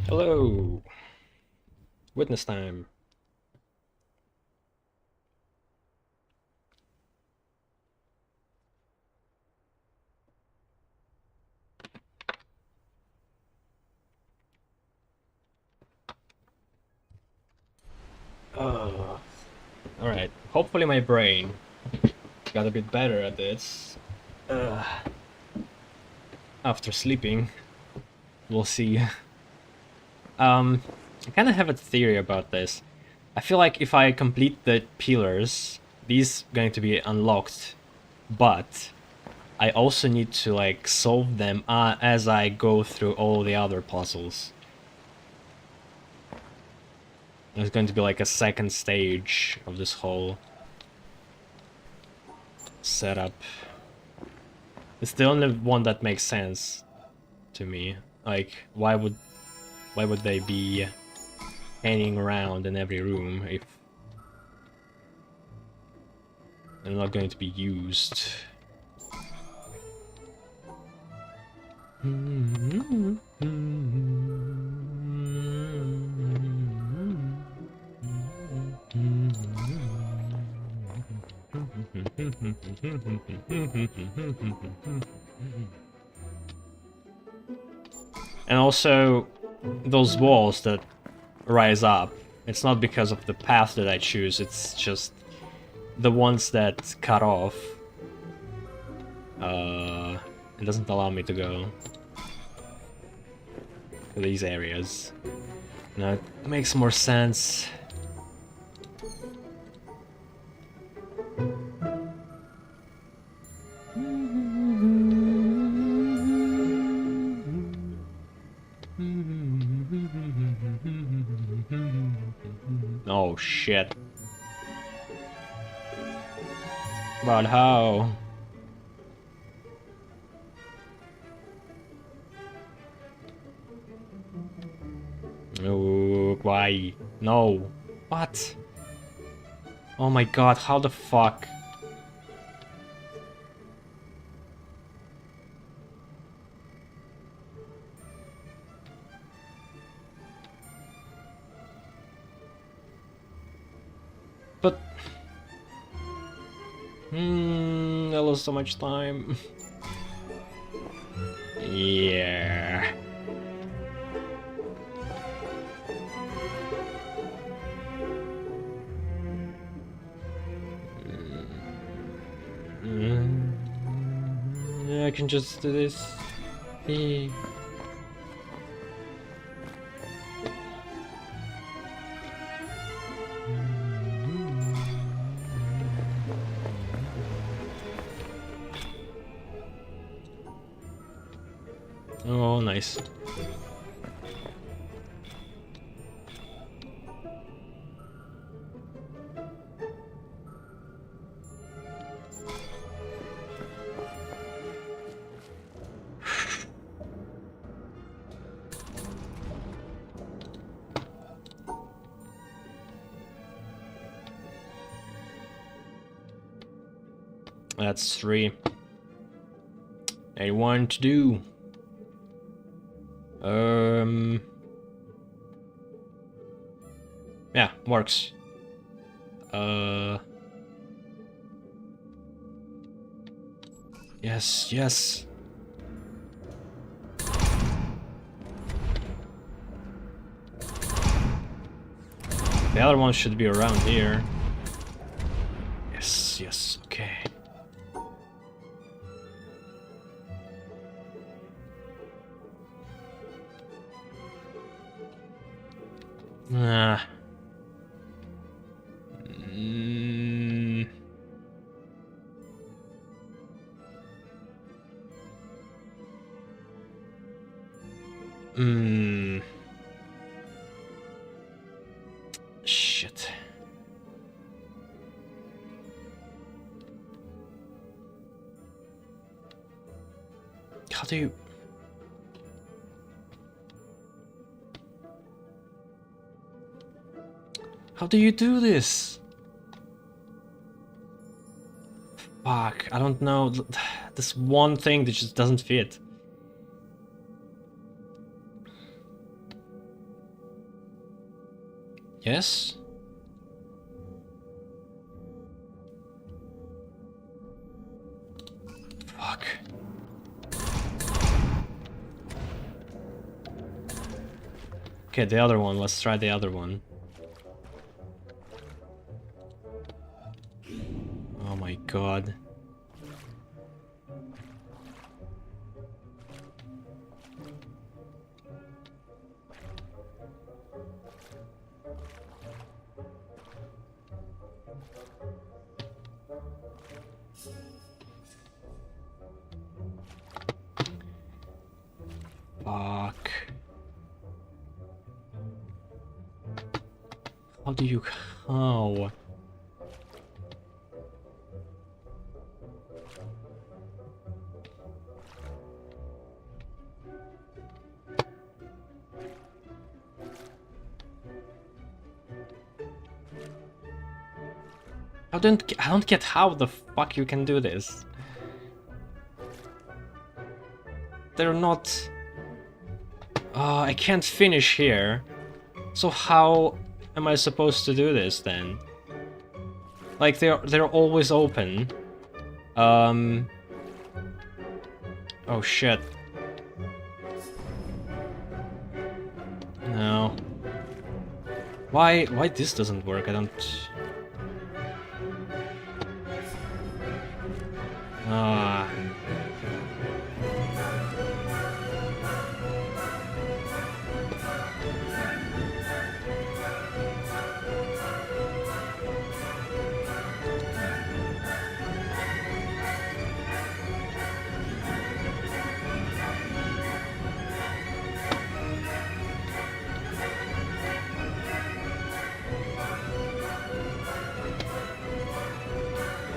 Hello! Witness time. Oh. Alright, hopefully my brain got a bit better at this. After sleeping. We'll see. I kind of have a theory about this. I feel like if I complete the pillars, these going to be unlocked, but I also need to like solve them as I go through all the other puzzles. There's going to be like a second stage of this whole setup. It's the only one that makes sense to me. Like, why would they be hanging around in every room if they're not going to be used? And also, those walls that rise up, it's not because of the path that I choose, it's just the ones that cut off. It doesn't allow me to go to these areas. Now it makes more sense. Oh shit. But how? Oh, why? No. What? Oh my god, how the fuck? But... I lost so much time. Yeah. Yeah, I can just do this. Oh, nice. That's 3. And 1 to do. Yeah, works. Yes, yes. The other one should be around here. Yes, yes, okay. Ah. Shit. How do you... How do you do this? Fuck, I don't know. This one thing that just doesn't fit. Yes? Fuck. Okay, the other one. Let's try the other one. Oh my god. Fuck. How do you... How? I don't get how the fuck you can do this. They're not... I can't finish here. So how am I supposed to do this then? Like they're always open. Oh shit. No. Why this doesn't work? I don't... Ah.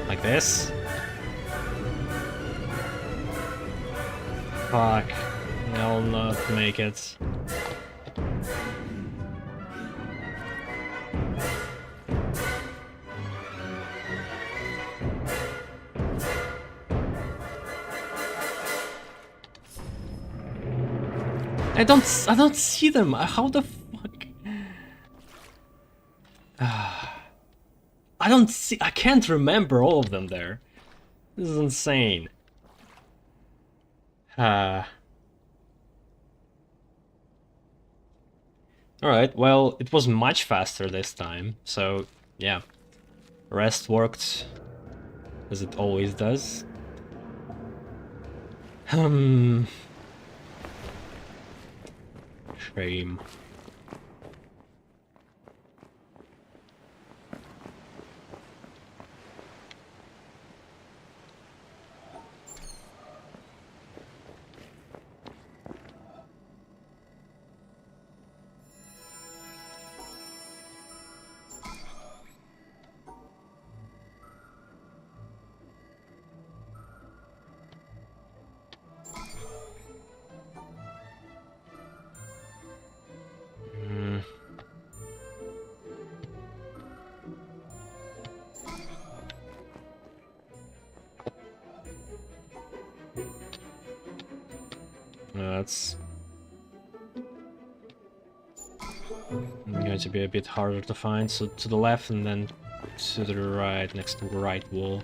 Like this? Fuck. I'll not make it. I don't see them. How the fuck? I can't remember all of them there. This is insane. Alright, well, it was much faster this time, so yeah. Rest worked as it always does. Shame. That's going to be a bit harder to find. So to the left and then to the right, next to the right wall.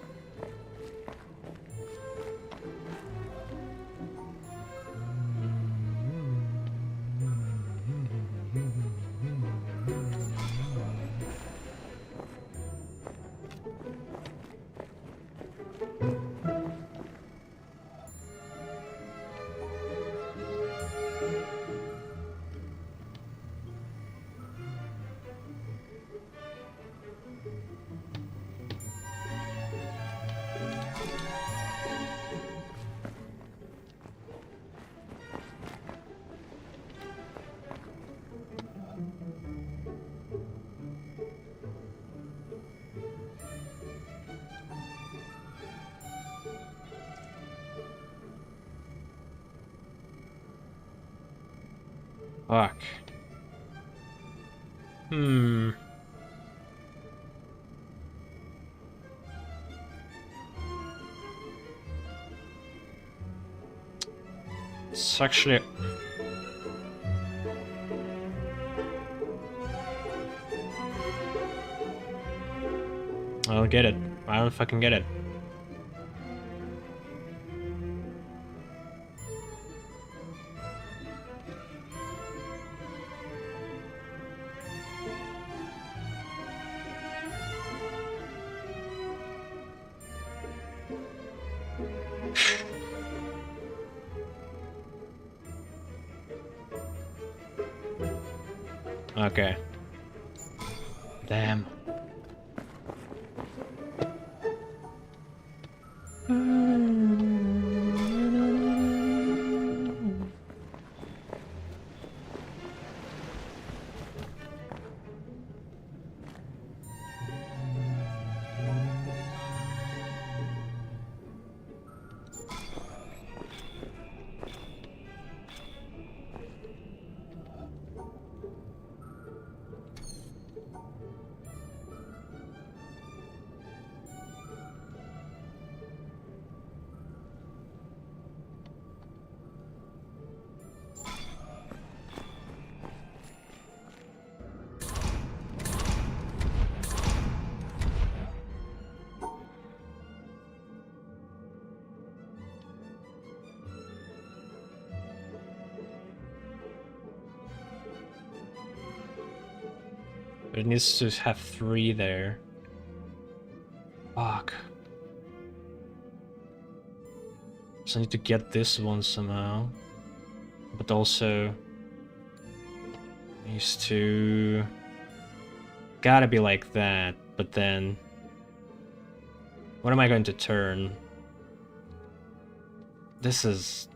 Fuck. It's actually... don't get it. I don't fucking get it. Okay. Damn. But it needs to have 3 there. Fuck. So I need to get this one somehow. But also needs to gotta be like that, but then what am I going to turn? This is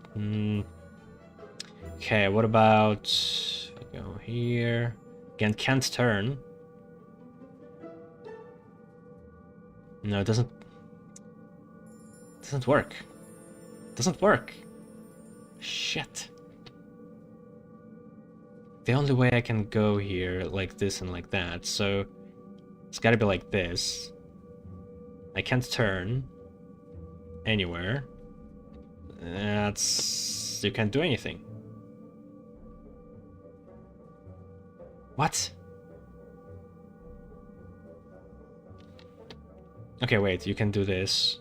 okay, what about go here? Again, can't turn. No, it doesn't work. It doesn't work. Shit. The only way I can go here like this and like that, so it's gotta be like this. I can't turn anywhere. That's... you can't do anything. What? Okay, wait, you can do this.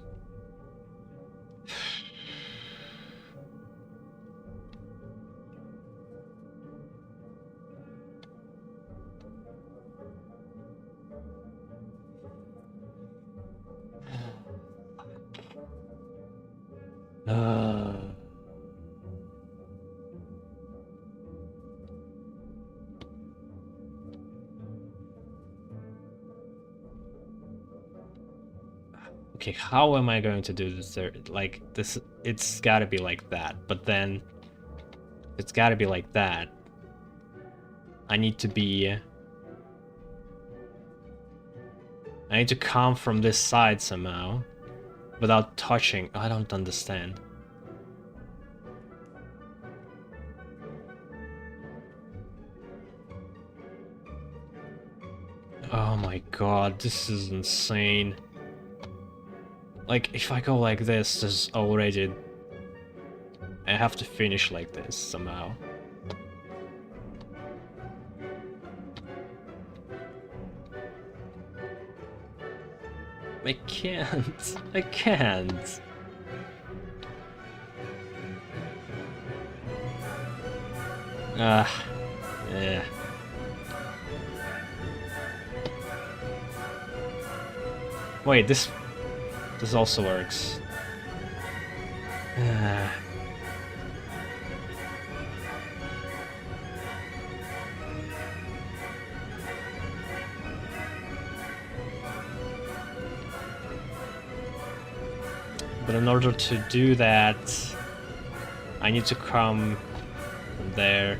Okay, how am I going to do this? Like this, it's gotta be like that. But then, it's gotta be like that. I need to be. I need to come from this side somehow, without touching. I don't understand. Oh my god, this is insane. Like, if I go like this is already... I have to finish like this somehow. I can't. I can't. Yeah. Wait, this also works. But in order to do that, I need to come from there.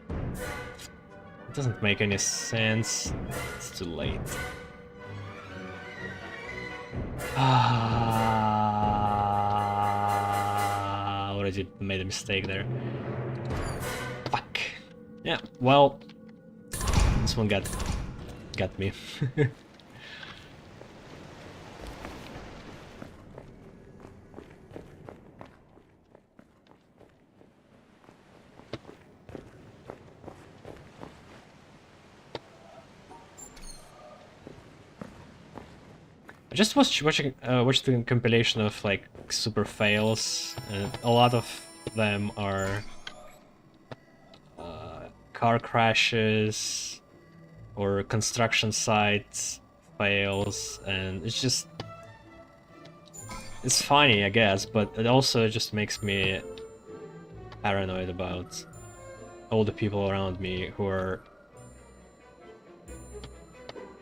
It doesn't make any sense. It's too late. Already made a mistake there. Fuck. Yeah, well, this one got me. just was watched the compilation of like super fails, and a lot of them are car crashes or construction sites fails, and it's funny, I guess, but it also just makes me paranoid about all the people around me who are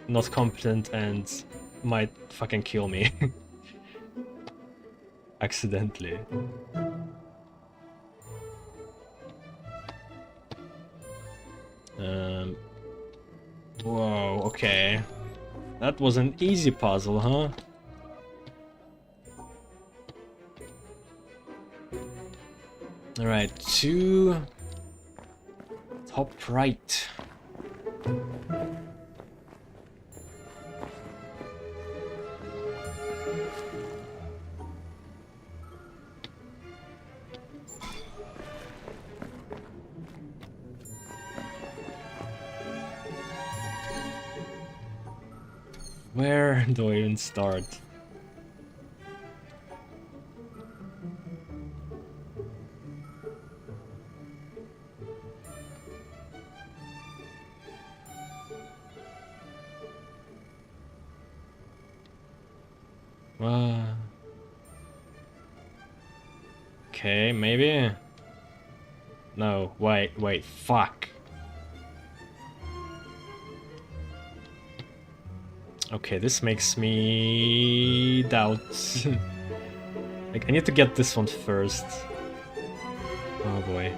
not competent and might fucking kill me accidentally. Whoa, okay. That was an easy puzzle, huh? Alright, to top right. Where do I even start? Okay, maybe? No, wait, fuck. Okay, this makes me doubt. Like, I need to get this one first. Oh boy.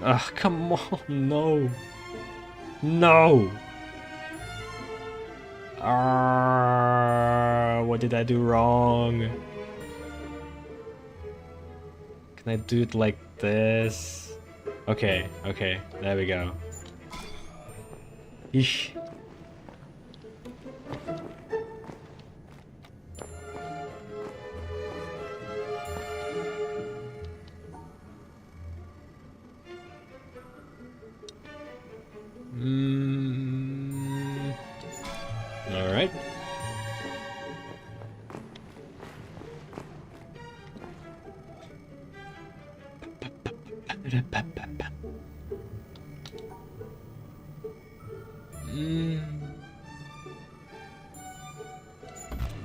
Ugh, come on, no. No! What did I do wrong? Can I do it like this? Okay, okay, there we go. Eesh. Alright.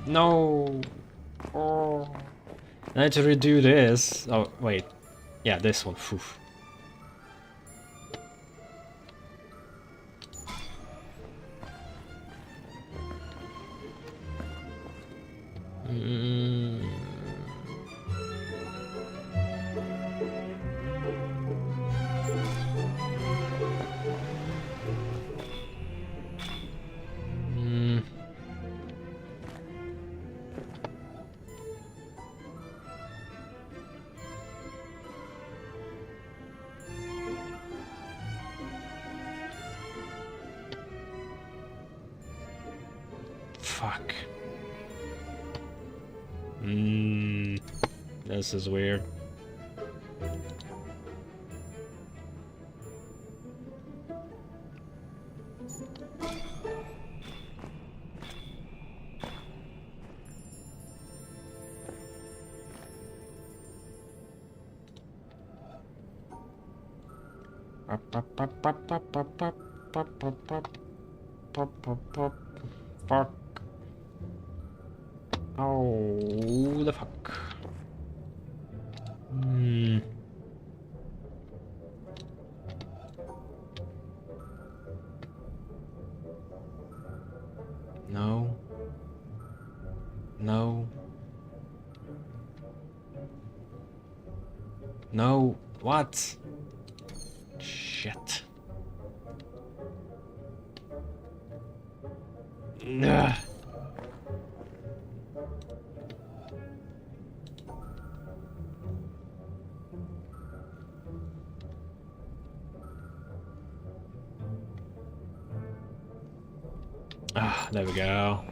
No. Oh. I had to redo this. Oh, wait. Yeah, this one. Phew. Fuck. This is weird. Fuck. Oh, the fuck. No. No. No. What? Shit. Ugh. Ah, there we go.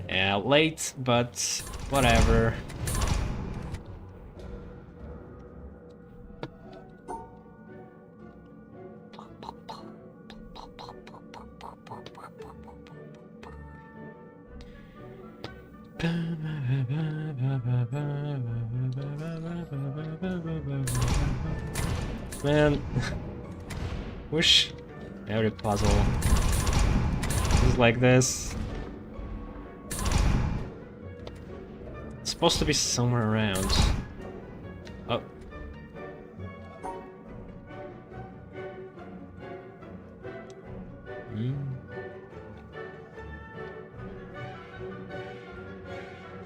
Yeah, late, but whatever. Man, wish every puzzle is like this. It's supposed to be somewhere around. Oh.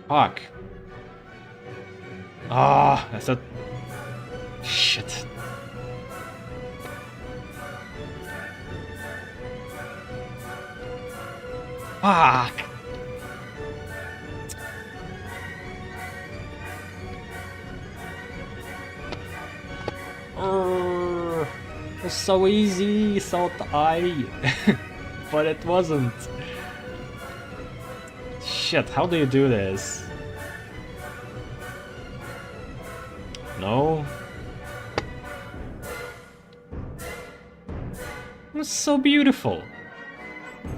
Fuck. Ah, I thought. Shit. Fuck. It's so easy, thought I. But it wasn't. Shit, how do you do this? No? It's so beautiful.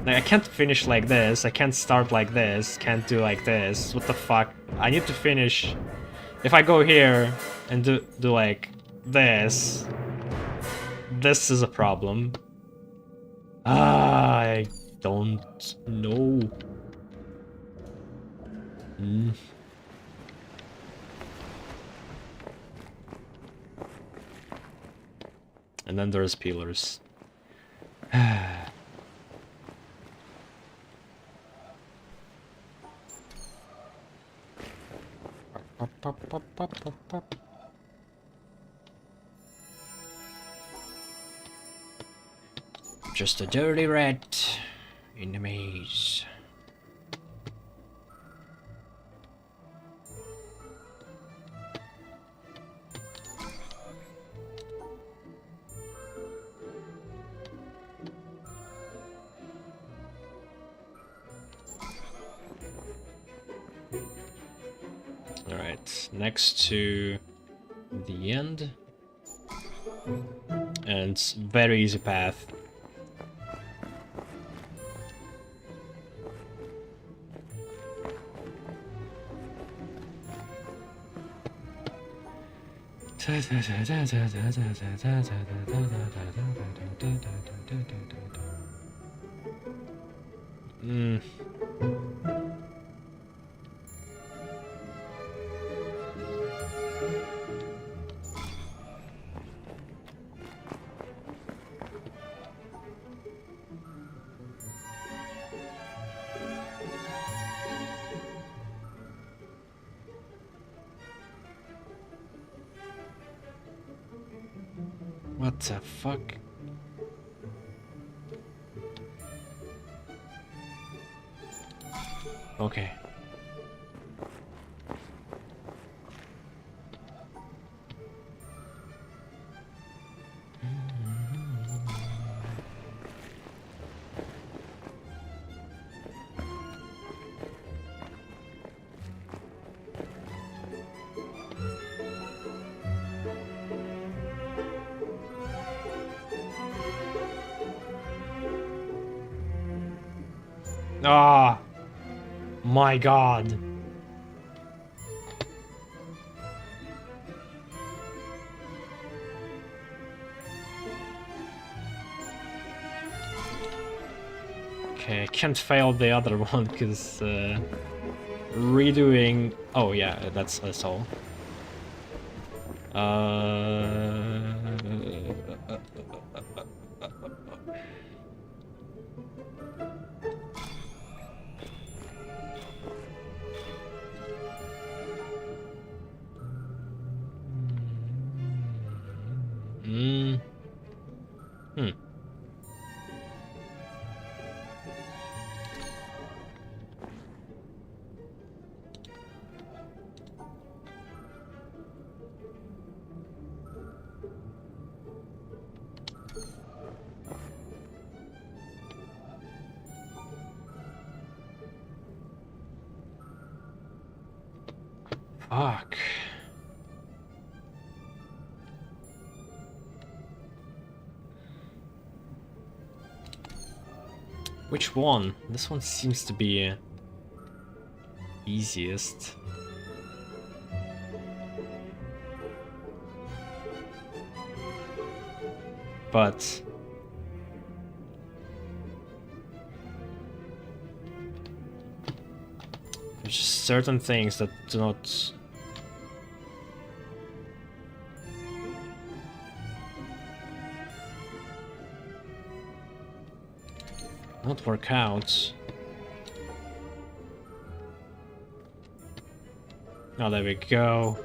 Like, I can't finish like this, I can't start like this, can't do like this. What the fuck? I need to finish. If I go here and do like this, this is a problem. I don't know. And then there's pillars. Just a dirty rat in the maze. Alright, next to the end. And very easy path. What the fuck? Okay. Ah, my God. Okay, I can't fail the other one because redoing. Oh yeah, that's all. Fuck. Which one? This one seems to be easiest. But there's just certain things that do not work out. Oh, there we go.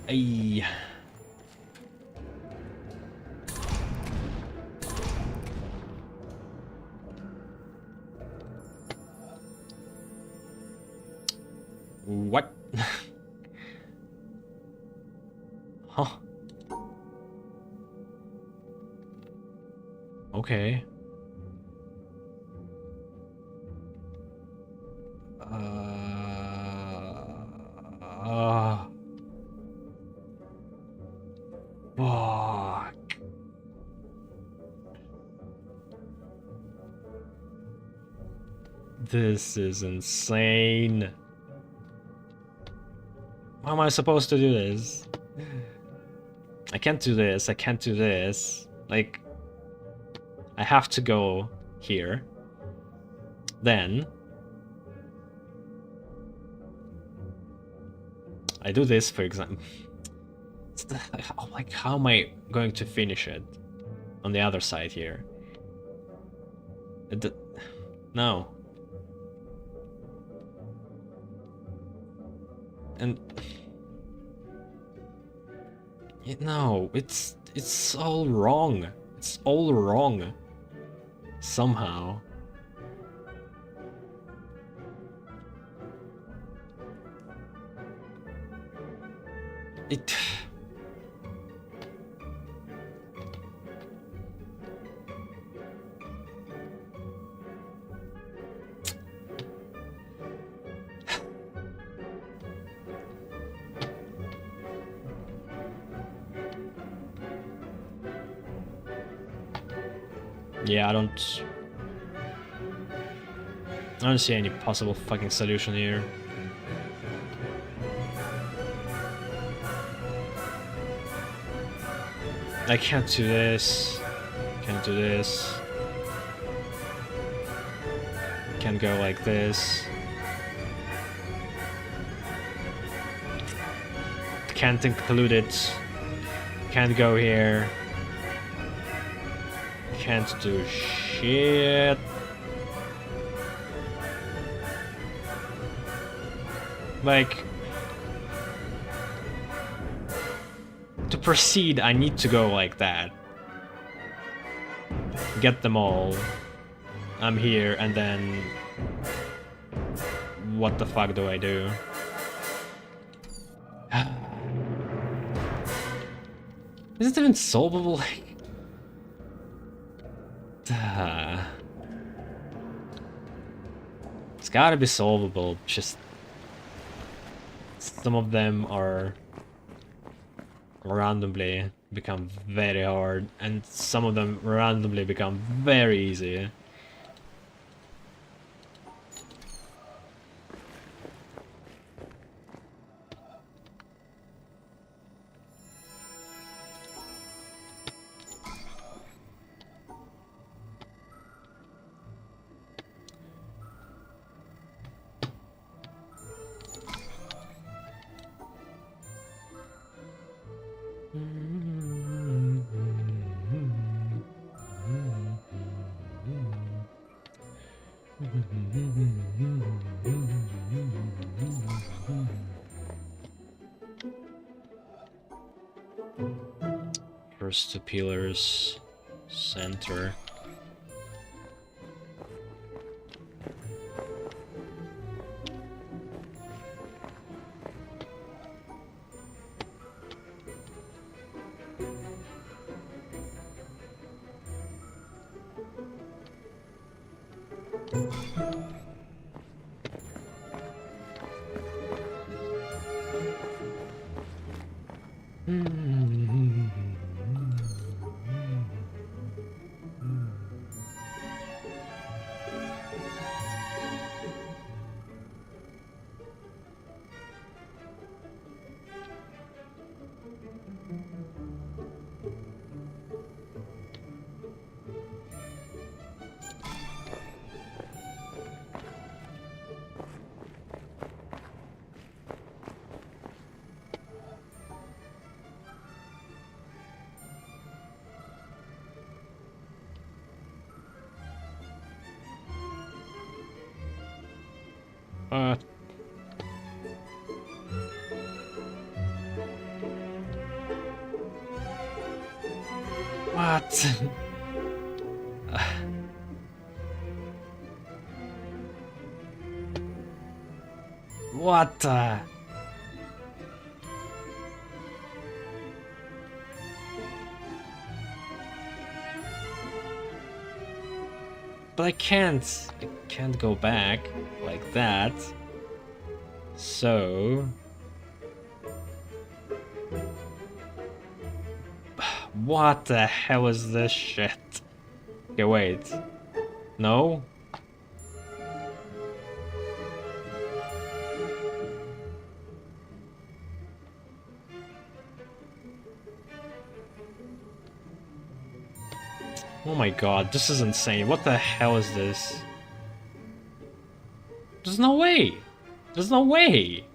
Ay. What? Huh. Okay. Fuck. This is insane. How am I supposed to do this? I can't do this, I can't do this. Like, I have to go here. Then I do this, for example. Like, how am I going to finish it on the other side here? No. And no, it's all wrong. It's all wrong. Somehow. It. Yeah, I don't see any possible fucking solution here. I can't do this. Can't do this. Can't go like this. Can't include it. Can't go here. Can't do shit. Like, to proceed, I need to go like that. Get them all. I'm here, and then what the fuck do I do? Is it even solvable? Like, it's gotta be solvable, just some of them are randomly become very hard, and some of them randomly become very easy. First two pillars, center. What? What? But I can't go back like that. So... What the hell is this shit? Okay, wait. No? Oh my god, this is insane. What the hell is this? There's no way! There's no way!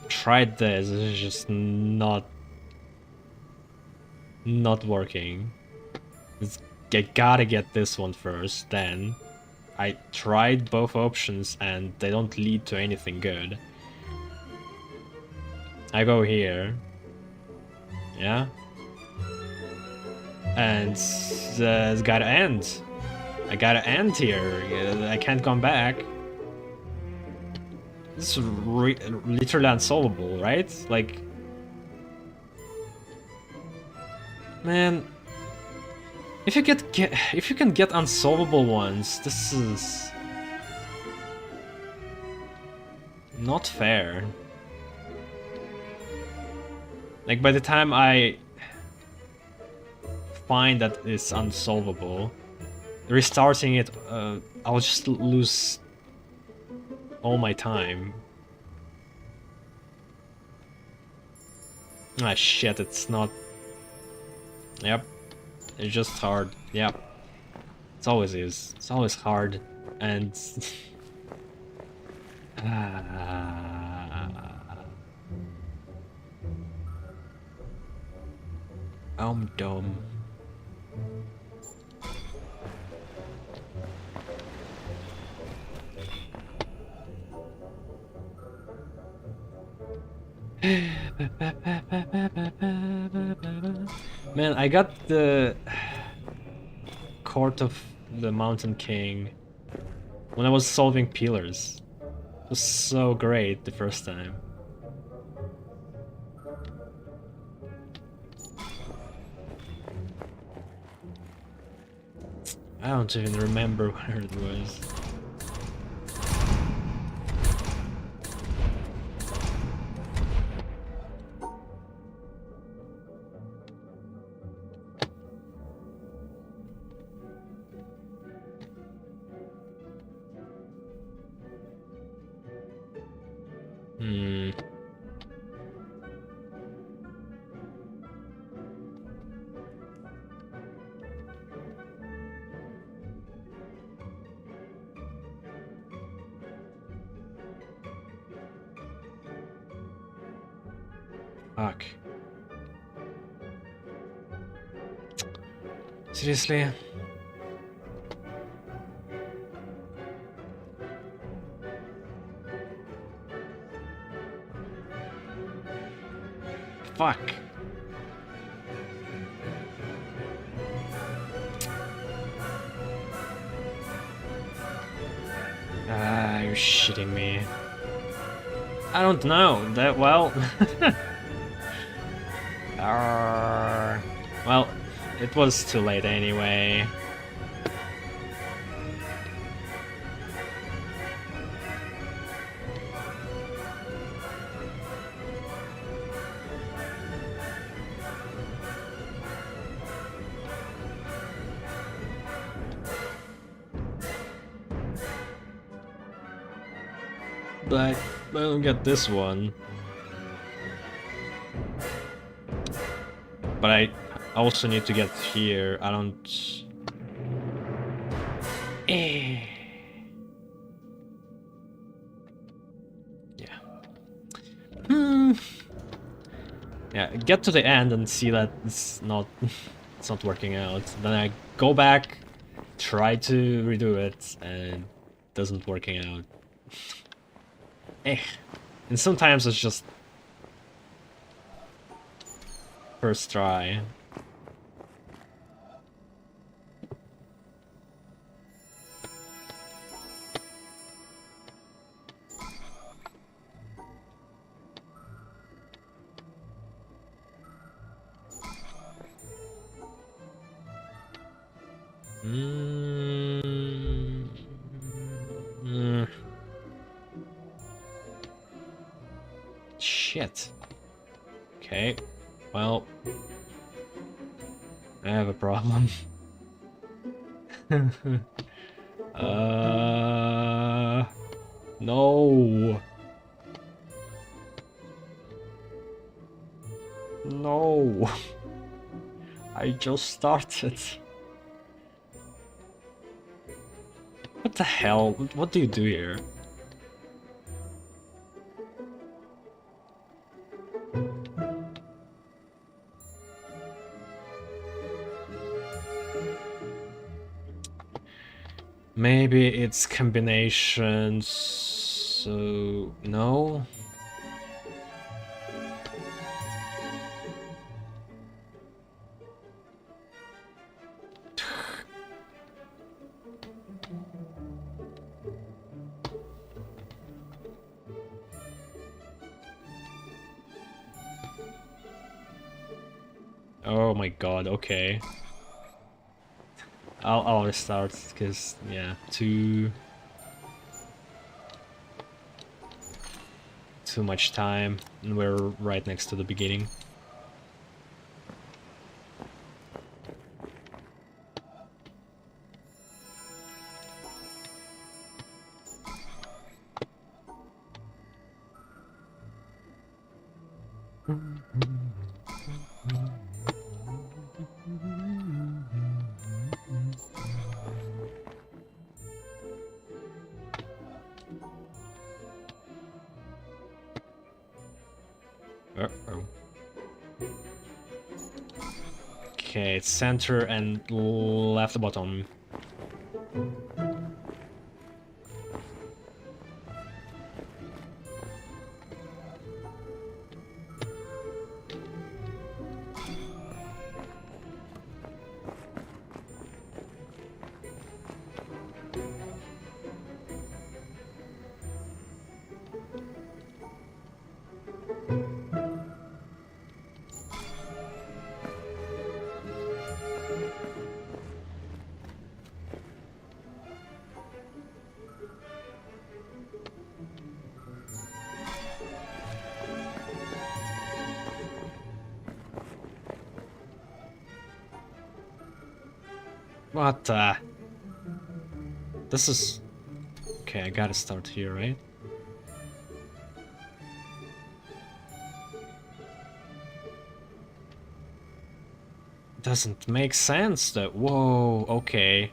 Tried this, it's just not working. I gotta get this one first, then I tried both options and they don't lead to anything good. I go here. Yeah? And it's gotta end. I gotta end here. I can't come back. This is literally unsolvable, right? Like... Man... If you can get unsolvable ones, this is... not fair. Like, by the time I find that it's unsolvable, restarting it, I'll just lose all my time. Ah shit, it's not... Yep. It's just hard. Yep. It always is. It's always hard. And... I'm dumb. Man, I got the Court of the Mountain King when I was solving pillars. It was so great the first time. I don't even remember where it was. Fuck. Seriously? Fuck. Ah, you're shitting me. I don't know that well. Well, it was too late anyway. But I don't get this one. But I also need to get here. I don't... Yeah. Yeah, get to the end and see that it's not it's not working out. Then I go back, try to redo it, and it doesn't working out. Eh. And sometimes it's just first try. Shit. Okay. Well, I have a problem. No. No. I just started. What the hell? What do you do here? Maybe it's combinations. So no. Oh my god, okay. I'll restart, because, yeah, too much time, and we're right next to the beginning. Uh-oh. Okay, it's center and left bottom. What the? This is... Okay, I gotta start here, right? Doesn't make sense though. Whoa, okay.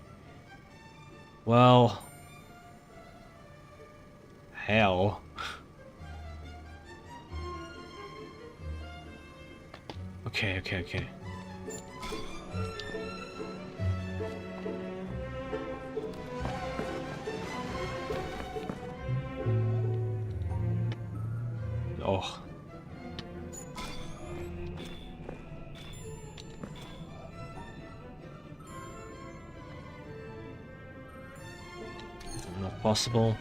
Well... Hell. Okay. Oh. Not possible.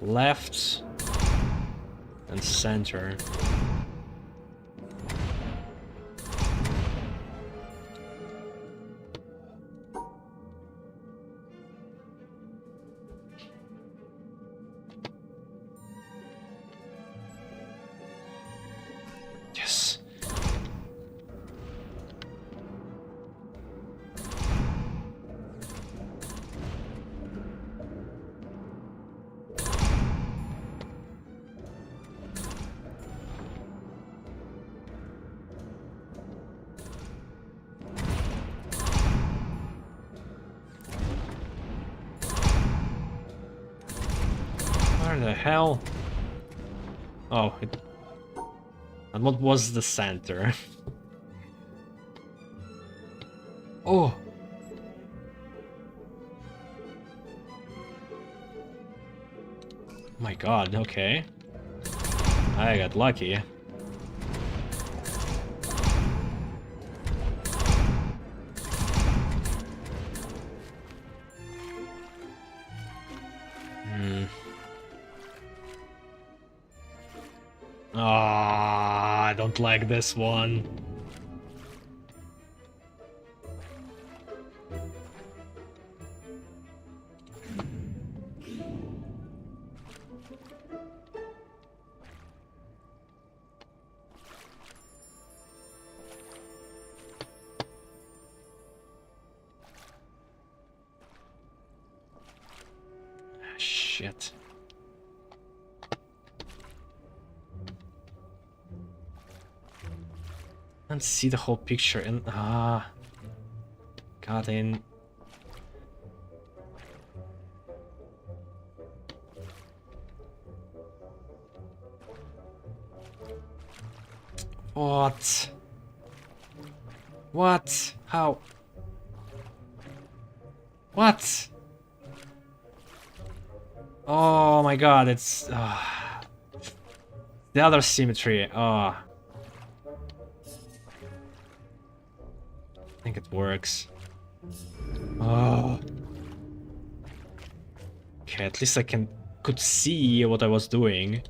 Left and center. Yes. Where the hell? Oh, and what was the center? Oh! My god, okay. I got lucky. Ah, I don't like this one. Shit. Can't see the whole picture and got in. What? What? How? What? Oh my god, it's the other symmetry. Oh. I think it works. Oh. Okay, at least I could see what I was doing.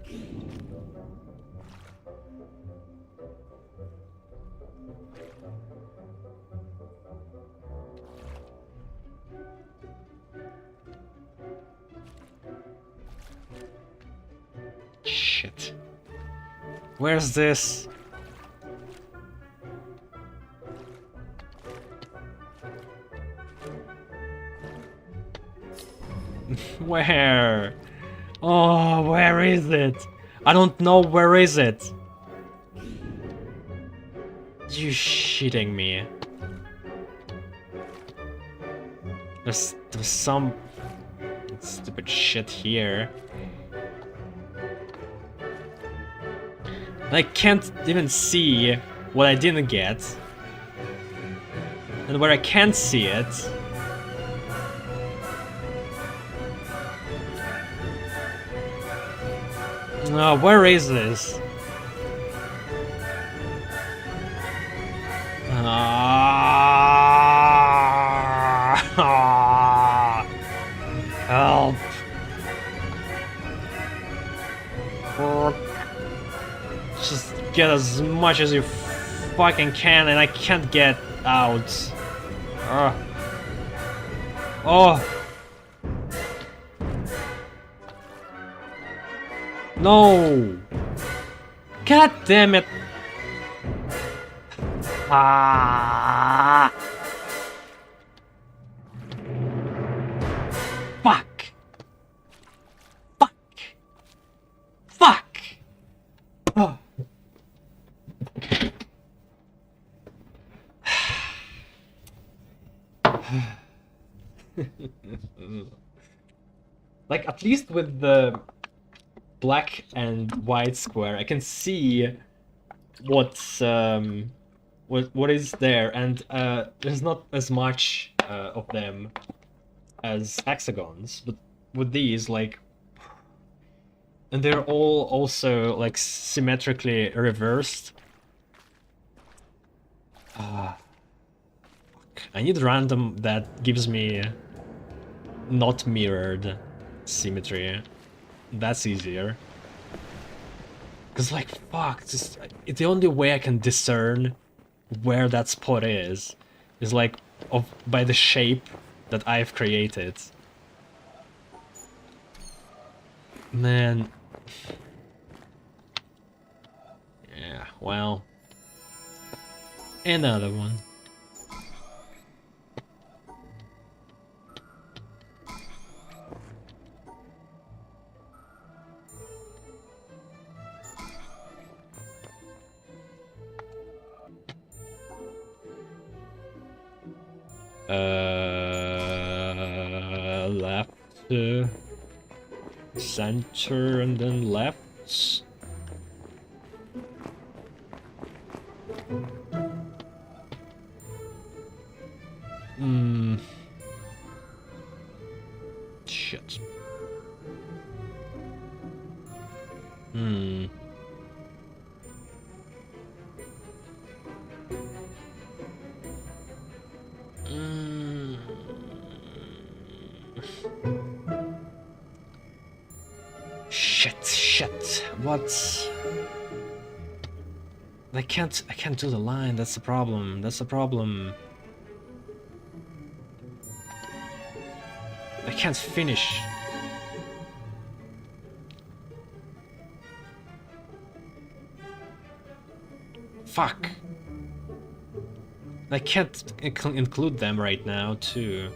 Shit. Where's this? Where? Oh, where is it? I don't know, where is it? You shitting me? There's some stupid shit here. I can't even see what I didn't get. And where I can't see it. Oh, where is this? Help! Just get as much as you fucking can, and I can't get out. Oh! No! God damn it! Ah! Fuck! Fuck! Fuck! Oh. Like, at least with the black and white square, I can see what's what is there, and there's not as much of them as hexagons, but with these, like, and they're all also like symmetrically reversed. Fuck. I need random that gives me not mirrored symmetry. That's easier. Cause like, fuck, just the only way I can discern where that spot is like by the shape that I've created. Man. Yeah, well. Another one. Left. Center and then left. Shit. Shit. What? I can't do the line. That's the problem. I can't finish. Fuck. I can't include them right now, too.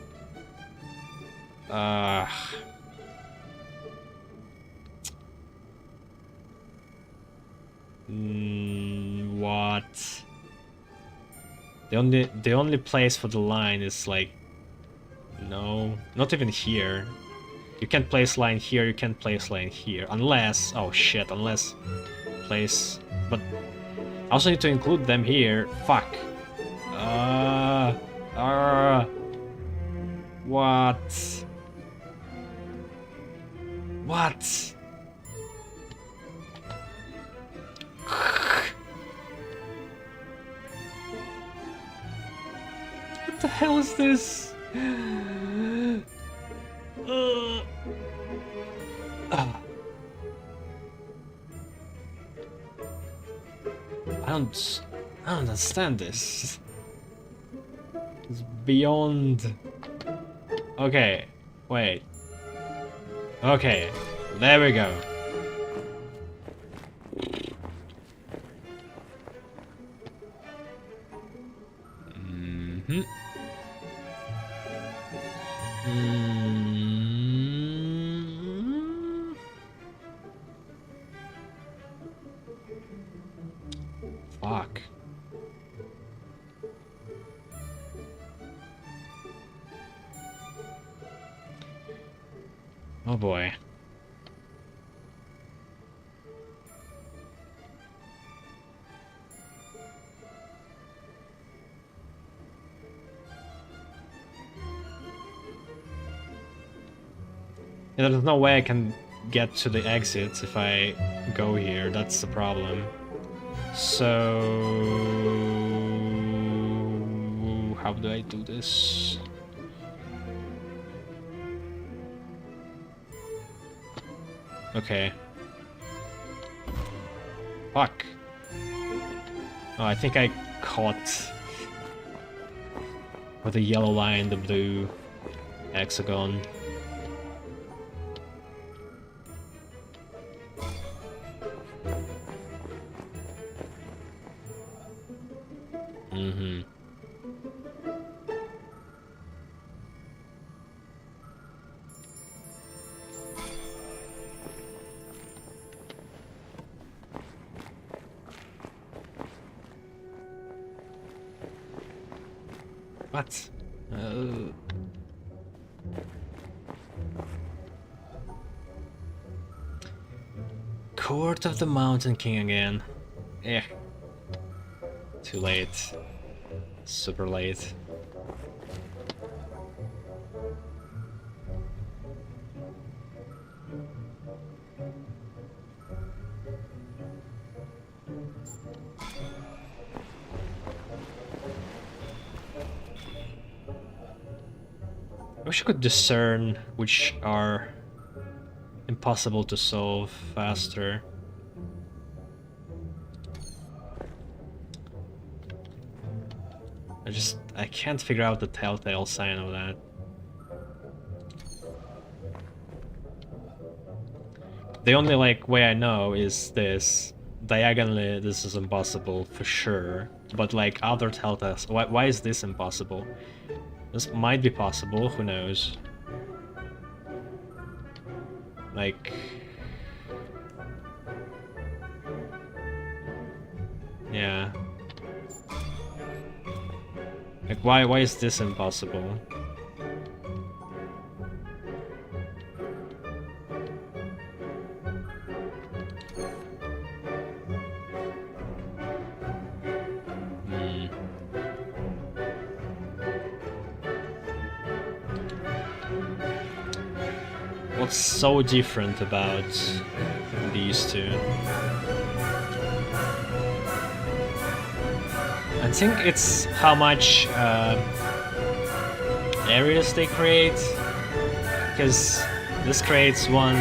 What? The only place for the line is like... No, not even here. You can't place line here, you can't place line here. Unless... Oh shit, unless... Place... But... I also need to include them here. Fuck. What? What? What the hell is this? I don't understand this. It's beyond... Okay, wait. Okay, there we go. Fuck. Oh boy. Yeah, there's no way I can get to the exits if I go here, that's the problem. So... how do I do this? Okay. Fuck. Oh, I think I caught with the yellow line, the blue hexagon. What? Court of the Mountain King again. Eh. Too late. Super late. I wish I could discern which are impossible to solve faster. I can't figure out the telltale sign of that. The only way I know is this. Diagonally this is impossible for sure, but other telltales, why is this impossible? This might be possible, who knows? Yeah. Why is this impossible? what's so different about these two? I think it's how much areas they create, because this creates 1,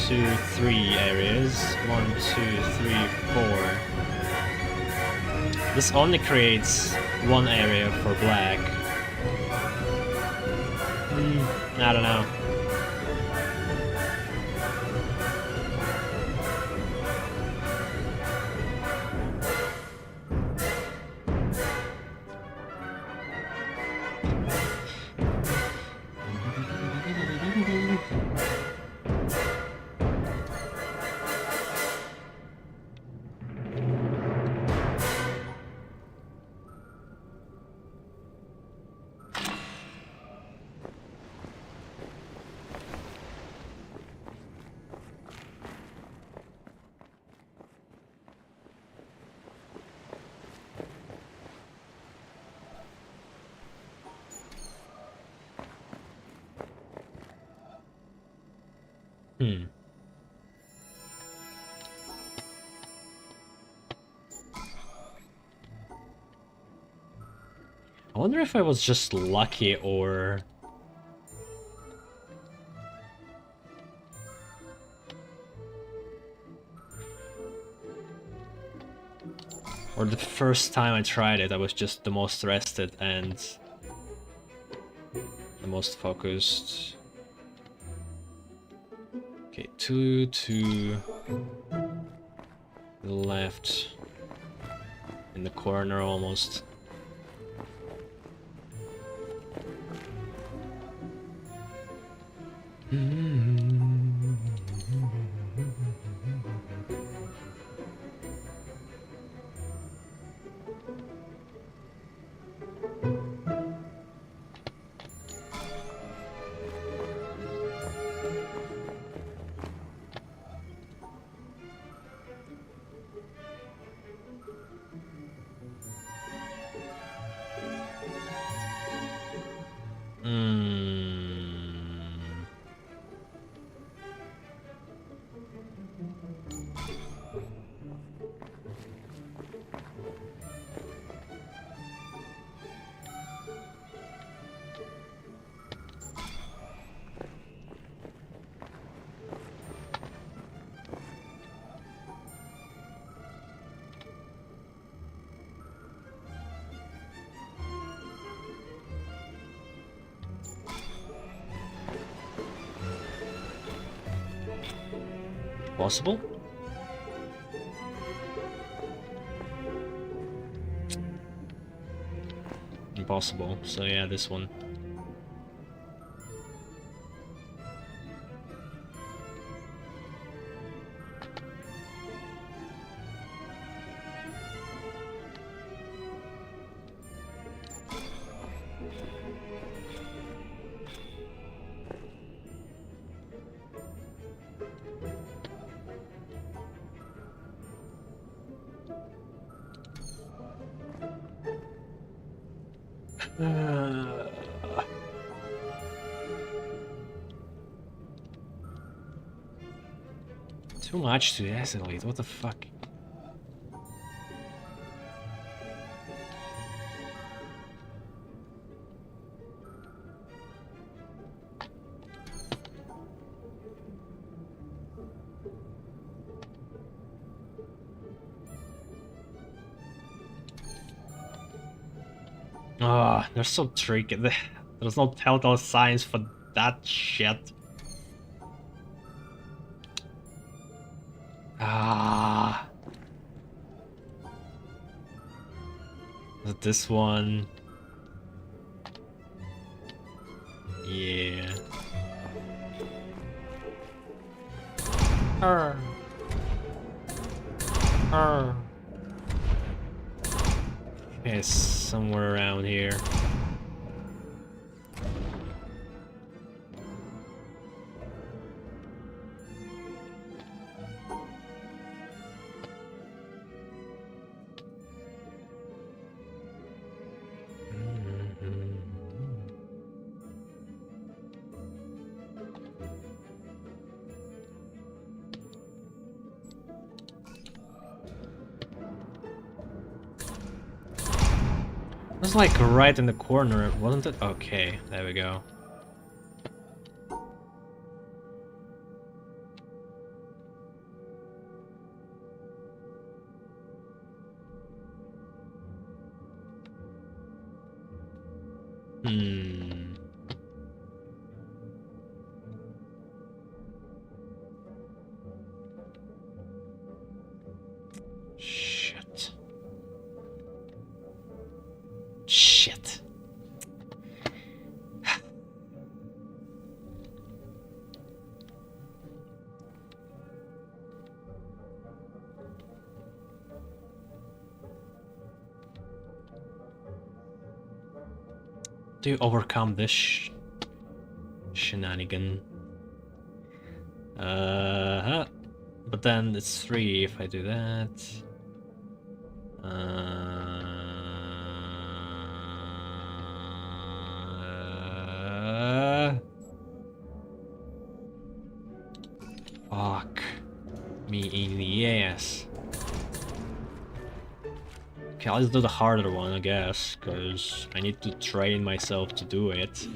2, 3 areas. 1, 2, 3, 4. This only creates 1 area for black. I don't know. I wonder if I was just lucky or... Or the first time I tried it, I was just the most rested and the most focused. Okay, 2 to the left, in the corner almost. Possible? Impossible. So yeah, this one. Too much to escalate, what the fuck? Ah, they're so tricky. There's no telltale signs for that shit. Ah. This one. Yeah. Okay, somewhere around here. was like right in the corner, wasn't it? Okay, there we go. Hmm. Shit. Shit. Do you overcome this shenanigan? But then it's 3 if I do that. Fuck me in the ass. Okay, let's do the harder one, I guess, because I need to train myself to do it.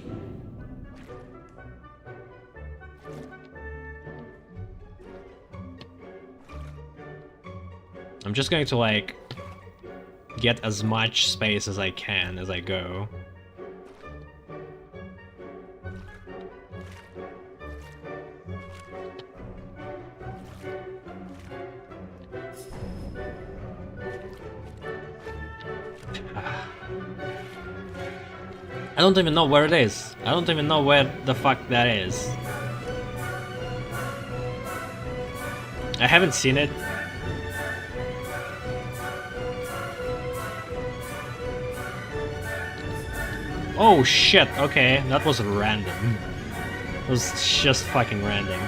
I'm just going to, like, get as much space as I can as I go. I don't even know where it is. I don't even know where the fuck that is. I haven't seen it. Oh shit, okay, that was random. It was just fucking random.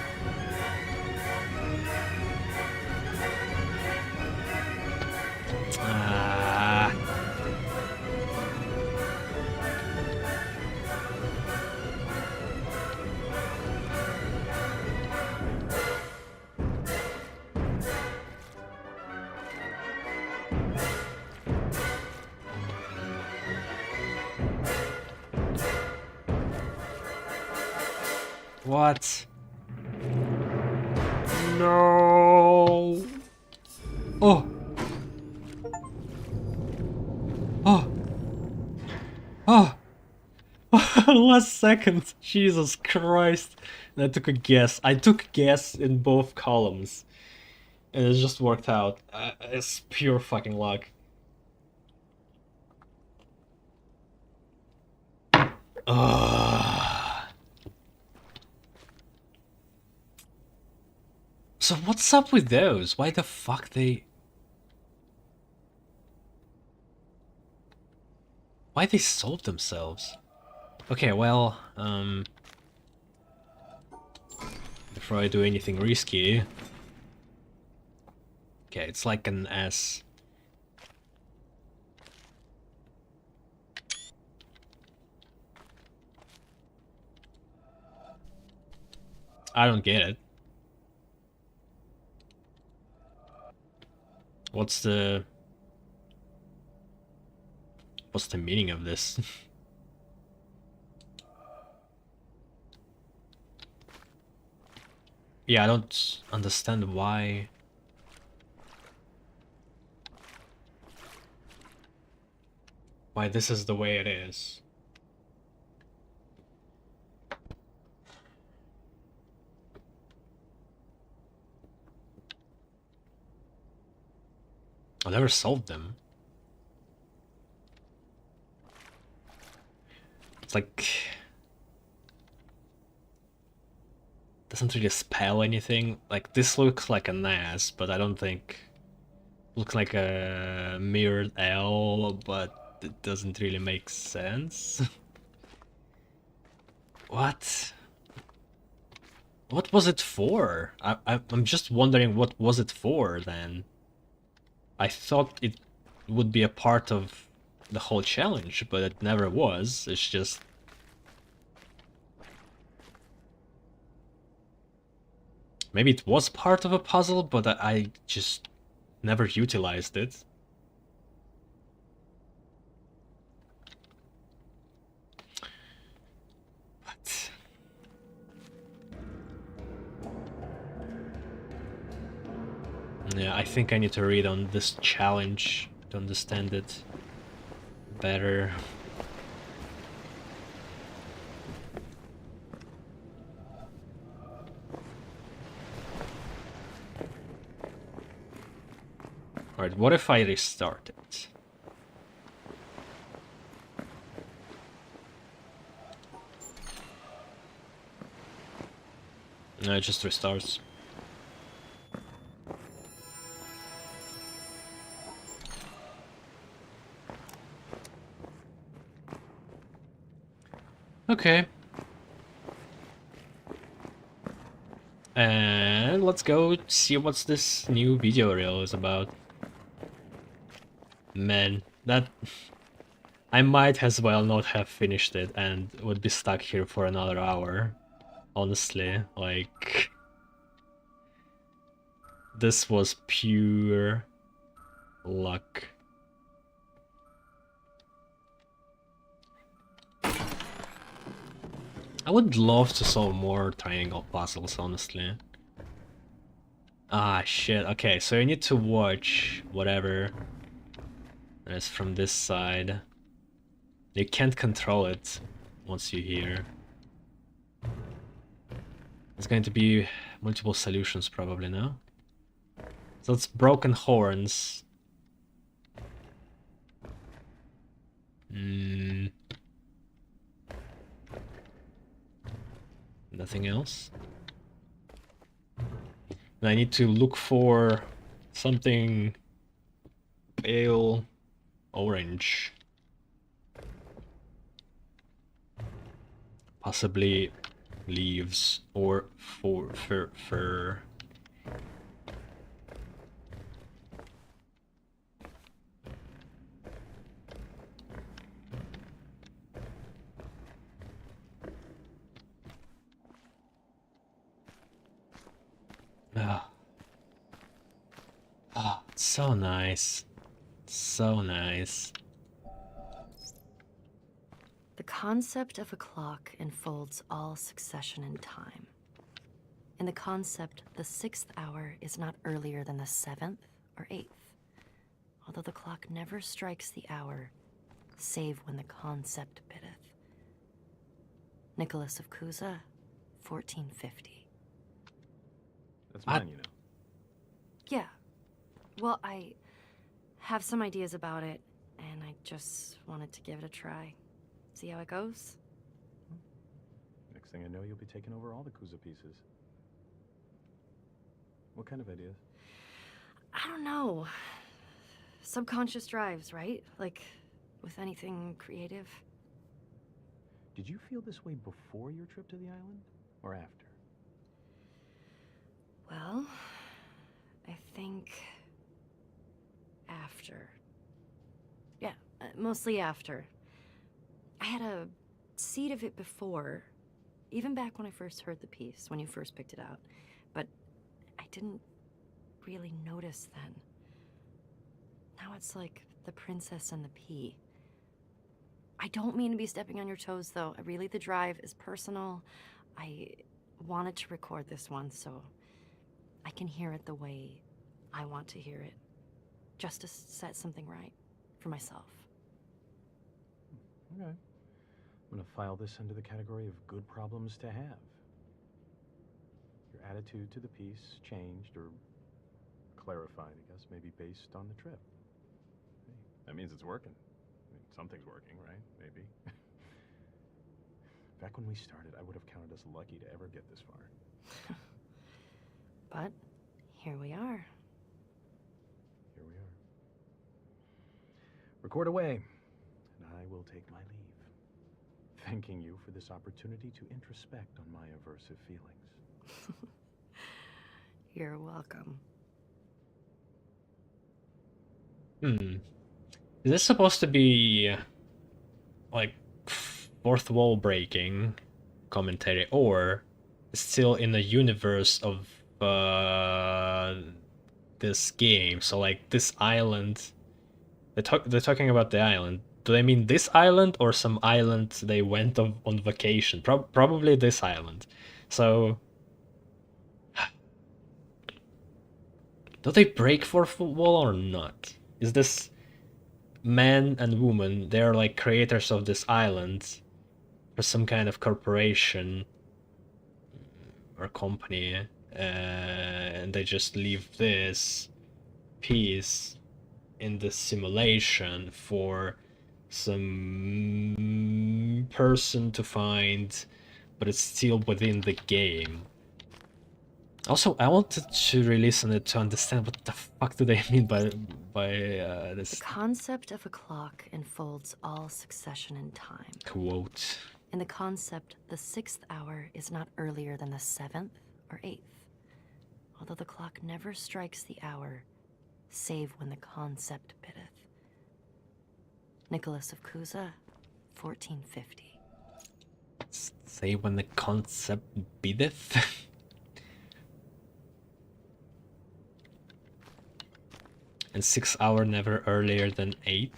What? No. Oh. Oh. Oh. Last second. Jesus Christ. And I took a guess. I took a guess in both columns. And it just worked out. It's pure fucking luck. So what's up with those? Why the fuck why they solve themselves? Okay, well, before I do anything risky. Okay, it's like an S. I don't get it. What's the meaning of this? Yeah, I don't understand why. Why this is the way it is. I never solved them. It's like... doesn't really spell anything. Like, this looks like an S, but I don't think... looks like a mirrored L, but it doesn't really make sense. What? What was it for? I'm just wondering what was it for, then? I thought it would be a part of the whole challenge, but it never was. It's just... maybe it was part of a puzzle, but I just never utilized it. Yeah, I think I need to read on this challenge to understand it better. Alright, what if I restart it? No, it just restarts. Okay. And let's go see what's this new video reel is about. Man, that... I might as well not have finished it and would be stuck here for another hour. Honestly, like... This was pure luck. I would love to solve more triangle puzzles, honestly. Ah, shit. Okay, so you need to watch whatever is from this side. You can't control it once you hear. There's going to be multiple solutions probably, no? So it's broken horns. Nothing else? And I need to look for something pale orange. Possibly leaves or fur. Ah, so nice. So nice. The concept of a clock enfolds all succession in time. In the concept, the 6th hour is not earlier than the 7th or 8th, although the clock never strikes the hour, save when the concept biddeth. Nicholas of Cusa, 1450. That's mine, you know. Yeah. Well, I have some ideas about it, and I just wanted to give it a try. See how it goes? Next thing I know, you'll be taking over all the Kuza pieces. What kind of ideas? I don't know. Subconscious drives, right? Like, with anything creative. Did you feel this way before your trip to the island, or after? Well, I think... after. Yeah, mostly after. I had a seed of it before, even back when I first heard the piece, when you first picked it out. But I didn't really notice then. Now it's like The Princess and the Pea. I don't mean to be stepping on your toes, though. Really, the drive is personal. I wanted to record this one so I can hear it the way I want to hear it. Just to set something right for myself. Okay. I'm gonna file this under the category of good problems to have. Your attitude to the piece changed or clarified, I guess, maybe based on the trip. Hey, that means it's working. I mean, something's working, right? Maybe. Back when we started, I would have counted us lucky to ever get this far. But here we are. Here we are. Record away, and I will take my leave. Thanking you for this opportunity to introspect on my aversive feelings. You're welcome. Is this supposed to be like fourth wall breaking commentary, or still in the universe of this game? So like this island, they're talking about the island. Do they mean this island or some island they went on vacation? Probably this island. So Do they break fourth wall or not? Is this man and woman, they're like creators of this island for some kind of corporation or company, and they just leave this piece in the simulation for some person to find, but it's still within the game. Also, I wanted to re-listen it to understand what the fuck do they mean by this The concept of a clock enfolds all succession in time. quote. In the concept, the 6th hour is not earlier than the 7th or 8th, although the clock never strikes the hour, save when the concept biddeth. Nicholas of Cusa, 1450. Say when the concept biddeth. And 6 hour never earlier than 8.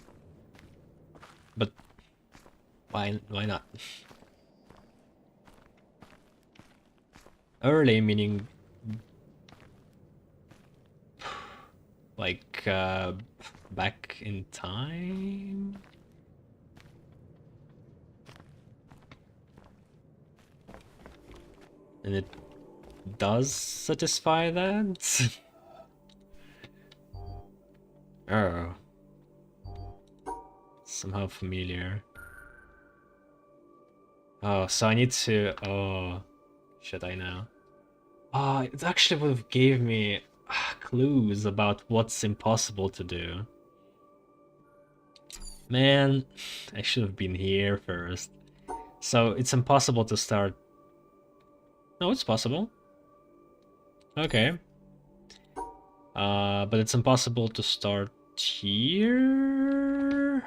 But why not? Early meaning like back in time? And it does satisfy that? Oh. Somehow familiar. Oh, so I need to... Oh, should I now? Oh, it actually would have gave me clues about what's impossible to do. Man, I should have been here first. So it's impossible to start... No, it's possible. Okay. But it's impossible to start here.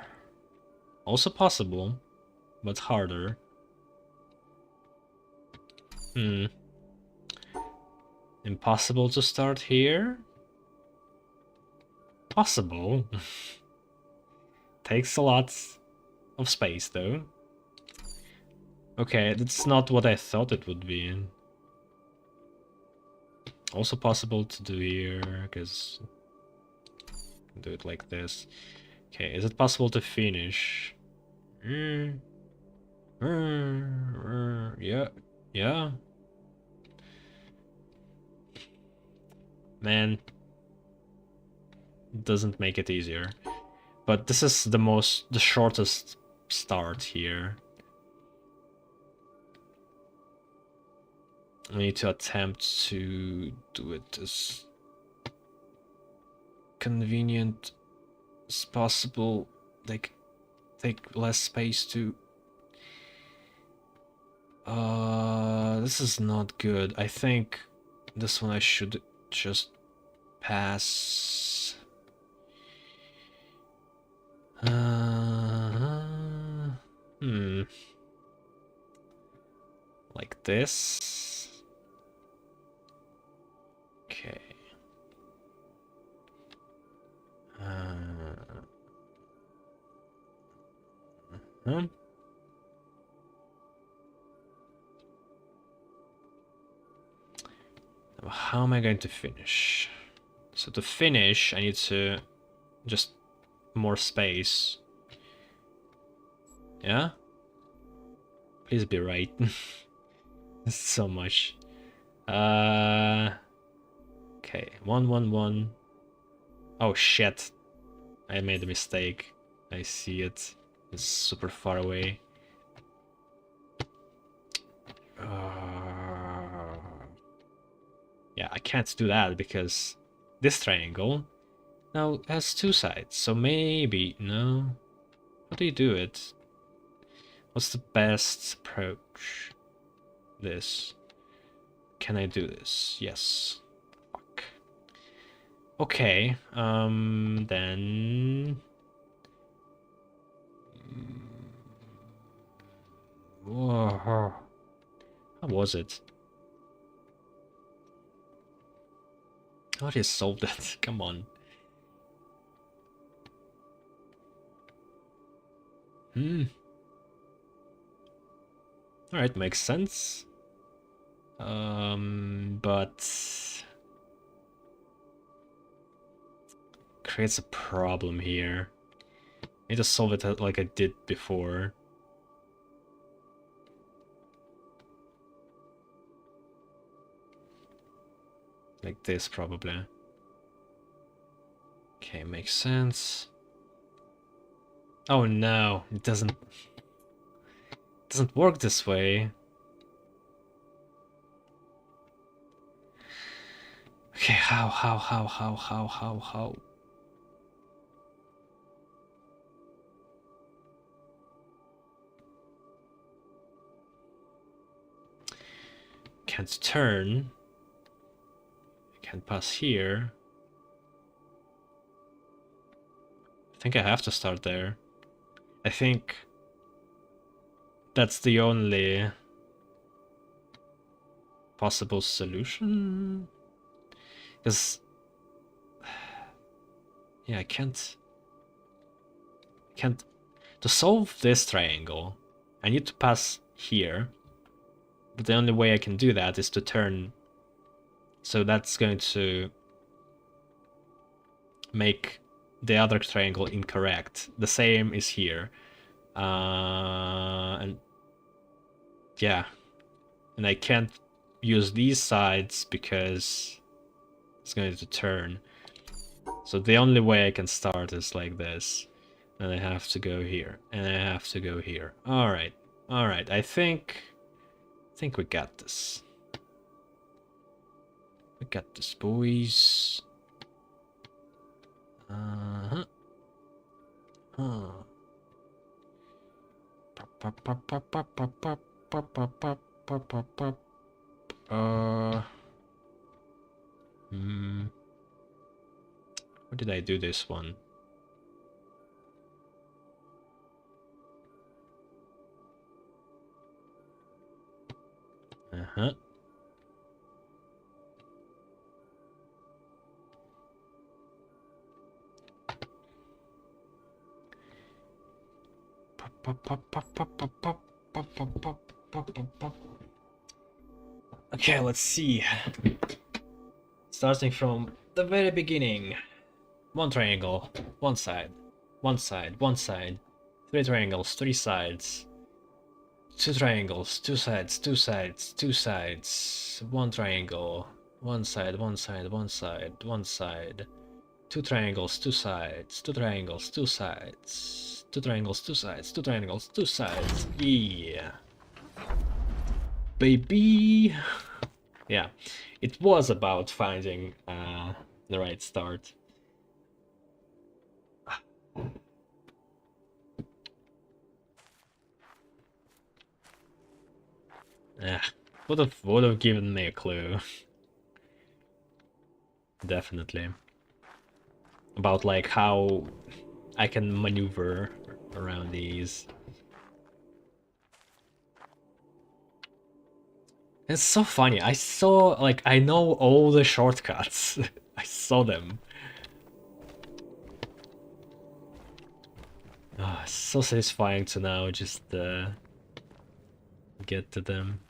Also possible, but harder. Impossible to start here? Possible. Takes a lot of space though. Okay, that's not what I thought it would be. Also possible to do here, because do it like this. Okay, is it possible to finish? Yeah, yeah. Man, doesn't make it easier. But this is the shortest start here. I need to attempt to do it as convenient as possible. Like, take less space to... this is not good. I think this one I should just pass. Like this. Okay. How am I going to finish? So to finish, I need to just more space. Yeah? Please be right. So much. Okay, 1, 1, 1. Oh shit. I made a mistake. I see it. It's super far away. Yeah, I can't do that because this triangle now has 2 sides. So maybe... No. How do you do it? What's the best approach? This. Can I do this? Yes. Fuck. Okay, then... Whoa. How was it? How do you solve that? Come on. Alright, makes sense. But... creates a problem here. I need to solve it like I did before. Like this, probably. Okay, makes sense. Oh no, it doesn't work this way. Okay, how? Can't turn. Can't pass here. I think I have to start there. I think that's the only possible solution. Because yeah, I can't to solve this triangle, I need to pass here. But the only way I can do that is to turn. So that's going to make the other triangle incorrect. The same is here. And yeah. And I can't use these sides because it's going to turn. So the only way I can start is like this. And I have to go here. And I have to go here. Alright. Alright. I think we got this. We got this, boys. Uh-huh. Huh. Where did I do this one? Uh-huh. Okay, let's see. Starting from the very beginning. One triangle, one side, one side, one side. Three triangles, three sides. Two triangles, two sides, two sides, two sides. One triangle, one side, one side, one side, one side. Two triangles, two sides, two triangles, two sides. Two triangles, two sides, two triangles, two sides. Yeah. Baby. Yeah, it was about finding the right start. Yeah, would have given me a clue. Definitely. About like how I can maneuver around these. It's so funny. I know all the shortcuts. I saw them. Oh, it's so satisfying to now just get to them.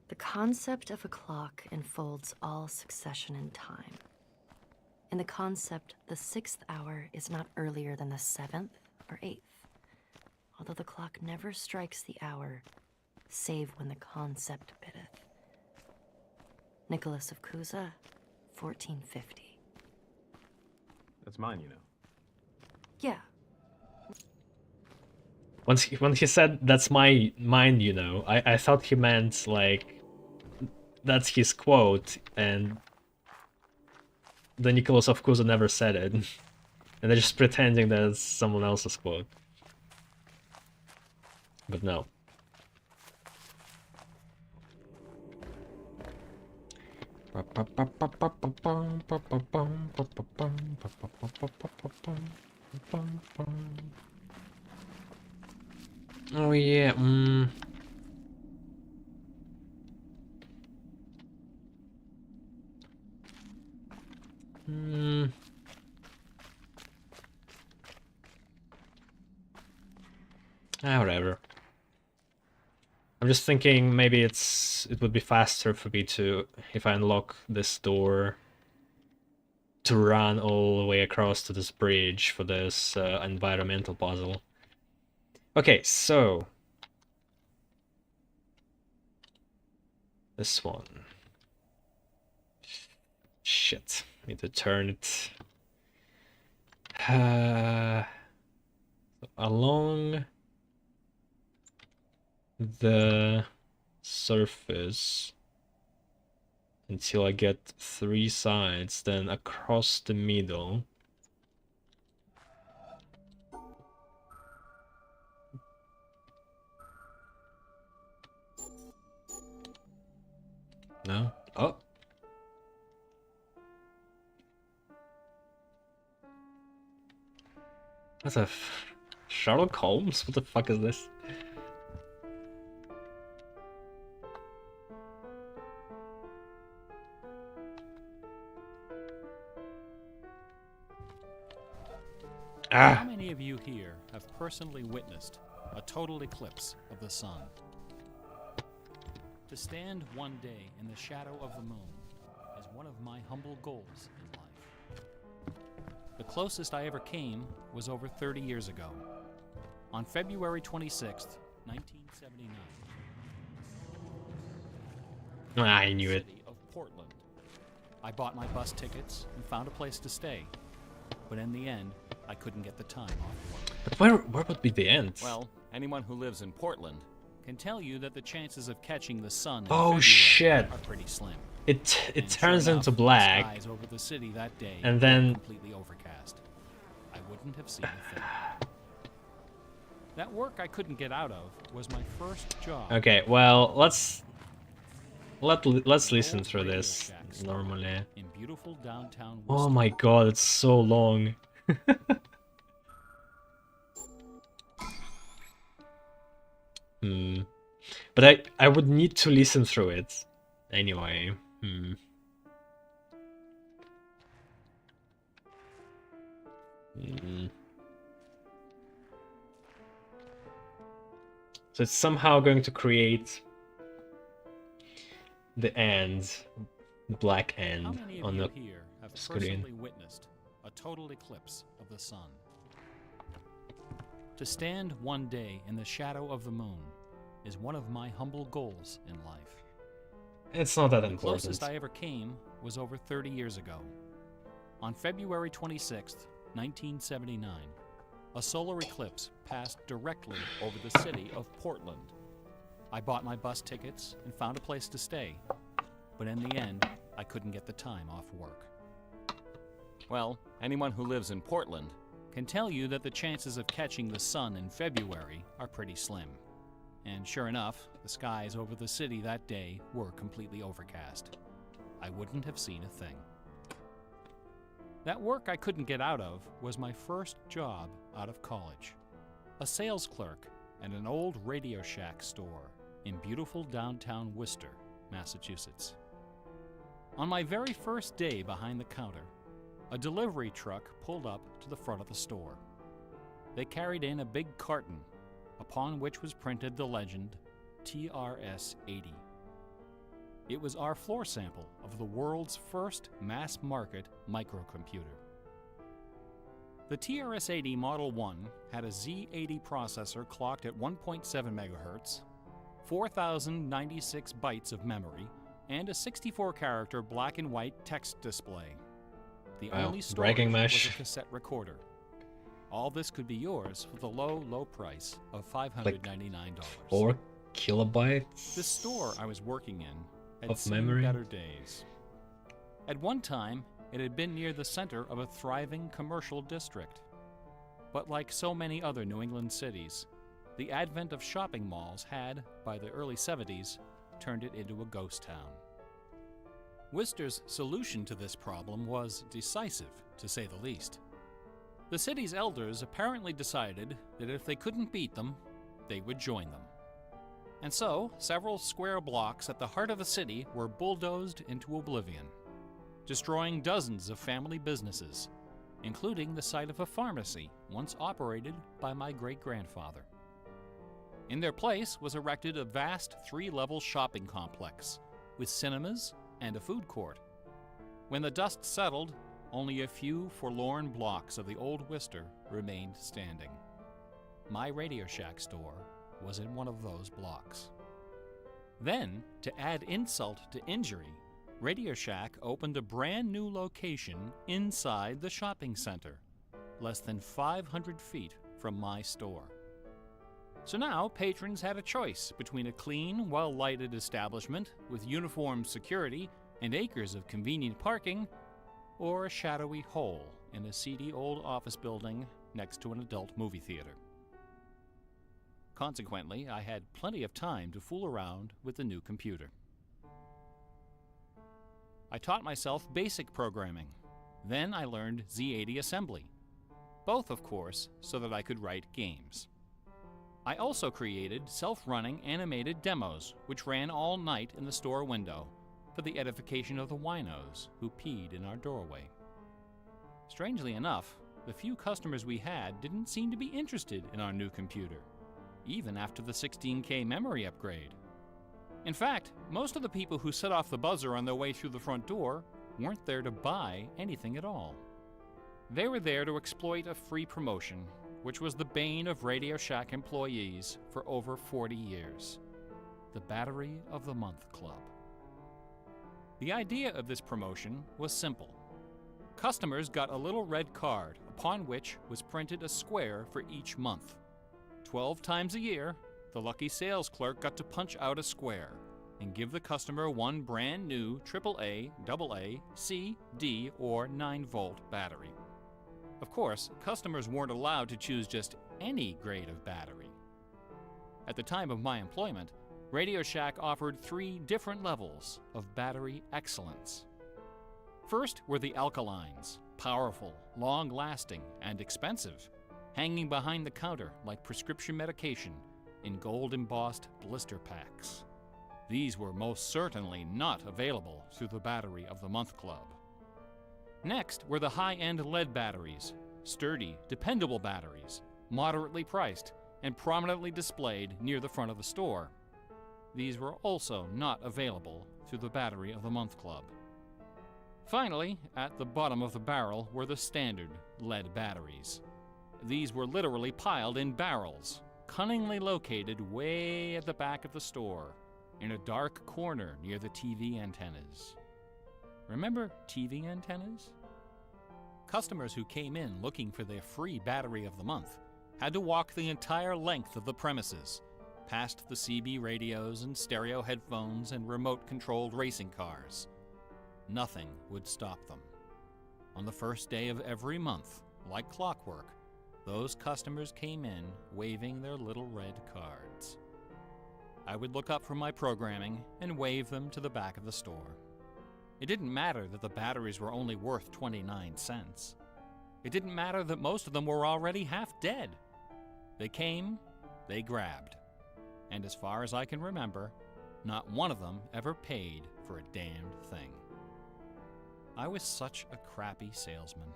The concept of a clock enfolds all succession in time. In the concept, the 6th hour is not earlier than the 7th or 8th, although the clock never strikes the hour, save when the concept biddeth. Nicholas of Cusa, 1450. That's mine, you know. Yeah, When he said that's mine, you know, I thought he meant like that's his quote, and the Nicholas of Cusa never said it, and they're just pretending that it's someone else's quote. But no. Oh yeah, whatever. I'm just thinking maybe it would be faster for me to, if I unlock this door, to run all the way across to this bridge for this environmental puzzle. Okay, so this one. Shit, need to turn it along the surface until I get 3 sides, then across the middle. No? Oh. What the Sherlock Holmes? What the fuck is this? How many of you here have personally witnessed a total eclipse of the sun? To stand one day in the shadow of the moon is one of my humble goals in life. The closest I ever came was over 30 years ago. On February 26th, 1979. I knew it. City of Portland. I bought my bus tickets and found a place to stay. But in the end, I couldn't get the time off work. But where would be the end? Well, anyone who lives in Portland can tell you that the chances of catching the sun in Oh, February shit. are pretty slim. It And turns sure into enough, black. The skies over the city that day and were then- completely overcast. I wouldn't have seen a thing. That work I couldn't get out of was my first job. Okay, well, let's An listen old through Radio this Shack store normally. in beautiful downtown Oh Worcester. my god, it's so long. But I would need to listen through it anyway. So it's somehow going to create the end, black How end many of on you the here have screen. personally witnessed a total eclipse of the sun? To stand one day in the shadow of the moon is one of my humble goals in life. It's not that The important. closest I ever came was over 30 years ago. On February 26th, 1979, a solar eclipse passed directly over the city of Portland. I bought my bus tickets and found a place to stay, but in the end, I couldn't get the time off work. Well, anyone who lives in Portland can tell you that the chances of catching the sun in February are pretty slim. And sure enough, the skies over the city that day were completely overcast. I wouldn't have seen a thing. That work I couldn't get out of was my first job out of college. A sales clerk at an old Radio Shack store in beautiful downtown Worcester, Massachusetts. On my very first day behind the counter, a delivery truck pulled up to the front of the store. They carried in a big carton upon which was printed the legend TRS-80. It was our floor sample of the world's first mass-market microcomputer. The TRS-80 Model 1 had a Z80 processor clocked at 1.7 MHz, 4,096 bytes of memory, and a 64-character black and white text display. The Wow, only bragging storage was mash. a cassette recorder. All this could be yours for the low, low price of $599. 4 kilobytes. The store I was working in had Of seen memory? better days. At one time, it had been near the center of a thriving commercial district. But like so many other New England cities, the advent of shopping malls had, by the early 70s, turned it into a ghost town. Worcester's solution to this problem was decisive, to say the least. The city's elders apparently decided that if they couldn't beat them, they would join them. And so, several square blocks at the heart of the city were bulldozed into oblivion, destroying dozens of family businesses, including the site of a pharmacy once operated by my great-grandfather. In their place was erected a vast 3-level shopping complex with cinemas and a food court. When the dust settled, only a few forlorn blocks of the old Worcester remained standing. My Radio Shack store was in one of those blocks. Then, to add insult to injury, Radio Shack opened a brand new location inside the shopping center, less than 500 feet from my store. So now patrons had a choice between a clean, well-lighted establishment with uniformed security and acres of convenient parking, or a shadowy hole in a seedy old office building next to an adult movie theater. Consequently, I had plenty of time to fool around with the new computer. I taught myself BASIC programming. Then I learned Z80 assembly. Both, of course, so that I could write games. I also created self-running animated demos, which ran all night in the store window for the edification of the winos who peed in our doorway. Strangely enough, the few customers we had didn't seem to be interested in our new computer, even after the 16K memory upgrade. In fact, most of the people who set off the buzzer on their way through the front door weren't there to buy anything at all. They were there to exploit a free promotion, which was the bane of Radio Shack employees for over 40 years. The Battery of the Month Club. The idea of this promotion was simple. Customers got a little red card upon which was printed a square for each month. 12 times a year, the lucky sales clerk got to punch out a square and give the customer one brand new AAA, AA, C, D, or 9-volt battery. Of course, customers weren't allowed to choose just any grade of battery. At the time of my employment, Radio Shack offered 3 different levels of battery excellence. First were the alkalines, powerful, long-lasting, and expensive, hanging behind the counter like prescription medication in gold-embossed blister packs. These were most certainly not available through the Battery of the Month Club. Next were the high-end lead batteries, sturdy, dependable batteries, moderately priced, and prominently displayed near the front of the store. These were also not available through the Battery of the Month Club. Finally, at the bottom of the barrel were the standard lead batteries. These were literally piled in barrels, cunningly located way at the back of the store, in a dark corner near the TV antennas. Remember TV antennas? Customers who came in looking for their free Battery of the Month had to walk the entire length of the premises, past the CB radios and stereo headphones and remote-controlled racing cars. Nothing would stop them. On the first day of every month, like clockwork, those customers came in waving their little red cards. I would look up from my programming and wave them to the back of the store. It didn't matter that the batteries were only worth 29 cents. It didn't matter that most of them were already half dead. They came, they grabbed. And as far as I can remember, not one of them ever paid for a damned thing. I was such a crappy salesman.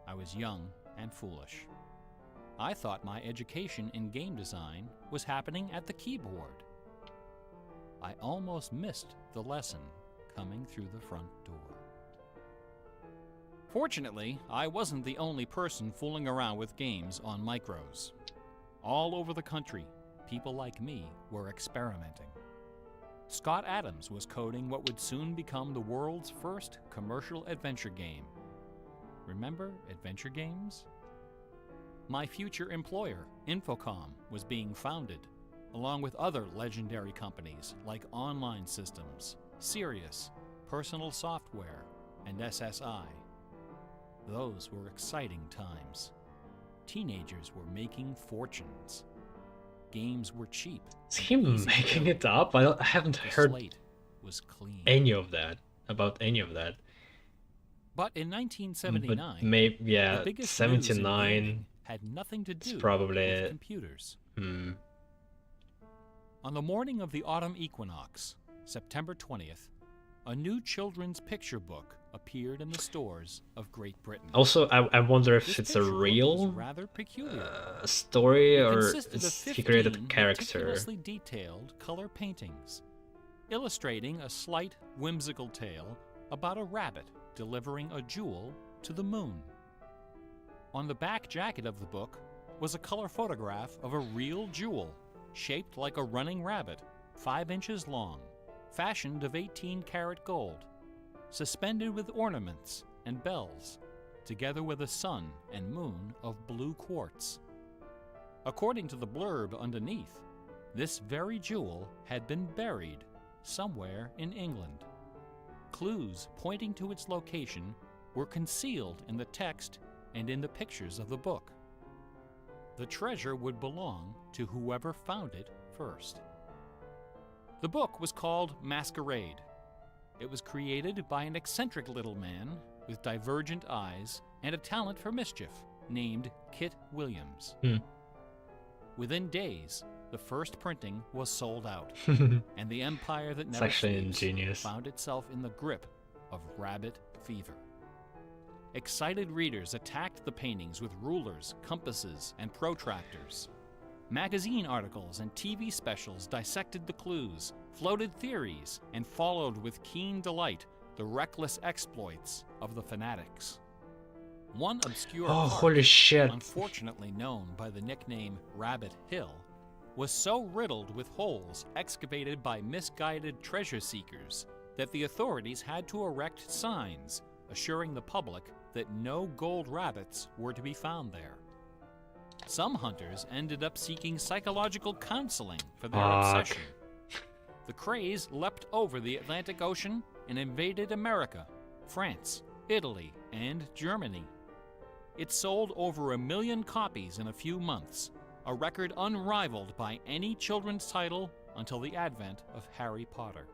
I was young and foolish. I thought my education in game design was happening at the keyboard. I almost missed the lesson coming through the front door. Fortunately, I wasn't the only person fooling around with games on micros. All over the country, people like me were experimenting. Scott Adams was coding what would soon become the world's first commercial adventure game. Remember adventure games? My future employer, Infocom, was being founded, along with other legendary companies like Online Systems, Sirius, Personal Software, and SSI. Those were exciting times. Teenagers were making fortunes. Games were cheap. Is he making it up? I haven't The heard slate was clean. any of that, about any of that. But in 1979, But maybe, the yeah, biggest news in 79. gaming had nothing to do probably- with computers. Hmm. On the morning of the autumn equinox, September 20th, a new children's picture book appeared in the stores of Great Britain. Also, I wonder if This it's a picture book was real rather peculiar. story It or consisted of is he created a 15 character. meticulously detailed color paintings, illustrating a slight whimsical tale about a rabbit delivering a jewel to the moon. On the back jacket of the book was a color photograph of a real jewel, shaped like a running rabbit, 5 inches long, fashioned of 18-karat gold, suspended with ornaments and bells, together with a sun and moon of blue quartz. According to the blurb underneath, this very jewel had been buried somewhere in England. Clues pointing to its location were concealed in the text and in the pictures of the book. The treasure would belong to whoever found it first. The book was called Masquerade. It was created by an eccentric little man with divergent eyes and a talent for mischief named Kit Williams. Within days, the first printing was sold out, and the empire that It's never actually sleeps ingenious. found itself in the grip of rabbit fever. Excited readers attacked the paintings with rulers, compasses, and protractors. Magazine articles and TV specials dissected the clues, floated theories, and followed with keen delight the reckless exploits of the fanatics. One obscure Oh, part, holy shit. unfortunately known by the nickname Rabbit Hill, was so riddled with holes excavated by misguided treasure seekers that the authorities had to erect signs assuring the public that no gold rabbits were to be found there. Some hunters ended up seeking psychological counseling for their obsession. The craze leapt over the Atlantic Ocean and invaded America, France, Italy, and Germany. It sold over 1 million copies in a few months, a record unrivaled by any children's title until the advent of Harry Potter.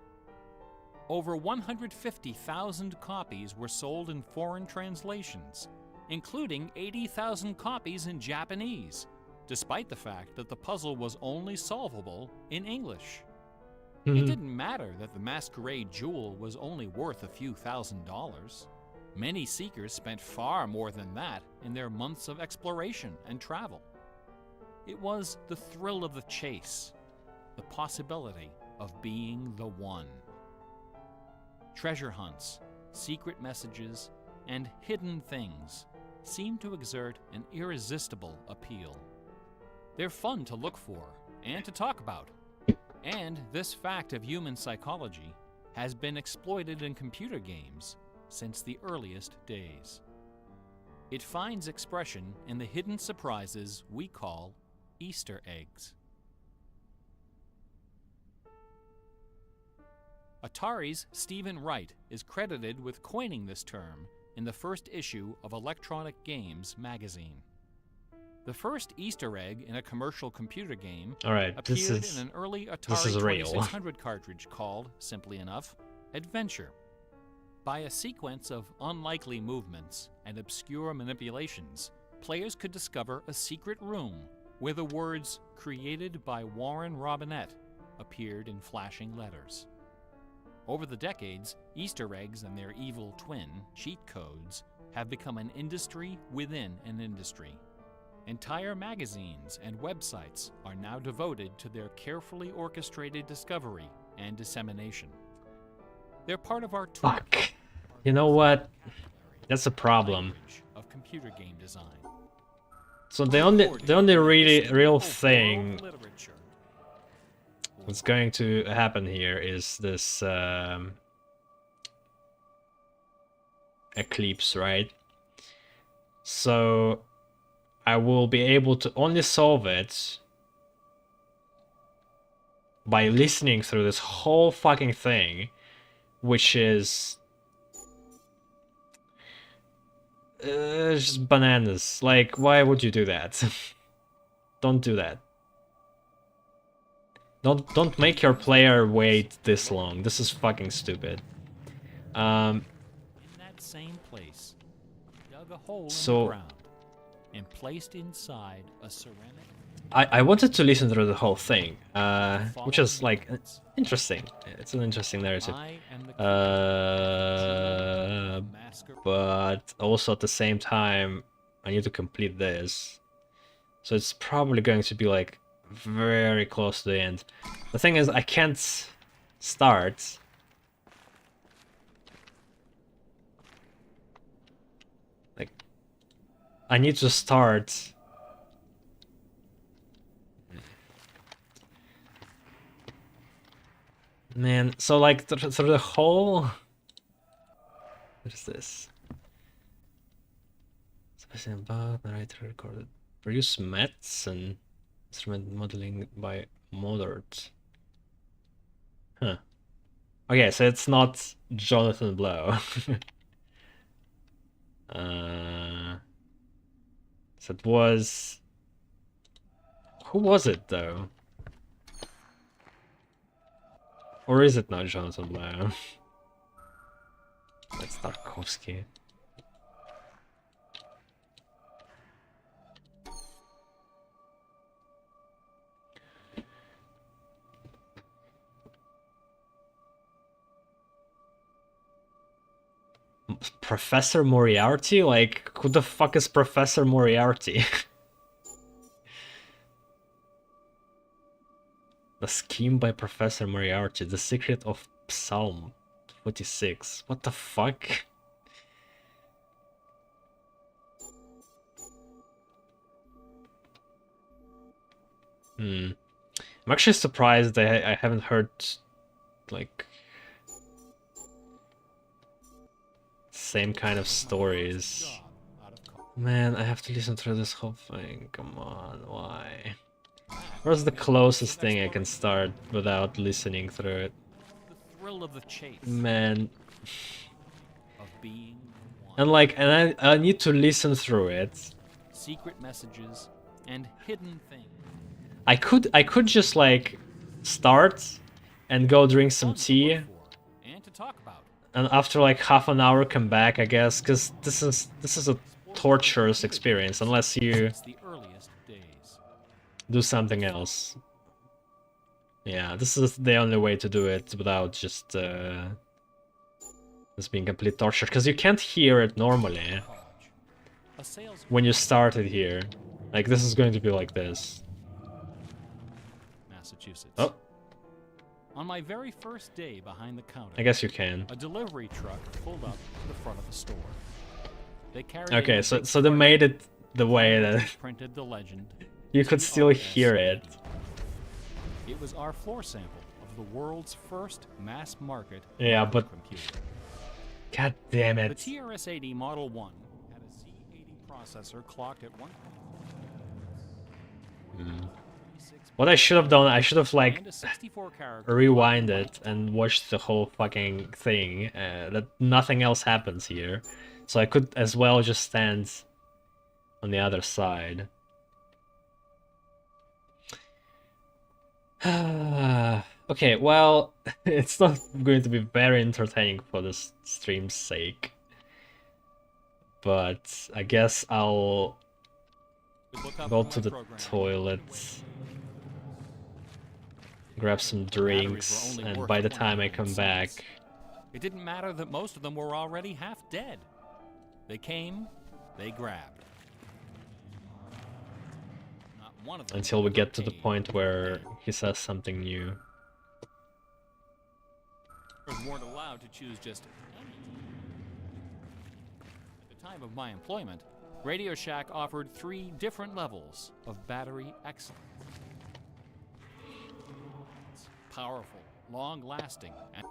Over 150,000 copies were sold in foreign translations, including 80,000 copies in Japanese, despite the fact that the puzzle was only solvable in English. It didn't matter that the Masquerade jewel was only worth a few $1,000s. Many seekers spent far more than that in their months of exploration and travel. It was the thrill of the chase, the possibility of being the one. Treasure hunts, secret messages, and hidden things seem to exert an irresistible appeal. They're fun to look for and to talk about, and this fact of human psychology has been exploited in computer games since the earliest days. It finds expression in the hidden surprises we call Easter eggs. Atari's Stephen Wright is credited with coining this term in the first issue of Electronic Games magazine. The first Easter egg in a commercial computer game appeared in an early Atari 2600 cartridge called, simply enough, Adventure. By a sequence of unlikely movements and obscure manipulations, players could discover a secret room where the words "Created by Warren Robinett" appeared in flashing letters. Over the decades, Easter eggs and their evil twin, cheat codes, have become an industry within an industry. Entire magazines and websites are now devoted to their carefully orchestrated discovery and dissemination. They're part of our Fuck. You know what? That's a problem. of computer game design. So the only really real thing that's going to happen here is this eclipse, right? So I will be able to only solve it by listening through this whole fucking thing, which is just bananas. Like, why would you do that? Don't do that. Don't make your player wait this long. This is fucking stupid. In that same place, dug a hole in the ground and placed inside a ceramic I wanted to listen through the whole thing, which is like interesting. It's an interesting narrative. I am the keeper. But also at the same time, I need to complete this. So it's probably going to be like very close to the end. The thing is, I can't start. Like, I need to start. Man, so like through the whole. What is this? Especially above, narrator recorded. Produce Mets and instrument modeling by Modert. Huh. Okay, so it's not Jonathan Blow. So it was. Who was it though? Or is it not Jonathan Blow? That's Tarkovsky. Professor Moriarty? Like, who the fuck is Professor Moriarty? The Scheme by Professor Moriarty, The Secret of Psalm 46. What the fuck? I'm actually surprised that I haven't heard, like, same kind of stories. Man, I have to listen through this whole thing. Come on, why? Where's the closest thing I can start without listening through it? The thrill of the chase. Man. Of being one. And like, and I need to listen through it. Secret messages and hidden things. I could just like start and go drink some tea, And to talk about. and after like half an hour come back, I guess, because this is a torturous experience unless you Since the earliest days. do something else. Yeah, this is the only way to do it without just this being complete torture, because you can't hear it normally A sales when you started here. Like, this is going to be like this. Massachusetts. Oh, On my very first day behind the counter, I guess you can. a delivery truck pulled up to the front of the store. They carried Okay, in a so big so they made it the way that printed the legend. you could still hear it. It was our floor sample of the world's first mass market Yeah, but computer. god damn The it. TRS-80 Model 1 had a Z80 processor clocked at 1. What I should have done, I should have like And a 64-character rewind it and watched the whole fucking thing. That nothing else happens here, so I could as well just stand on the other side. Okay, well, it's not going to be very entertaining for this stream's sake, but I guess I'll look up go my to the program. toilet, grab some batteries were drinks, only and worth by the time I 29 come back, cents. It didn't matter that most of them were already half dead. They came, they grabbed. Not one of them until we ever get to the paid. point where he says something new. Weren't allowed to choose just any. At the time of my employment, Radio Shack offered 3 different levels of battery excellence. Powerful, long-lasting, and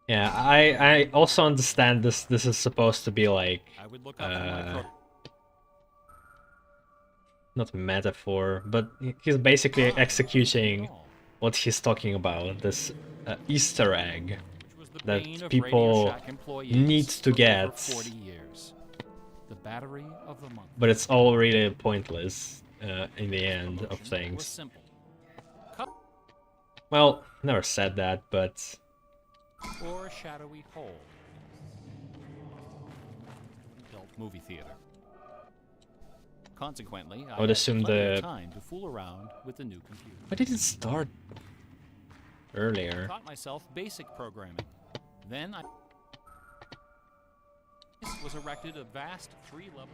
Yeah, I also understand this is supposed to be like I would look up in my program. not metaphor, but he's basically executing what he's talking about, this Easter egg that people need to get, 40 years. The battery of the month. but it's all really pointless in the end of Was things. simple. Well, never said that, but Or a shadowy hole. Adult movie theater. Consequently, I would had assume plenty of the- time to fool around with the new computer. Why did it start earlier? Taught myself basic programming. Then I was erected a vast 3-level.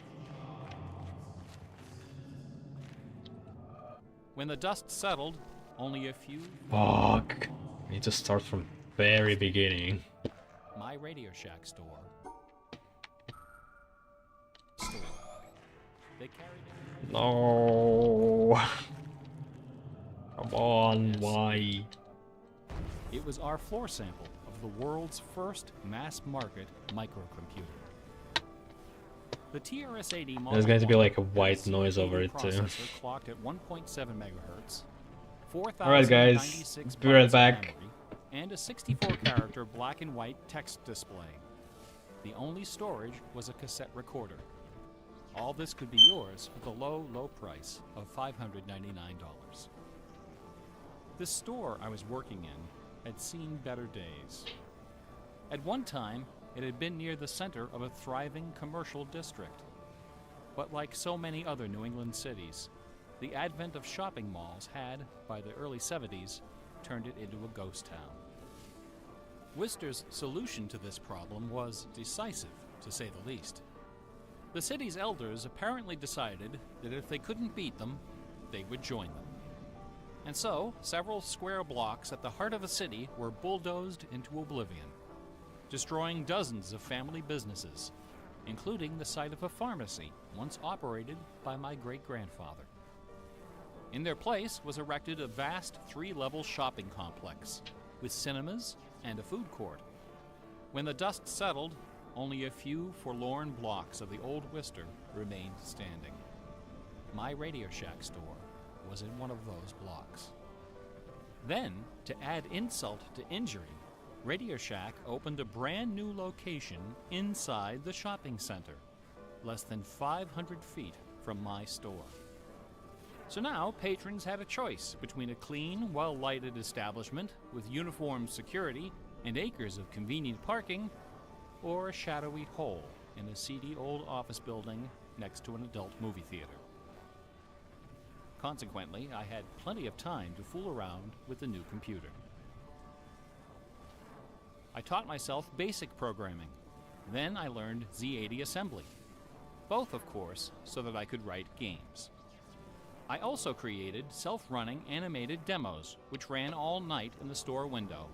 When the dust settled, only a few. Fuck. I need to start from very beginning. My Radio Shack store. They carried it. No. Come on, Yes. why? It was our floor sample of the world's first mass-market microcomputer. The TRS-80 Model There's going to be 1 like a had white CPU noise over it too. processor clocked at 1.7 megahertz, Alright guys, 4,096 be right bytes of back. memory, and a 64-character black and white text display. The only storage was a cassette recorder. All this could be yours for the low, low price of $599. The store I was working in had seen better days. At one time, it had been near the center of a thriving commercial district. But like so many other New England cities, the advent of shopping malls had, by the early 70s, turned it into a ghost town. Worcester's solution to this problem was decisive, to say the least. The city's elders apparently decided that if they couldn't beat them, they would join them. And so, several square blocks at the heart of the city were bulldozed into oblivion, destroying dozens of family businesses, including the site of a pharmacy once operated by my great-grandfather. In their place was erected a vast 3-level shopping complex with cinemas and a food court. When the dust settled, only a few forlorn blocks of the old Worcester remained standing. My Radio Shack store was in one of those blocks. Then, to add insult to injury, Radio Shack opened a brand new location inside the shopping center, less than 500 feet from my store. So now patrons had a choice between a clean, well-lighted establishment with uniformed security and acres of convenient parking, or a shadowy hole in a seedy old office building next to an adult movie theater. Consequently, I had plenty of time to fool around with the new computer. I taught myself basic programming. Then I learned Z80 assembly. Both, of course, so that I could write games. I also created self-running animated demos, which ran all night in the store window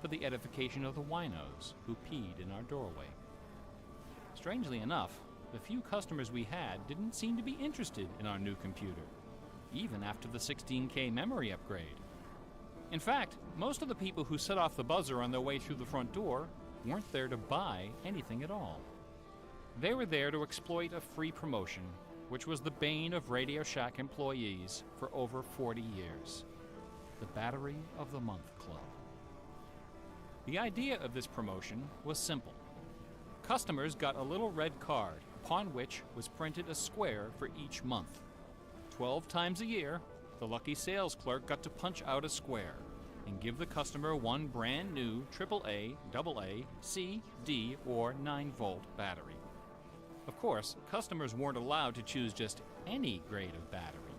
for the edification of the winos who peed in our doorway. Strangely enough, the few customers we had didn't seem to be interested in our new computer, even after the 16K memory upgrade. In fact, most of the people who set off the buzzer on their way through the front door weren't there to buy anything at all. They were there to exploit a free promotion, which was the bane of Radio Shack employees for over 40 years. The Battery of the Month Club. The idea of this promotion was simple. Customers got a little red card, upon which was printed a square for each month. 12 times a year, the lucky sales clerk got to punch out a square and give the customer one brand new AAA, AA, C, D, or 9-volt battery. Of course, customers weren't allowed to choose just any grade of battery.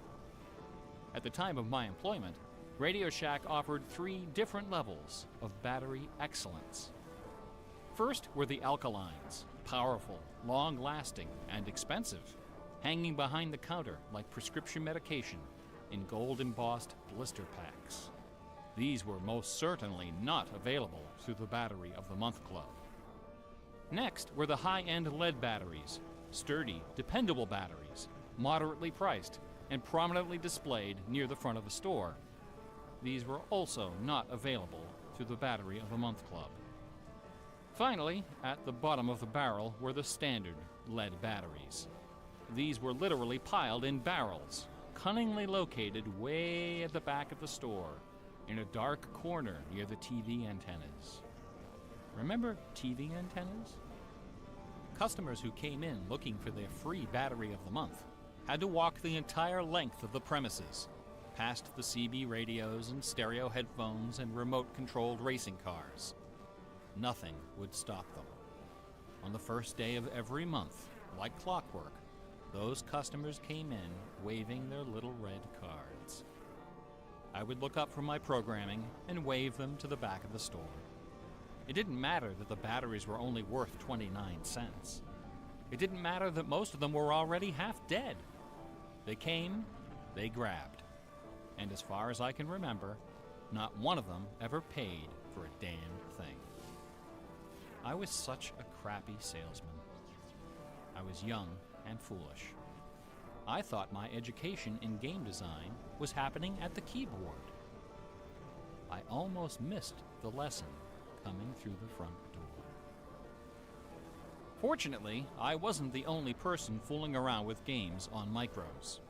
At the time of my employment, Radio Shack offered 3 different levels of battery excellence. First were the alkalines, powerful, long-lasting, and expensive, hanging behind the counter like prescription medication in gold-embossed blister packs. These were most certainly not available through the Battery of the Month Club. Next were the high-end lead batteries, sturdy, dependable batteries, moderately priced, and prominently displayed near the front of the store. These were also not available through the Battery of the Month Club. Finally, at the bottom of the barrel were the standard lead batteries. These were literally piled in barrels, cunningly located way at the back of the store, in a dark corner near the TV antennas. Remember TV antennas? Customers who came in looking for their free Battery of the Month had to walk the entire length of the premises, past the CB radios and stereo headphones and remote-controlled racing cars. Nothing would stop them. On the first day of every month, like clockwork, those customers came in waving their little red cards. I would look up from my programming and wave them to the back of the store. It didn't matter that the batteries were only worth 29 cents. It didn't matter that most of them were already half dead. They came, they grabbed. And as far as I can remember, not one of them ever paid for a damn thing. I was such a crappy salesman. I was young and foolish. I thought my education in game design was happening at the keyboard. I almost missed the lesson coming through the front door. Fortunately, I wasn't the only person fooling around with games on micros.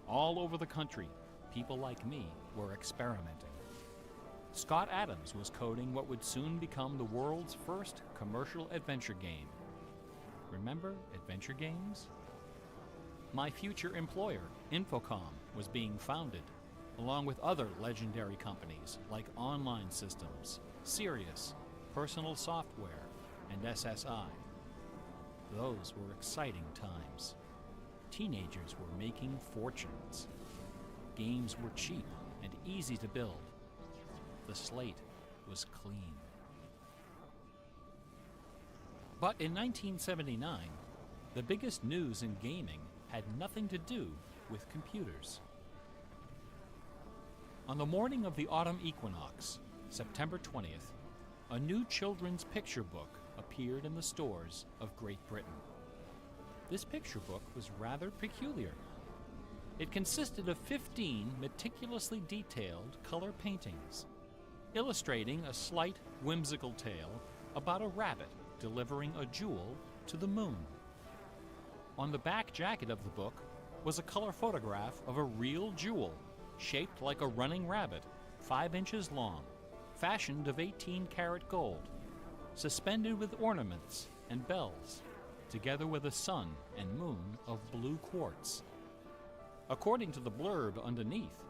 All over the country, people like me were experimenting. Scott Adams was coding what would soon become the world's first commercial adventure game. Remember adventure games? My future employer, Infocom, was being founded, along with other legendary companies like Online Systems, Sirius, Personal Software, and SSI. Those were exciting times. Teenagers were making fortunes. Games were cheap and easy to build. The slate was clean. But in 1979, the biggest news in gaming had nothing to do with computers. On the morning of the autumn equinox, September 20th, a new children's picture book appeared in the stores of Great Britain. This picture book was rather peculiar. It consisted of 15 meticulously detailed color paintings, illustrating a slight whimsical tale about a rabbit delivering a jewel to the moon. On the back jacket of the book was a color photograph of a real jewel, shaped like a running rabbit, 5 inches long, fashioned of 18-karat gold, suspended with ornaments and bells, together with a sun and moon of blue quartz. According to the blurb underneath,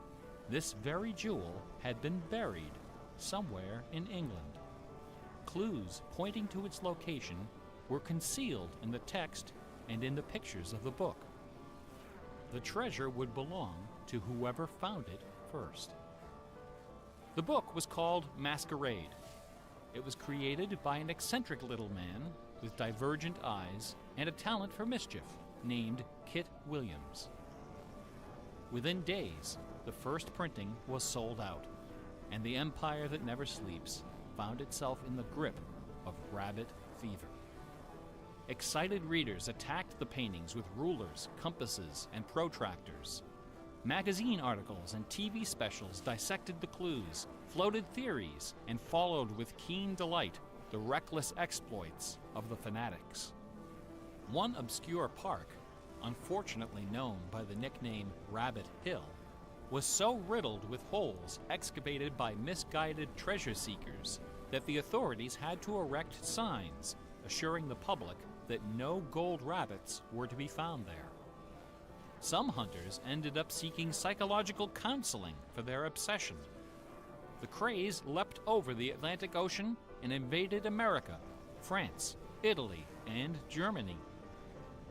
this very jewel had been buried somewhere in England. Clues pointing to its location were concealed in the text and in the pictures of the book. The treasure would belong to whoever found it first. The book was called Masquerade. It was created by an eccentric little man with divergent eyes and a talent for mischief named Kit Williams. Within days, the first printing was sold out, and the empire that never sleeps found itself in the grip of rabbit fever. Excited readers attacked the paintings with rulers, compasses, and protractors. Magazine articles and TV specials dissected the clues, floated theories, and followed with keen delight the reckless exploits of the fanatics. One obscure park, unfortunately known by the nickname Rabbit Hill, was so riddled with holes excavated by misguided treasure seekers that the authorities had to erect signs assuring the public that no gold rabbits were to be found there. Some hunters ended up seeking psychological counseling for their obsession. The craze leapt over the Atlantic Ocean and invaded America, France, Italy, and Germany.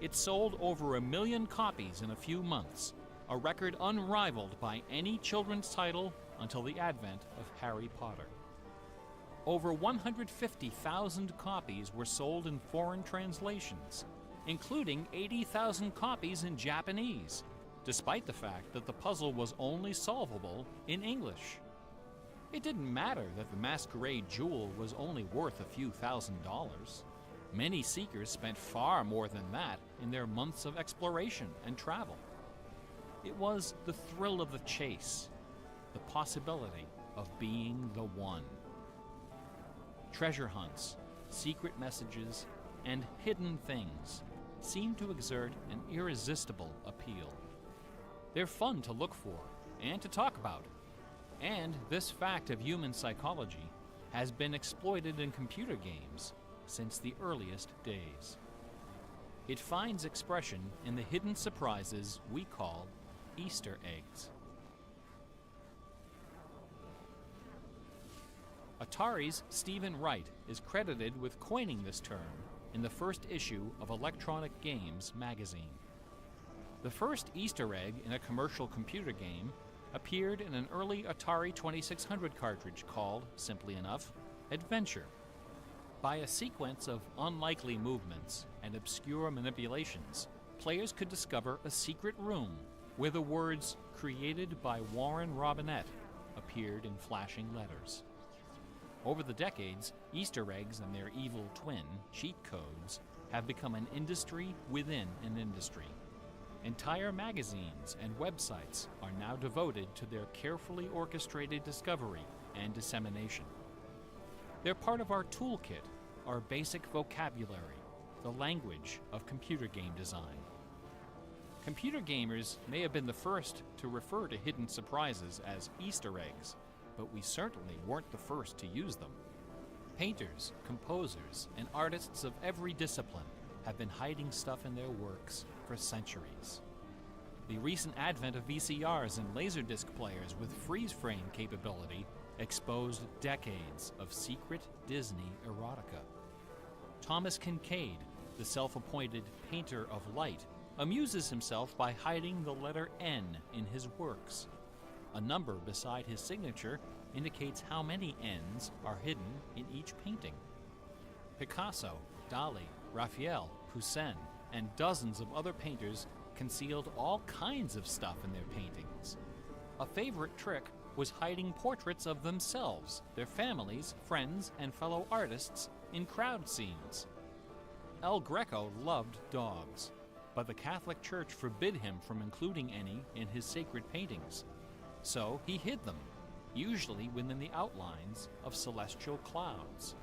It sold over 1 million copies in a few months, a record unrivaled by any children's title until the advent of Harry Potter. Over 150,000 copies were sold in foreign translations, including 80,000 copies in Japanese, despite the fact that the puzzle was only solvable in English. It didn't matter that the Masquerade jewel was only worth a few $1,000s. Many seekers spent far more than that in their months of exploration and travel. It was the thrill of the chase, the possibility of being the one. Treasure hunts, secret messages, and hidden things seem to exert an irresistible appeal. They're fun to look for and to talk about, and this fact of human psychology has been exploited in computer games since the earliest days. It finds expression in the hidden surprises we call Easter eggs. Atari's Stephen Wright is credited with coining this term in the first issue of Electronic Games magazine. The first Easter egg in a commercial computer game appeared in an early Atari 2600 cartridge called, simply enough, Adventure. By a sequence of unlikely movements and obscure manipulations, players could discover a secret room where the words "created by Warren Robinette" appeared in flashing letters. Over the decades, Easter eggs and their evil twin, cheat codes, have become an industry within an industry. Entire magazines and websites are now devoted to their carefully orchestrated discovery and dissemination. They're part of our toolkit, our basic vocabulary, the language of computer game design. Computer gamers may have been the first to refer to hidden surprises as Easter eggs, but we certainly weren't the first to use them. Painters, composers, and artists of every discipline have been hiding stuff in their works for centuries. The recent advent of VCRs and Laserdisc players with freeze-frame capability exposed decades of secret Disney erotica. Thomas Kincaid, the self-appointed painter of light, amuses himself by hiding the letter N in his works. A number beside his signature indicates how many N's are hidden in each painting. Picasso, Dali, Raphael, Poussin, and dozens of other painters concealed all kinds of stuff in their paintings. A favorite trick was hiding portraits of themselves, their families, friends, and fellow artists in crowd scenes. El Greco loved dogs, but the Catholic Church forbid him from including any in his sacred paintings. So he hid them, usually within the outlines of celestial clouds.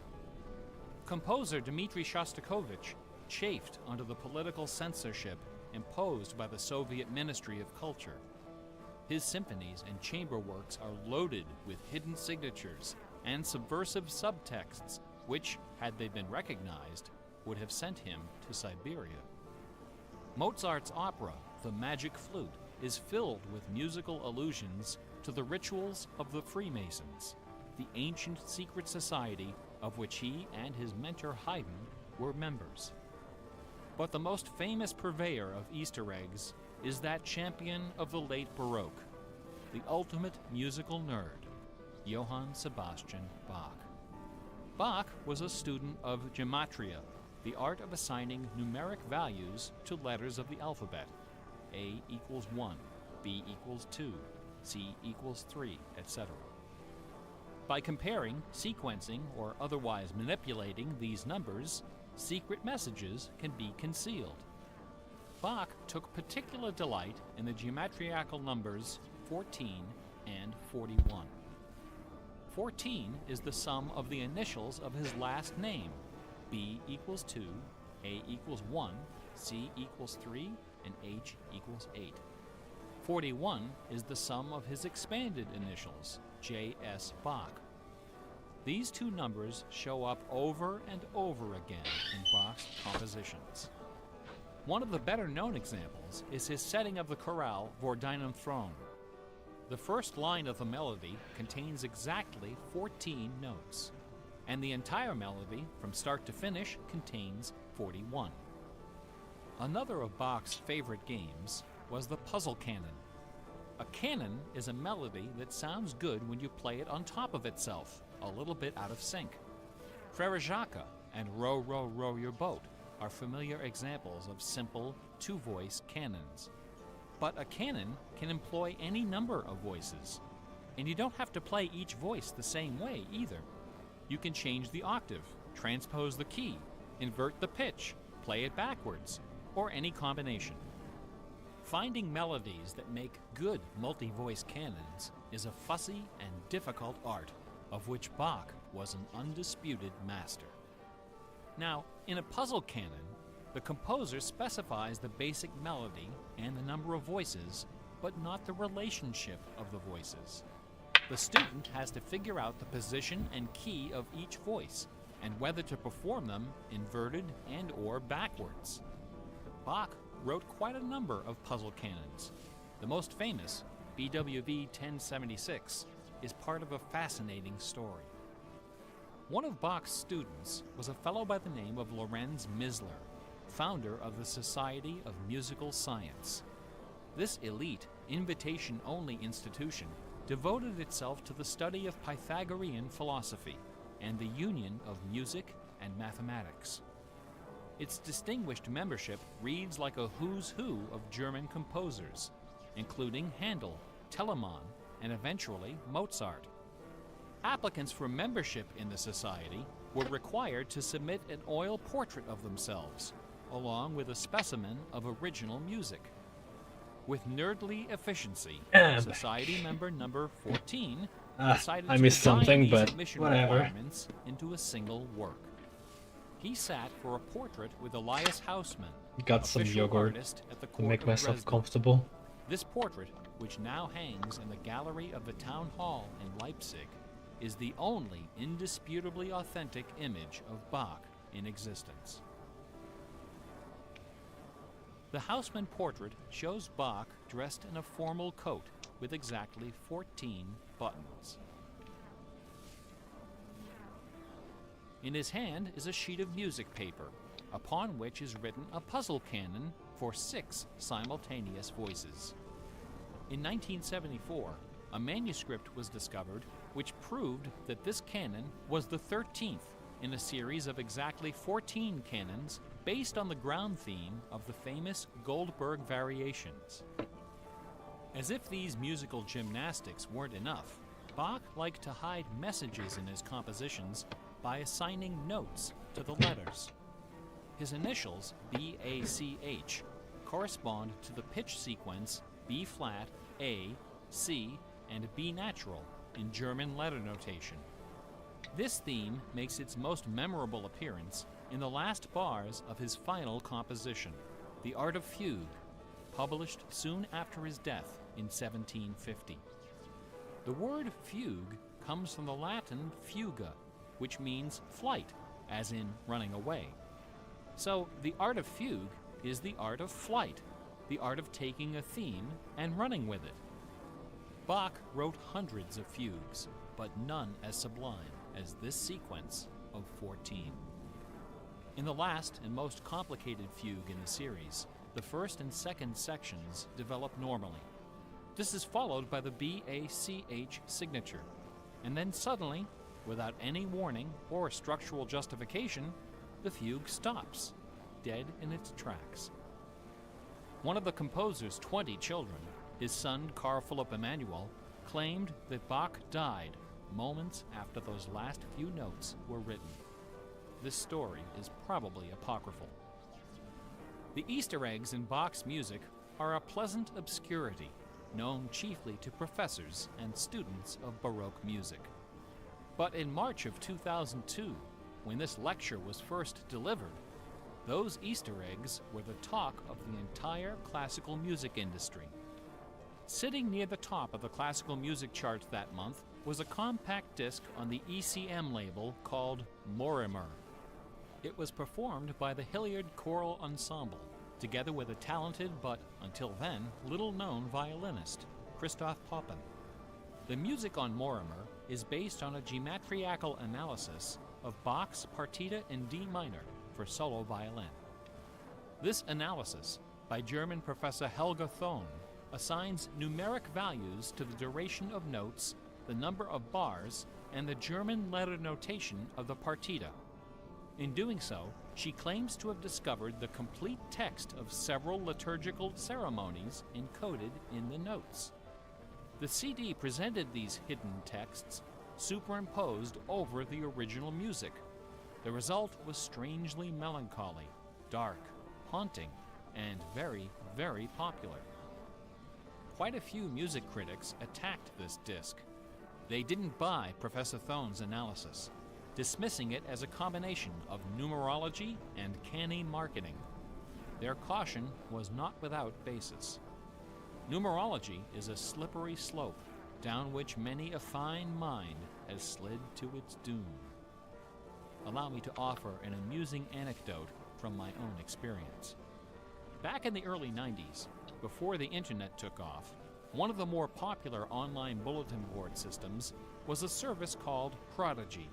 Composer Dmitri Shostakovich chafed under the political censorship imposed by the Soviet Ministry of Culture. His symphonies and chamber works are loaded with hidden signatures and subversive subtexts, which, had they been recognized, would have sent him to Siberia. Mozart's opera, The Magic Flute, is filled with musical allusions to the rituals of the Freemasons, the ancient secret society of which he and his mentor Haydn were members. But the most famous purveyor of Easter eggs is that champion of the late Baroque, the ultimate musical nerd, Johann Sebastian Bach. Bach was a student of gematria, the art of assigning numeric values to letters of the alphabet. A equals 1, B equals 2, C equals 3, etc. By comparing, sequencing, or otherwise manipulating these numbers, secret messages can be concealed. Bach took particular delight in the geometrical numbers 14 and 41. 14 is the sum of the initials of his last name. B equals 2, A equals 1, C equals 3, and H equals 8. 41 is the sum of his expanded initials, J.S. Bach. These two numbers show up over and over again in Bach's compositions. One of the better-known examples is his setting of the chorale Vor deinem Thron. The first line of the melody contains exactly 14 notes, and the entire melody, from start to finish, contains 41. Another of Bach's favorite games was the puzzle canon. A canon is a melody that sounds good when you play it on top of itself, a little bit out of sync. Frere Jacques and Row, Row, Row Your Boat are familiar examples of simple, two-voice canons. But a canon can employ any number of voices, and you don't have to play each voice the same way either. You can change the octave, transpose the key, invert the pitch, play it backwards, or any combination. Finding melodies that make good multi-voice canons is a fussy and difficult art, of which Bach was an undisputed master. Now, in a puzzle canon, the composer specifies the basic melody and the number of voices, but not the relationship of the voices. The student has to figure out the position and key of each voice, and whether to perform them inverted and/or backwards. Bach wrote quite a number of puzzle canons. The most famous, BWV 1076, is part of a fascinating story. One of Bach's students was a fellow by the name of Lorenz Misler, founder of the Society of Musical Science. This elite, invitation-only institution devoted itself to the study of Pythagorean philosophy and the union of music and mathematics. Its distinguished membership reads like a who's who of German composers, including Handel, Telemann, and eventually Mozart. Applicants for membership in the society were required to submit an oil portrait of themselves, along with a specimen of original music. With nerdly efficiency, society member number 14 decided I to missed combine something, these but admission whatever. requirements into a single work. He sat for a portrait with Elias Haussmann, Got some official yogurt artist at the to court make of myself Dresden. comfortable. This portrait, which now hangs in the gallery of the town hall in Leipzig, is the only indisputably authentic image of Bach in existence. The Haussmann portrait shows Bach dressed in a formal coat with exactly 14 buttons. In his hand is a sheet of music paper, upon which is written a puzzle canon for 6 simultaneous voices. In 1974, a manuscript was discovered which proved that this canon was the 13th in a series of exactly 14 canons based on the ground theme of the famous Goldberg variations. As if these musical gymnastics weren't enough, Bach liked to hide messages in his compositions by assigning notes to the letters. His initials, B-A-C-H, correspond to the pitch sequence B flat, A, C, and B natural in German letter notation. This theme makes its most memorable appearance in the last bars of his final composition, The Art of Fugue, published soon after his death in 1750. The word fugue comes from the Latin fuga, which means flight, as in running away. So the art of fugue is the art of flight, the art of taking a theme and running with it. Bach wrote hundreds of fugues, but none as sublime as this sequence of 14. In the last and most complicated fugue in the series, the first and second sections develop normally. This is followed by the B-A-C-H signature, and then suddenly, without any warning or structural justification, the fugue stops, dead in its tracks. One of the composer's 20 children, his son Carl Philipp Emanuel, claimed that Bach died moments after those last few notes were written. This story is probably apocryphal. The Easter eggs in Bach's music are a pleasant obscurity, known chiefly to professors and students of Baroque music. But in March of 2002, when this lecture was first delivered, those Easter eggs were the talk of the entire classical music industry. Sitting near the top of the classical music charts that month was a compact disc on the ECM label called Morimer. It was performed by the Hilliard Choral Ensemble, together with a talented but, until then, little-known violinist, Christoph Poppen. The music on Morimer is based on a geometrical analysis of Bach's Partita in D minor for solo violin. This analysis, by German professor Helga Thon, assigns numeric values to the duration of notes, the number of bars, and the German letter notation of the partita. In doing so, she claims to have discovered the complete text of several liturgical ceremonies encoded in the notes. The CD presented these hidden texts superimposed over the original music. The result was strangely melancholy, dark, haunting, and very, very popular. Quite a few music critics attacked this disc. They didn't buy Professor Thon's analysis, dismissing it as a combination of numerology and canny marketing. Their caution was not without basis. Numerology is a slippery slope down which many a fine mind has slid to its doom. Allow me to offer an amusing anecdote from my own experience. Back in the early 90s, before the internet took off, one of the more popular online bulletin board systems was a service called Prodigy.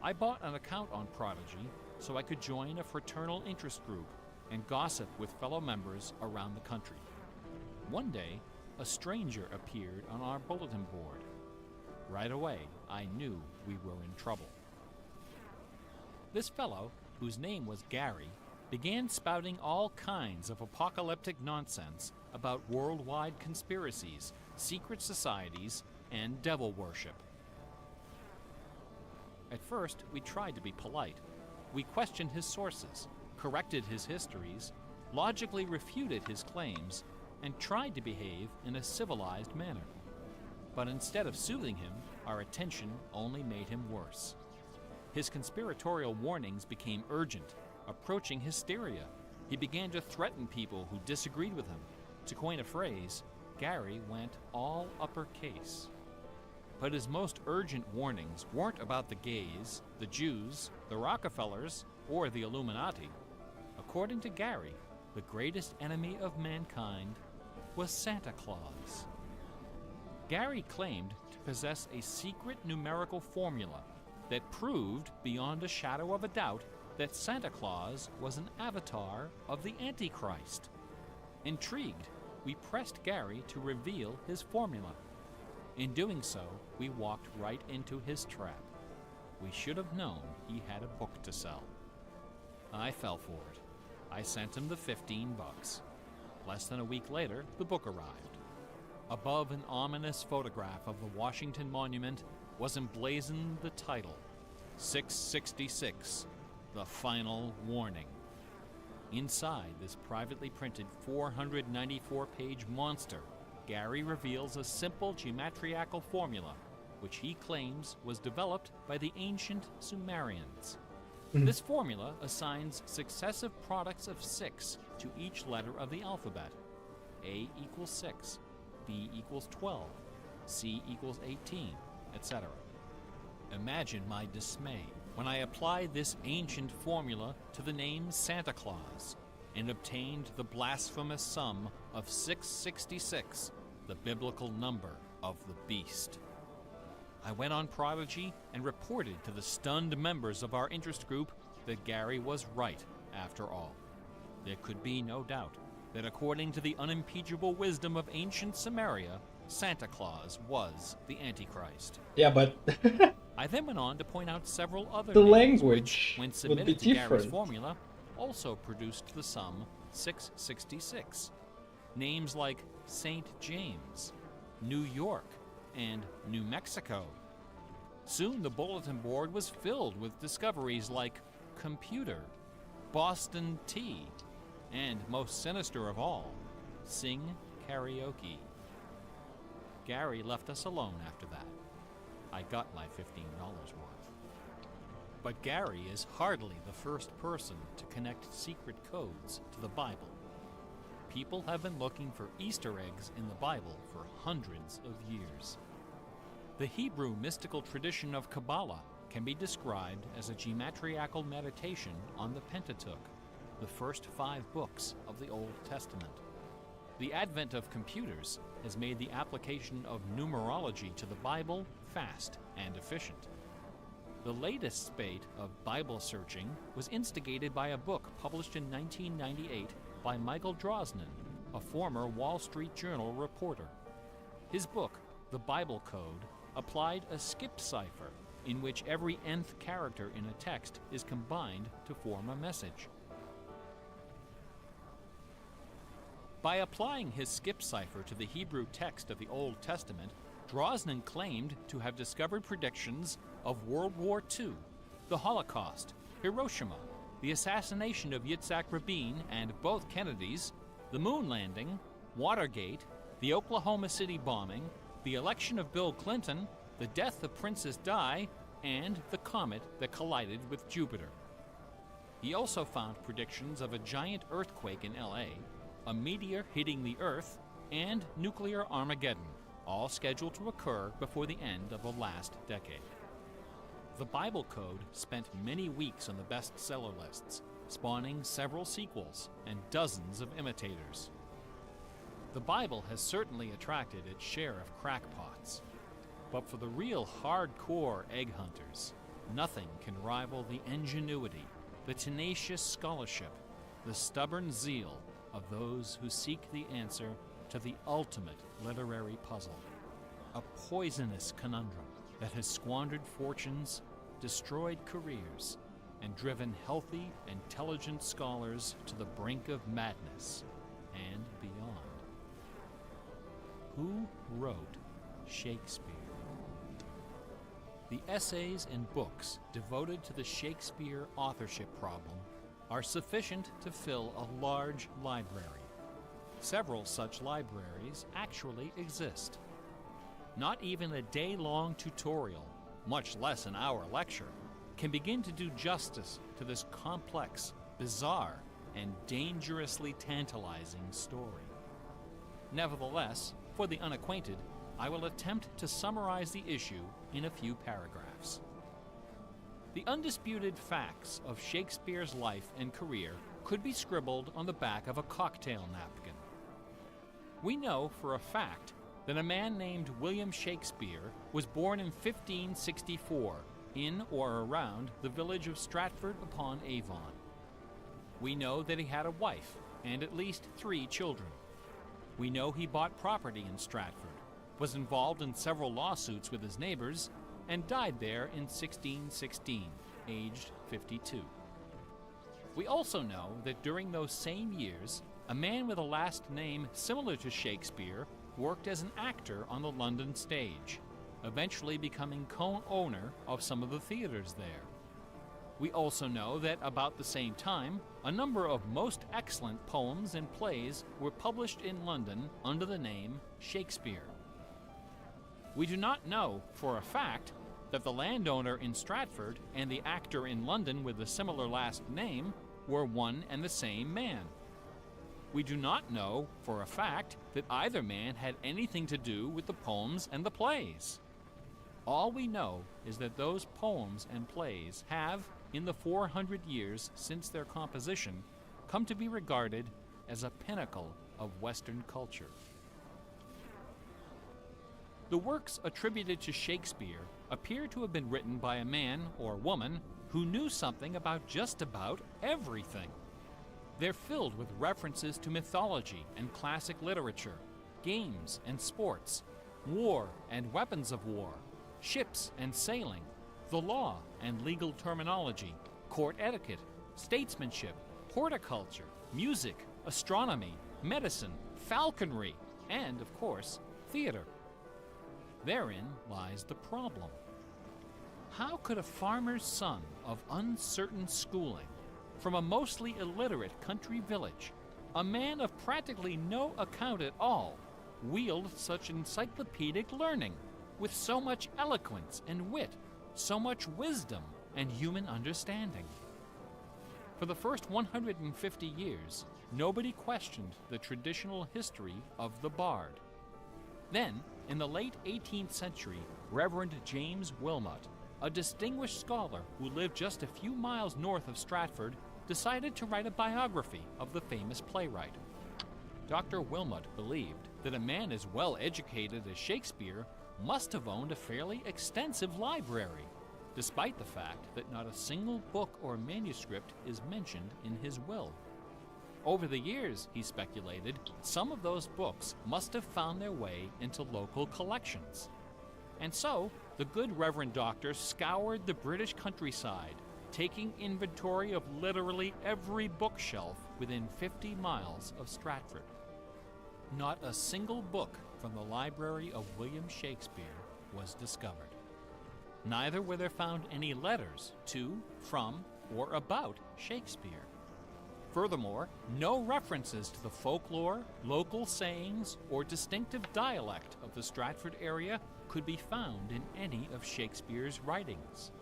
I bought an account on Prodigy so I could join a fraternal interest group and gossip with fellow members around the country. One day, a stranger appeared on our bulletin board. Right away, I knew we were in trouble. This fellow, whose name was Gary, began spouting all kinds of apocalyptic nonsense about worldwide conspiracies, secret societies, and devil worship. At first, we tried to be polite. We questioned his sources, corrected his histories, logically refuted his claims, and tried to behave in a civilized manner. But instead of soothing him, our attention only made him worse. His conspiratorial warnings became urgent, approaching hysteria. He began to threaten people who disagreed with him. To coin a phrase, Gary went all uppercase. But his most urgent warnings weren't about the gays, the Jews, the Rockefellers, or the Illuminati. According to Gary, the greatest enemy of mankind was Santa Claus. Gary claimed to possess a secret numerical formula that proved beyond a shadow of a doubt that Santa Claus was an avatar of the Antichrist. Intrigued, we pressed Gary to reveal his formula. In doing so, we walked right into his trap. We should have known he had a book to sell. I fell for it. I sent him the $15. Less than a week later, the book arrived. Above an ominous photograph of the Washington Monument was emblazoned the title, 666, The Final Warning. Inside this privately printed 494-page monster, Gary reveals a simple geometrical formula, which he claims was developed by the ancient Sumerians. This formula assigns successive products of 6 to each letter of the alphabet. A equals 6, B equals 12, C equals 18, etc. Imagine my dismay when I applied this ancient formula to the name Santa Claus and obtained the blasphemous sum of 666, the biblical number of the beast. I went on Prodigy and reported to the stunned members of our interest group that Gary was right after all. There could be no doubt that according to the unimpeachable wisdom of ancient Samaria, Santa Claus was the Antichrist. Yeah, but I then went on to point out several other the names language which, when would be submitted to Gary's different. formula, also produced the sum 666. Names like St. James, New York, and New Mexico. Soon the bulletin board was filled with discoveries like computer, Boston tea, and most sinister of all, sing karaoke. Gary left us alone after that. I got my $15 worth. But Gary is hardly the first person to connect secret codes to the Bible. People have been looking for Easter eggs in the Bible for hundreds of years. The Hebrew mystical tradition of Kabbalah can be described as a geometrical meditation on the Pentateuch, the first 5 books of the Old Testament. The advent of computers has made the application of numerology to the Bible fast and efficient. The latest spate of Bible searching was instigated by a book published in 1998 by Michael Drosnin, a former Wall Street Journal reporter. His book, The Bible Code, applied a skip cipher in which every nth character in a text is combined to form a message. By applying his skip cipher to the Hebrew text of the Old Testament, Drosnin claimed to have discovered predictions of World War II, the Holocaust, Hiroshima, the assassination of Yitzhak Rabin and both Kennedys, the moon landing, Watergate, the Oklahoma City bombing, the election of Bill Clinton, the death of Princess Di, and the comet that collided with Jupiter. He also found predictions of a giant earthquake in LA, a meteor hitting the Earth, and nuclear Armageddon, all scheduled to occur before the end of the last decade. The Bible Code spent many weeks on the bestseller lists, spawning several sequels and dozens of imitators. The Bible has certainly attracted its share of crackpots, but for the real hardcore egg hunters, nothing can rival the ingenuity, the tenacious scholarship, the stubborn zeal of those who seek the answer to the ultimate literary puzzle, a poisonous conundrum that has squandered fortunes, destroyed careers, and driven healthy, intelligent scholars to the brink of madness and beyond. Who wrote Shakespeare? The essays and books devoted to the Shakespeare authorship problem are sufficient to fill a large library. Several such libraries actually exist. Not even a day-long tutorial, much less an hour lecture, can begin to do justice to this complex, bizarre, and dangerously tantalizing story. Nevertheless, for the unacquainted, I will attempt to summarize the issue in a few paragraphs. The undisputed facts of Shakespeare's life and career could be scribbled on the back of a cocktail napkin. We know for a fact that a man named William Shakespeare was born in 1564 in or around the village of Stratford upon Avon. We know that he had a wife and at least 3 children. We know he bought property in Stratford, was involved in several lawsuits with his neighbors, and died there in 1616, aged 52. We also know that during those same years, a man with a last name similar to Shakespeare worked as an actor on the London stage, eventually becoming co-owner of some of the theaters there. We also know that about the same time, a number of most excellent poems and plays were published in London under the name Shakespeare. We do not know for a fact that the landowner in Stratford and the actor in London with a similar last name were one and the same man. We do not know for a fact that either man had anything to do with the poems and the plays. All we know is that those poems and plays have, in the 400 years since their composition, come to be regarded as a pinnacle of Western culture. The works attributed to Shakespeare appear to have been written by a man or woman who knew something about just about everything. They're filled with references to mythology and classic literature, games and sports, war and weapons of war, ships and sailing, the law and legal terminology, court etiquette, statesmanship, horticulture, music, astronomy, medicine, falconry, and, of course, theater. Therein lies the problem. How could a farmer's son of uncertain schooling, from a mostly illiterate country village, a man of practically no account at all, wield such encyclopedic learning, with so much eloquence and wit, so much wisdom and human understanding? For the first 150 years, nobody questioned the traditional history of the bard. Then, in the late 18th century, Reverend James Wilmot, a distinguished scholar who lived just a few miles north of Stratford, decided to write a biography of the famous playwright. Dr. Wilmot believed that a man as well educated as Shakespeare must have owned a fairly extensive library, despite the fact that not a single book or manuscript is mentioned in his will. Over the years, he speculated, some of those books must have found their way into local collections. And so, the good Reverend Doctor scoured the British countryside, taking inventory of literally every bookshelf within 50 miles of Stratford. Not a single book from the library of William Shakespeare was discovered. Neither were there found any letters to, from, or about Shakespeare. Furthermore, no references to the folklore, local sayings, or distinctive dialect of the Stratford area could be found in any of Shakespeare's writings.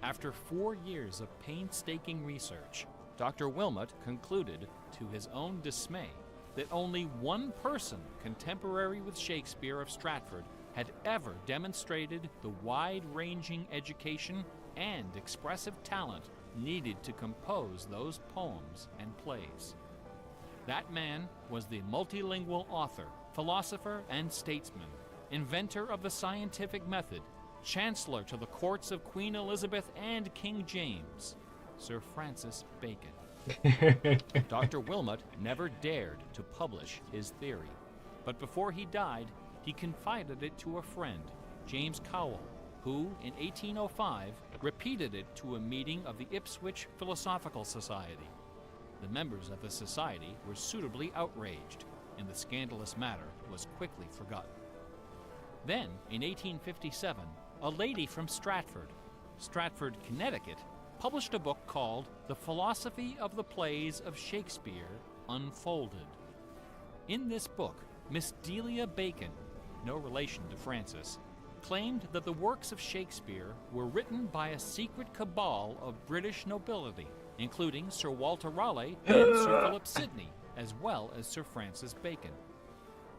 After 4 years of painstaking research, Dr. Wilmot concluded, to his own dismay, that only one person contemporary with Shakespeare of Stratford had ever demonstrated the wide-ranging education and expressive talent needed to compose those poems and plays. That man was the multilingual author, philosopher, and statesman, inventor of the scientific method, chancellor to the courts of Queen Elizabeth and King James, Sir Francis Bacon. Dr. Wilmot never dared to publish his theory, But before he died, he confided it to a friend, James Cowell, who, in 1805, repeated it to a meeting of the Ipswich Philosophical Society. The members of the society were suitably outraged, and the scandalous matter was quickly forgotten. Then, in 1857, a lady from Stratford, Connecticut, published a book called The Philosophy of the Plays of Shakespeare Unfolded. In this book, Miss Delia Bacon, no relation to Francis, claimed that the works of Shakespeare were written by a secret cabal of British nobility, including Sir Walter Raleigh and Sir Philip Sidney, as well as Sir Francis Bacon.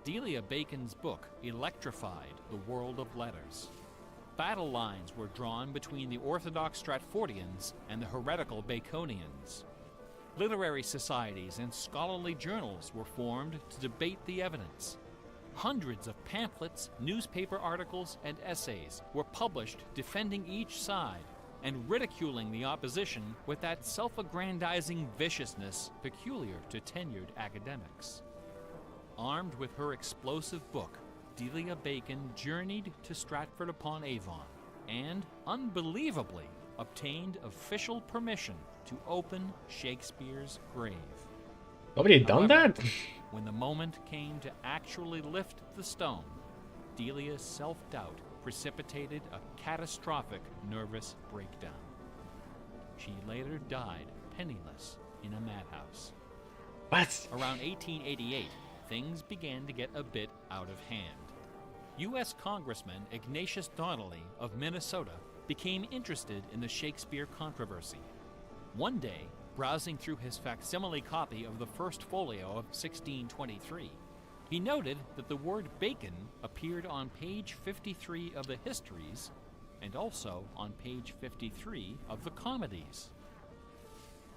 Delia Bacon's book electrified the world of letters. Battle lines were drawn between the orthodox Stratfordians and the heretical Baconians. Literary societies and scholarly journals were formed to debate the evidence. Hundreds of pamphlets, newspaper articles, and essays were published defending each side and ridiculing the opposition with that self-aggrandizing viciousness peculiar to tenured academics. Armed with her explosive book, Delia Bacon journeyed to Stratford-upon-Avon and, unbelievably, obtained official permission to open Shakespeare's grave. Nobody done However, that? When the moment came to actually lift the stone, Delia's self-doubt precipitated a catastrophic nervous breakdown. She later died penniless in a madhouse. What? Around 1888, things began to get a bit out of hand. U.S. Congressman Ignatius Donnelly of Minnesota became interested in the Shakespeare controversy. One day, browsing through his facsimile copy of the First Folio of 1623, he noted that the word bacon appeared on page 53 of the Histories and also on page 53 of the Comedies.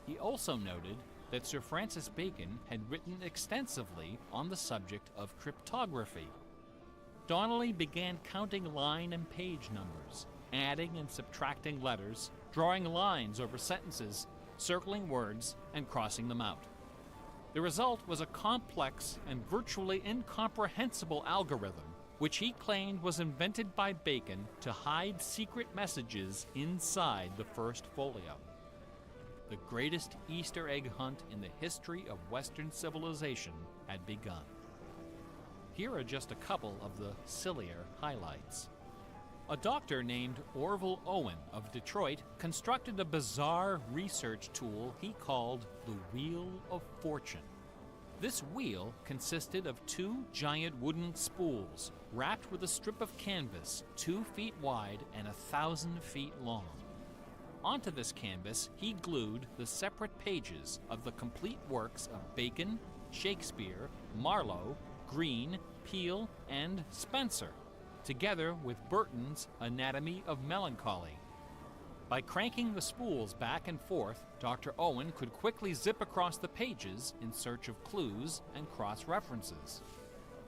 He also noted that Sir Francis Bacon had written extensively on the subject of cryptography. Donnelly began counting line and page numbers, adding and subtracting letters, drawing lines over sentences, circling words, and crossing them out. The result was a complex and virtually incomprehensible algorithm, which he claimed was invented by Bacon to hide secret messages inside the First Folio. The greatest Easter egg hunt in the history of Western civilization had begun. Here are just a couple of the sillier highlights. A doctor named Orville Owen of Detroit constructed a bizarre research tool he called the Wheel of Fortune. This wheel consisted of two giant wooden spools wrapped with a strip of canvas 2 feet wide and 1,000 feet long. Onto this canvas, he glued the separate pages of the complete works of Bacon, Shakespeare, Marlowe, Greene, Peele, and Spenser, together with Burton's Anatomy of Melancholy. By cranking the spools back and forth, Dr. Owen could quickly zip across the pages in search of clues and cross-references.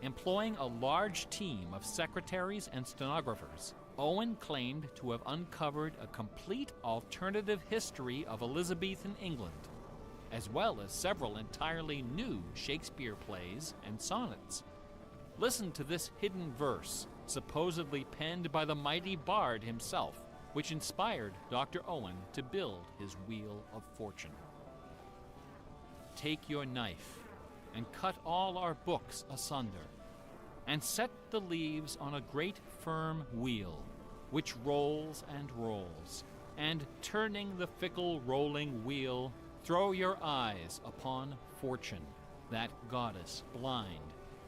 Employing a large team of secretaries and stenographers, Owen claimed to have uncovered a complete alternative history of Elizabethan England, as well as several entirely new Shakespeare plays and sonnets. Listen to this hidden verse, supposedly penned by the mighty bard himself, which inspired Dr. Owen to build his Wheel of Fortune. Take your knife and cut all our books asunder, and set the leaves on a great firm wheel, which rolls and rolls, and turning the fickle rolling wheel, throw your eyes upon Fortune, that goddess blind,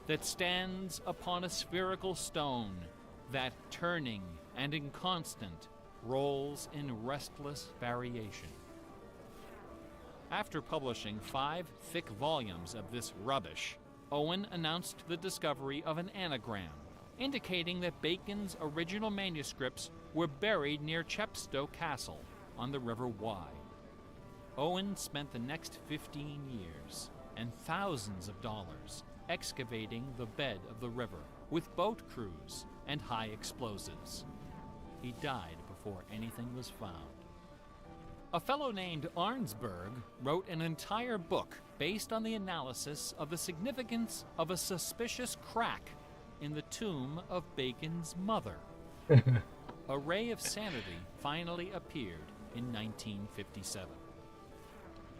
that stands upon a spherical stone, that turning and inconstant rolls in restless variation. After publishing 5 thick volumes of this rubbish, Owen announced the discovery of an anagram, indicating that Bacon's original manuscripts were buried near Chepstow Castle on the River Wye. Owen spent the next 15 years and thousands of dollars excavating the bed of the river with boat crews and high explosives. He died before anything was found. A fellow named Arnsberg wrote an entire book based on the analysis of the significance of a suspicious crack in the tomb of Bacon's mother. A Ray of Sanity finally appeared in 1957.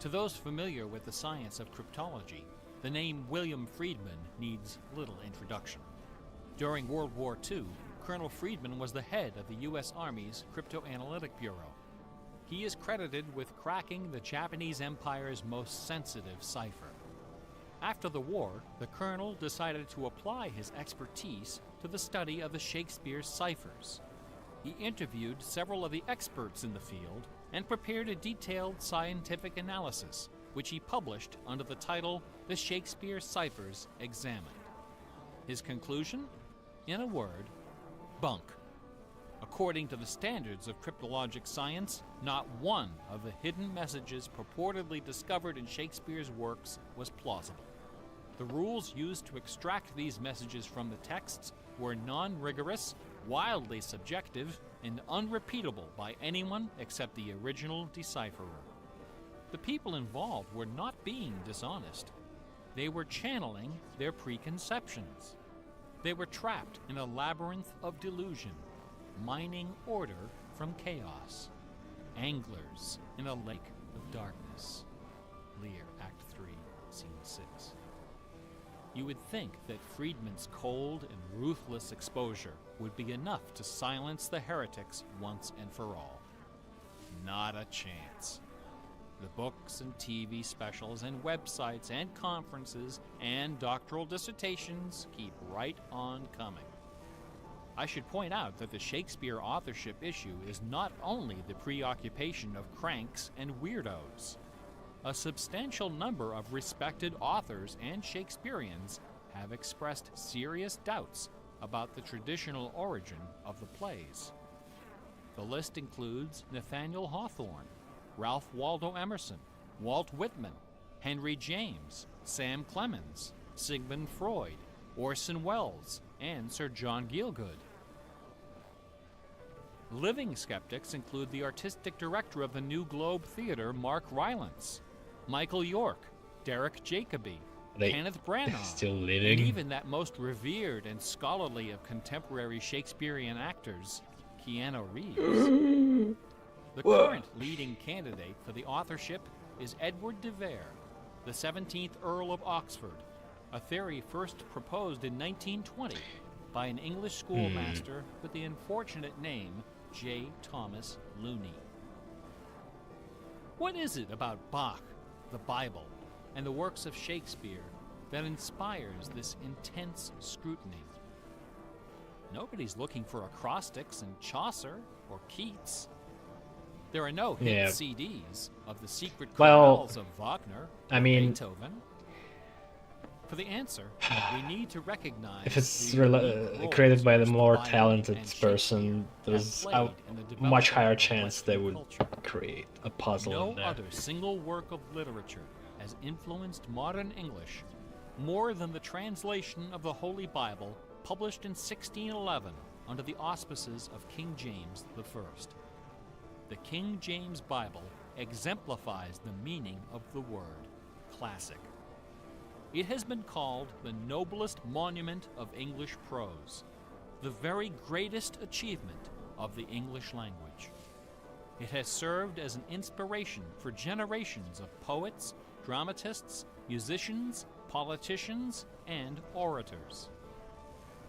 To those familiar with the science of cryptology, the name William Friedman needs little introduction. During World War II, Colonel Friedman was the head of the U.S. Army's Cryptoanalytic Bureau. He is credited with cracking the Japanese Empire's most sensitive cipher. After the war, the colonel decided to apply his expertise to the study of the Shakespeare ciphers. He interviewed several of the experts in the field and prepared a detailed scientific analysis, which he published under the title The Shakespeare Ciphers Examined. His conclusion? In a word, bunk. According to the standards of cryptologic science, not one of the hidden messages purportedly discovered in Shakespeare's works was plausible. The rules used to extract these messages from the texts were non-rigorous, wildly subjective, and unrepeatable by anyone except the original decipherer. The people involved were not being dishonest. They were channeling their preconceptions. They were trapped in a labyrinth of delusion, mining order from chaos. Anglers in a lake of darkness. Lear, Act 3, Scene 6. You would think that Friedman's cold and ruthless exposure would be enough to silence the heretics once and for all. Not a chance. The books and TV specials and websites and conferences and doctoral dissertations keep right on coming. I should point out that the Shakespeare authorship issue is not only the preoccupation of cranks and weirdos. A substantial number of respected authors and Shakespeareans have expressed serious doubts about the traditional origin of the plays. The list includes Nathaniel Hawthorne, Ralph Waldo Emerson, Walt Whitman, Henry James, Sam Clemens, Sigmund Freud, Orson Welles, and Sir John Gielgud. Living skeptics include the artistic director of the New Globe Theatre, Mark Rylance, Michael York, Derek Jacobi, They Kenneth Branagh, still and living? even that most revered and scholarly of contemporary Shakespearean actors, Keanu Reeves. The current leading candidate for the authorship is Edward de Vere, the 17th Earl of Oxford, a theory first proposed in 1920 by an English schoolmaster with the unfortunate name J. Thomas Looney. What is it about Bach, the Bible, and the works of Shakespeare that inspires this intense scrutiny? Nobody's looking for acrostics in Chaucer or Keats. There are no hit Yeah. CDs of the secret Well, chorales of Wagner I or mean- Beethoven. For the answer, we need to recognize If it's the unique roles created by the which more Bible talented and Shakespeare person, have there's played a in the much development higher of chance they Western would culture. create a puzzle No in there. other single work of literature has influenced modern English more than the translation of the Holy Bible published in 1611 under the auspices of King James I. The King James Bible exemplifies the meaning of the word classic. It has been called the noblest monument of English prose, the very greatest achievement of the English language. It has served as an inspiration for generations of poets, dramatists, musicians, politicians, and orators.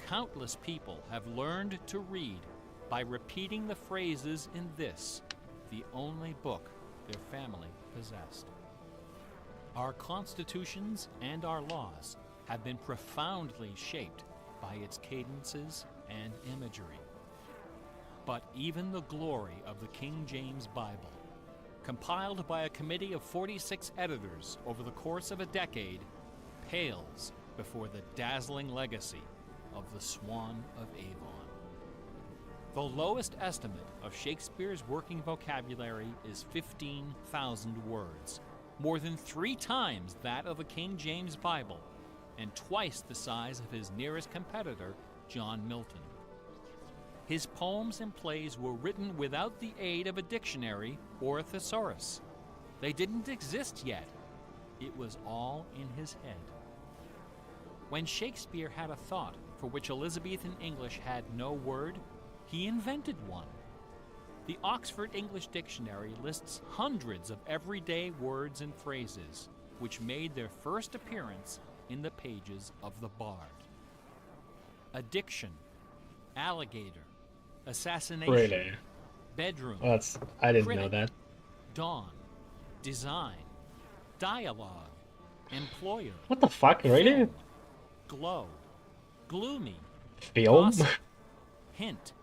Countless people have learned to read by repeating the phrases in this, the only book their family possessed. Our constitutions and our laws have been profoundly shaped by its cadences and imagery. But even the glory of the King James Bible, compiled by a committee of 46 editors over the course of a decade, pales before the dazzling legacy of the Swan of Avon. The lowest estimate of Shakespeare's working vocabulary is 15,000 words, more than 3 times that of the King James Bible, and twice the size of his nearest competitor, John Milton. His poems and plays were written without the aid of a dictionary or a thesaurus. They didn't exist yet. It was all in his head. When Shakespeare had a thought for which Elizabethan English had no word, he invented one. The Oxford English Dictionary lists hundreds of everyday words and phrases which made their first appearance in the pages of the Bard. Addiction, alligator, assassination, Really? bedroom, Well, I didn't know critic, that. dawn, design, dialogue, employer, What the fuck? Really? film, glow, gloomy, Film? gossip, hint,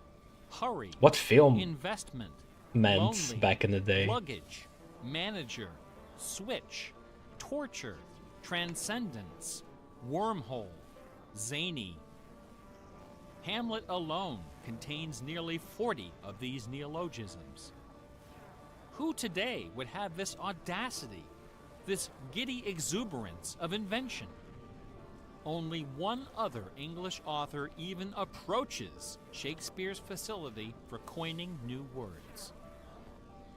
hurry, What film investment, meant lonely, back in the day? luggage, manager, switch, torture, transcendence, wormhole, zany. Hamlet alone contains nearly 40 of these neologisms. Who today would have this audacity, this giddy exuberance of invention? Only one other English author even approaches Shakespeare's facility for coining new words: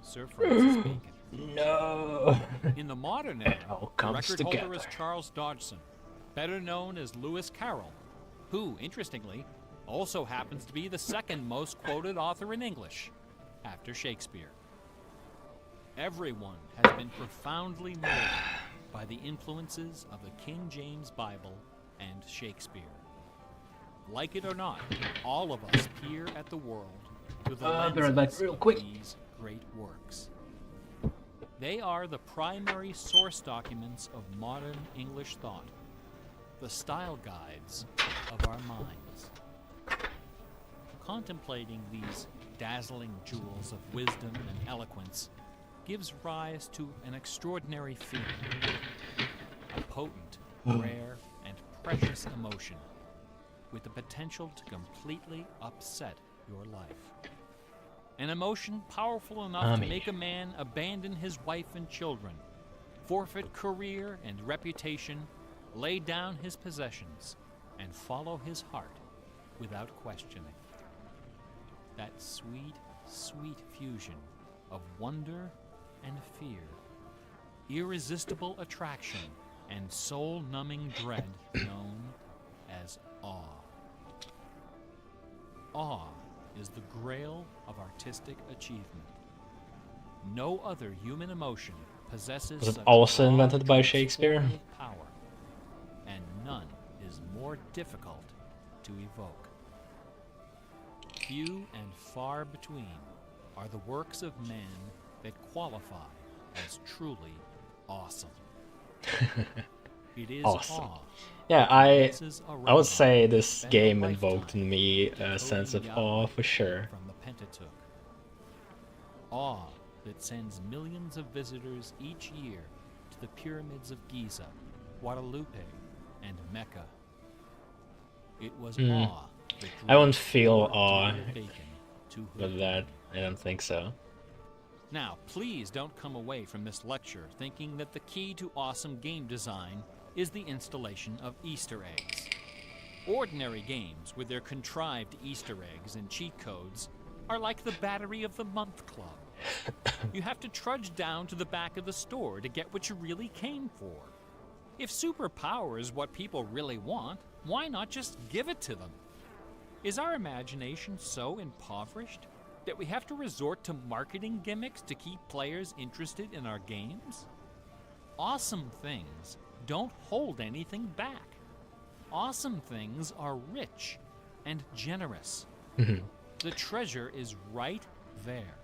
Sir Francis Bacon. No. In the modern era, all the comes record holder together. is Charles Dodgson, better known as Lewis Carroll, who, interestingly, also happens to be the second most quoted author in English, after Shakespeare. Everyone has been profoundly molded by the influences of the King James Bible and Shakespeare. Like it or not, all of us peer at the world through the I'll be right back lenses real of quick. these great works. They are the primary source documents of modern English thought, the style guides of our minds. Contemplating these dazzling jewels of wisdom and eloquence gives rise to an extraordinary feeling, a potent, rare, and precious emotion with the potential to completely upset your life. An emotion powerful enough to make a man abandon his wife and children, forfeit career and reputation, lay down his possessions, and follow his heart without questioning. That sweet, sweet fusion of wonder and fear, irresistible attraction, and soul-numbing dread known as awe. Awe is the grail of artistic achievement. No other human emotion possesses Was it such also broad, invented by Shakespeare? transformative power, and none is more difficult to evoke. Few and far between are the works of man that qualify as truly awesome. It is Awesome. awe. Yeah, that I convinces a would rabbi say this to spend a game lifetime invoked in me a decoding sense of Yahweh awe for sure. From the Pentateuch. Awe that sends millions of visitors each year to the pyramids of Giza, Guadalupe, and Mecca. It was awe that I won't drove feel Lord awe Daniel Bacon to with her that. I don't think so. Now, please don't come away from this lecture thinking that the key to awesome game design is the installation of Easter eggs. Ordinary games with their contrived Easter eggs and cheat codes are like the Battery of the Month Club. You have to trudge down to the back of the store to get what you really came for. If superpower is what people really want, why not just give it to them? Is our imagination so impoverished that we have to resort to marketing gimmicks to keep players interested in our games? Awesome things don't hold anything back. Awesome things are rich and generous. The treasure is right there.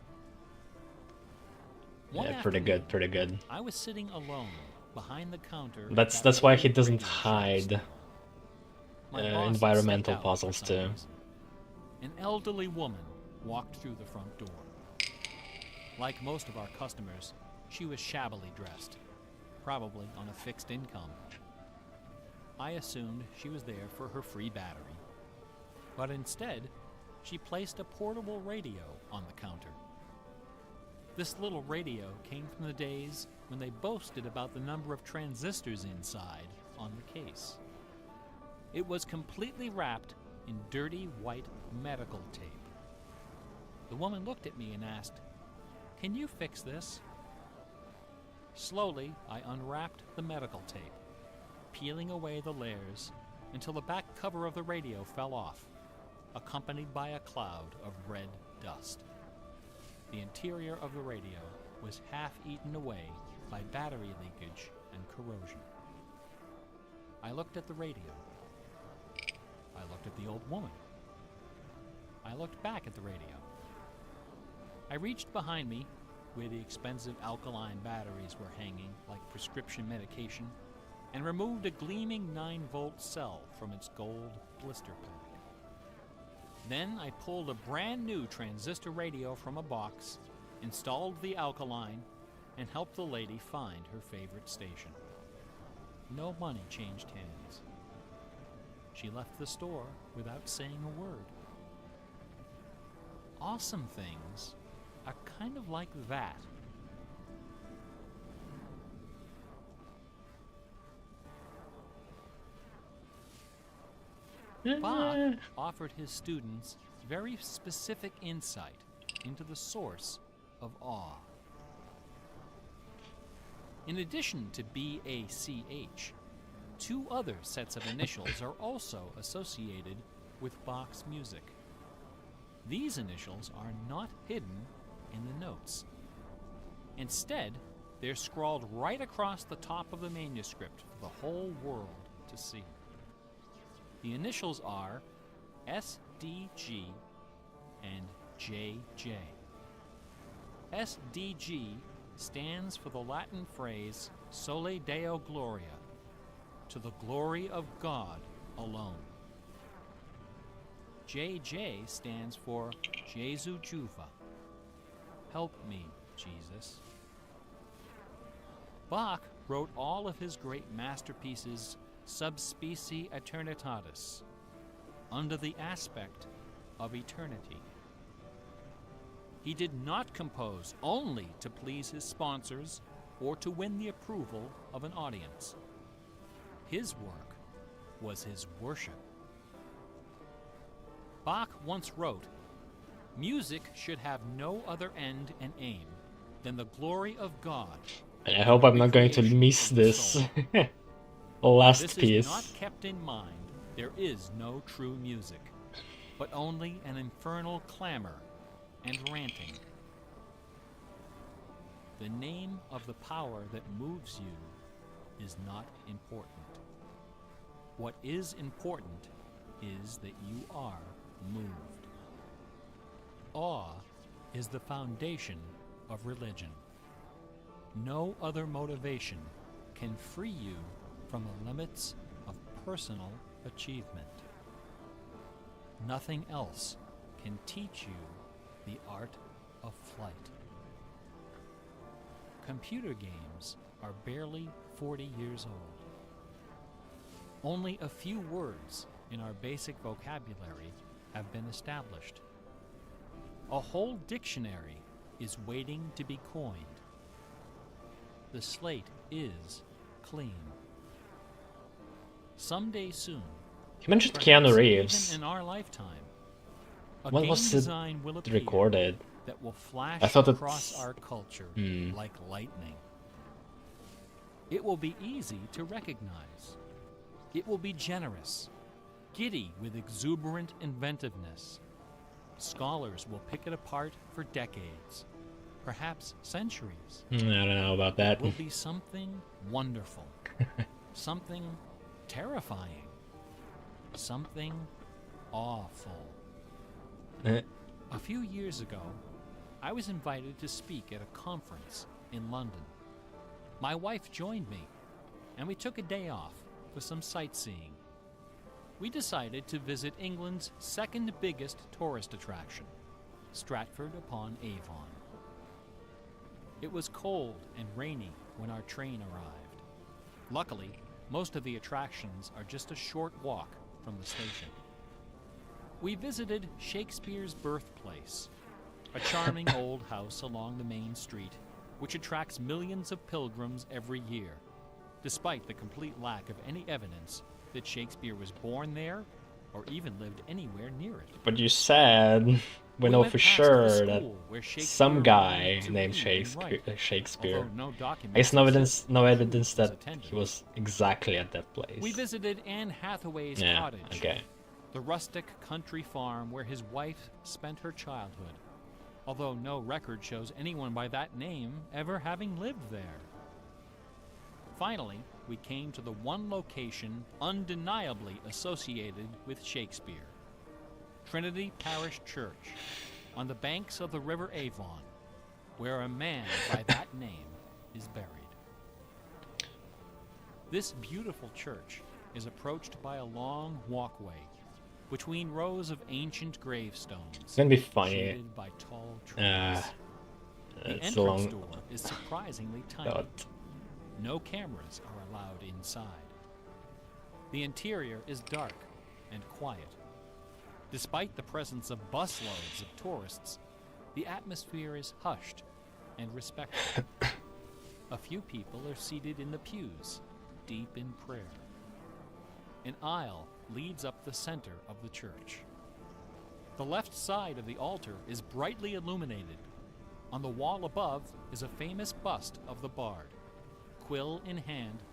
One Yeah, pretty afternoon, good, pretty good. I was sitting alone behind the counter. at That's that why old he doesn't radio shop hide store. My boss had environmental stepped out for puzzles some too. reason. An elderly woman walked through the front door. Like most of our customers, she was shabbily dressed, probably on a fixed income. I assumed she was there for her free battery, but instead, she placed a portable radio on the counter. This little radio came from the days when they boasted about the number of transistors inside on the case. It was completely wrapped in dirty white medical tape. The woman looked at me and asked, "Can you fix this?" Slowly, I unwrapped the medical tape, peeling away the layers until the back cover of the radio fell off, accompanied by a cloud of red dust. The interior of the radio was half eaten away by battery leakage and corrosion. I looked at the radio. I looked at the old woman. I looked back at the radio. I reached behind me, where the expensive alkaline batteries were hanging like prescription medication, and removed a gleaming 9-volt cell from its gold blister pack. Then I pulled a brand new transistor radio from a box, installed the alkaline, and helped the lady find her favorite station. No money changed hands. She left the store without saying a word. Awesome things are kind of like that. Bach offered his students very specific insight into the source of awe. In addition to BACH, 2 other sets of initials are also associated with Bach's music. These initials are not hidden in the notes. Instead, they're scrawled right across the top of the manuscript for the whole world to see. The initials are SDG and JJ. SDG stands for the Latin phrase Sole Deo Gloria, to the glory of God alone. JJ stands for Jesu Juva, help me, Jesus. Bach wrote all of his great masterpieces sub specie aeternitatis, under the aspect of eternity. He did not compose only to please his sponsors or to win the approval of an audience. His work was his worship. Bach once wrote, "Music should have no other end and aim than the glory of God." And I hope I'm not going to miss this last This piece. is not kept in mind. There is no true music, but only an infernal clamor and ranting. The name of the power that moves you is not important. What is important is that you are moved. Awe is the foundation of religion. No other motivation can free you from the limits of personal achievement. Nothing else can teach you the art of flight. Computer games are barely 40 years old. Only a few words in our basic vocabulary have been established. A whole dictionary is waiting to be coined. The slate is clean. Someday soon, You mentioned perhaps Keanu even Reeves. in our lifetime, a When game was it design will appear recorded? that will flash I thought across it's- our culture Hmm. like lightning. It will be easy to recognize. It will be generous, giddy with exuberant inventiveness. Scholars will pick it apart for decades, perhaps centuries. I don't know about that. It will be something wonderful, something terrifying, something awful. Eh, A few years ago, I was invited to speak at a conference in London. My wife joined me, and we took a day off for some sightseeing. We decided to visit England's second biggest tourist attraction, Stratford-upon-Avon. It was cold and rainy when our train arrived. Luckily, most of the attractions are just a short walk from the station. We visited Shakespeare's birthplace, a charming old house along the main street, which attracts millions of pilgrims every year, despite the complete lack of any evidence that Shakespeare was born there or even lived anywhere near it. But you said we know for sure that some guy named Shakespeare. There's no evidence that he was exactly at that place. We visited Anne Hathaway's cottage, okay. the rustic country farm where his wife spent her childhood, although no record shows anyone by that name ever having lived there. Finally, we came to the one location undeniably associated with Shakespeare, Trinity Parish Church, on the banks of the River Avon, where a man by that name is buried. This beautiful church is approached by a long walkway between rows of ancient gravestones. It's gonna be funny. Shaded by tall trees. The It's entrance a long. door is surprisingly tiny. God. No cameras are allowed inside. The interior is dark and quiet. Despite the presence of busloads of tourists, the atmosphere is hushed and respectful. A few people are seated in the pews, deep in prayer. An aisle leads up the center of the church. The left side of the altar is brightly illuminated. On the wall above is a famous bust of the bard, quill in hand,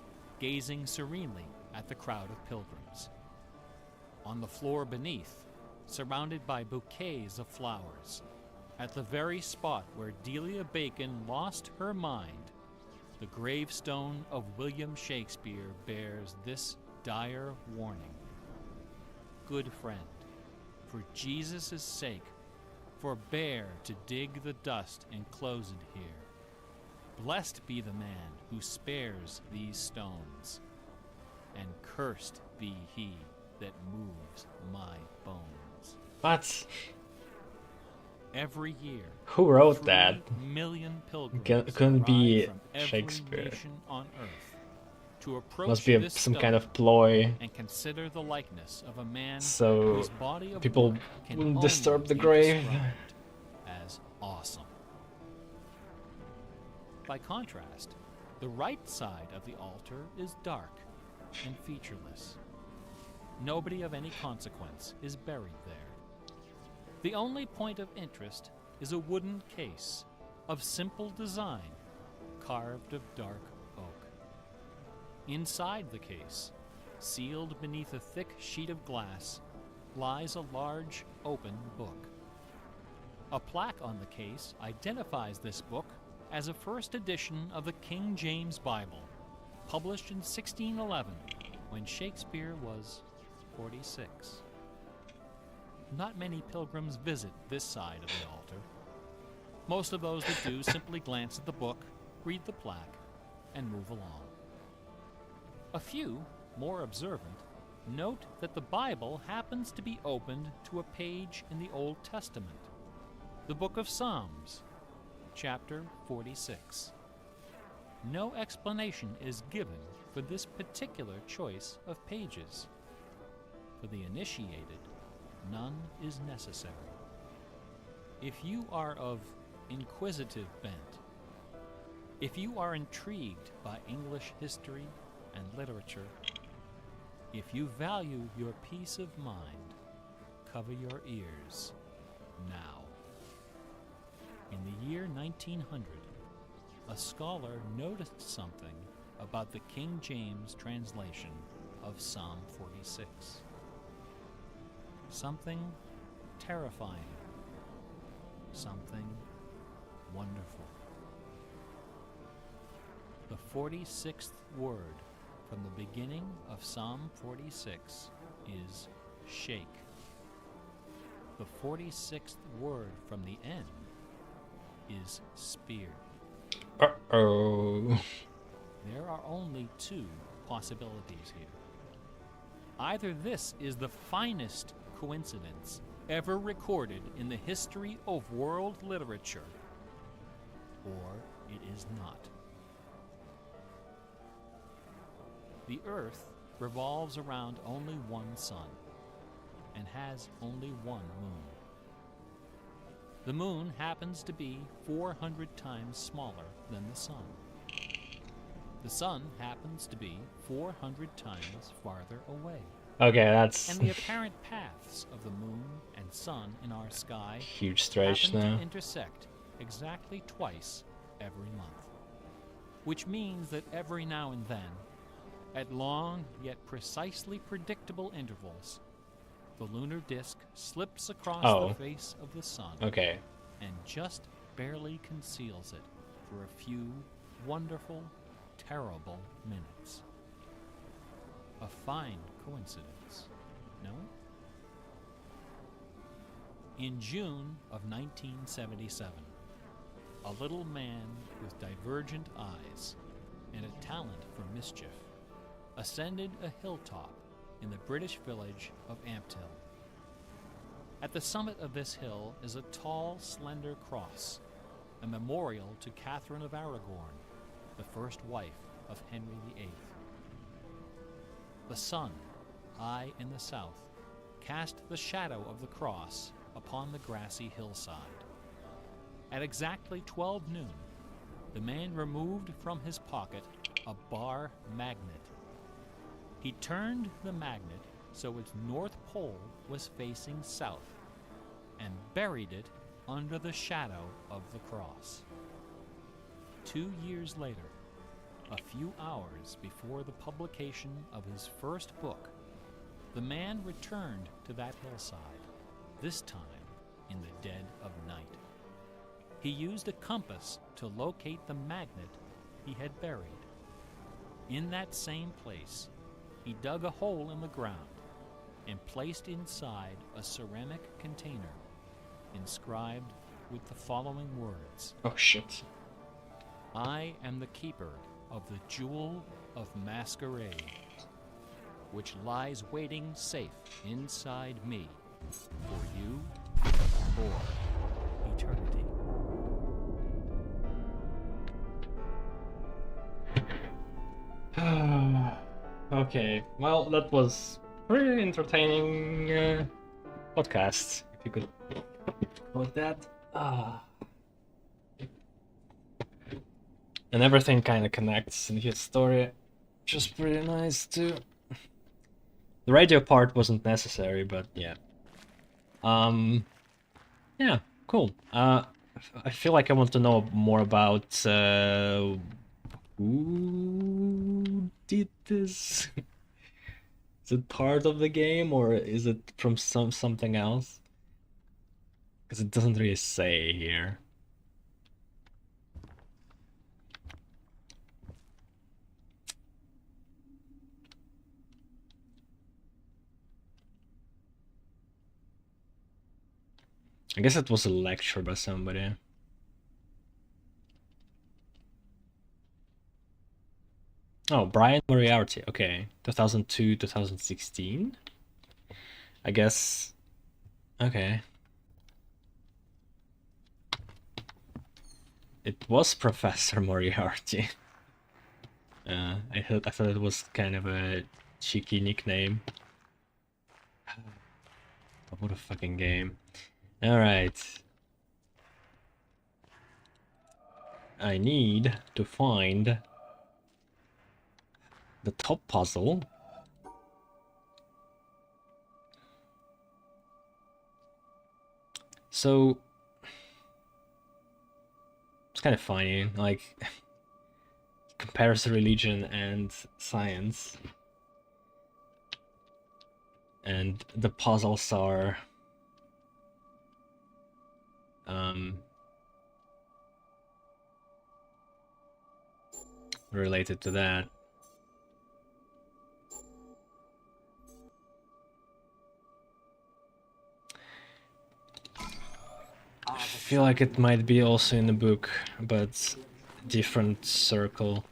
gazing serenely at the crowd of pilgrims. On the floor beneath, surrounded by bouquets of flowers, at the very spot where Delia Bacon lost her mind, the gravestone of William Shakespeare bears this dire warning. Good friend, for Jesus' sake, forbear to dig the dust enclosed here. Blessed be the man who spares these stones, and cursed be he that moves my bones. What? Every year, Who wrote 3 that? million pilgrims Couldn't be arrive from every Shakespeare. nation on earth to approach Must be this some stone kind of ploy, and consider the likeness of a man so whose body of people work can wouldn't only disturb the be grave. described as awesome. By contrast, the right side of the altar is dark and featureless. Nobody of any consequence is buried there. The only point of interest is a wooden case of simple design, carved of dark oak. Inside the case, sealed beneath a thick sheet of glass, lies a large, open book. A plaque on the case identifies this book as a first edition of the King James Bible, published in 1611, when Shakespeare was 46. Not many pilgrims visit this side of the altar. Most of those that do simply glance at the book, read the plaque, and move along. A few, more observant, note that the Bible happens to be opened to a page in the Old Testament, the book of Psalms, chapter 46. No explanation is given for this particular choice of pages. For the initiated, none is necessary. If you are of inquisitive bent, if you are intrigued by English history and literature, if you value your peace of mind, cover your ears now. In the year 1900, a scholar noticed something about the King James translation of Psalm 46. Something terrifying, something wonderful. The 46th word from the beginning of Psalm 46 is shake. The 46th word from the end is spear. Uh-oh. There are only two possibilities here. Either this is the finest coincidence ever recorded in the history of world literature, or it is not. The Earth revolves around only one sun and has only one moon. The moon happens to be 400 times smaller than the sun. The sun happens to be 400 times farther away. Okay, that's And the apparent paths of the moon and sun in our sky huge stretch happen now. to intersect exactly twice every month. Which means that every now and then, at long yet precisely predictable intervals, the lunar disk slips across Oh. the face of the sun Okay. and just barely conceals it for a few wonderful, terrible minutes. A fine coincidence, no? In June of 1977, a little man with divergent eyes and a talent for mischief ascended a hilltop in the British village of Ampthill. At the summit of this hill is a tall, slender cross, a memorial to Catherine of Aragon, the first wife of Henry VIII. The sun, high in the south, cast the shadow of the cross upon the grassy hillside. At exactly 12 noon, the man removed from his pocket a bar magnet. He turned the magnet so its north pole was facing south and buried it under the shadow of the cross. 2 years later, a few hours before the publication of his first book, the man returned to that hillside, this time in the dead of night. He used a compass to locate the magnet he had buried. In that same place, he dug a hole in the ground and placed inside a ceramic container inscribed with the following words: Oh shit. I am the keeper of the Jewel of Masquerade, which lies waiting safe inside me for you for eternity. Okay, well, that was pretty entertaining podcast, if you could call it that. And everything kind of connects in his story, which is pretty nice too. The radio part wasn't necessary, but yeah. Yeah, cool. I feel like I want to know more about who did this. Is it part of the game or is it from something else? Because it doesn't really say here. I guess it was a lecture by somebody. Oh, Brian Moriarty. Okay, 2002, 2016. I guess. Okay. It was Professor Moriarty. I thought it was kind of a cheeky nickname. What a fucking game. Alright. I need to find the top puzzle. So it's kind of funny, like compares religion and science, and the puzzles are related to that. I feel like it might be also in the book, but different circle.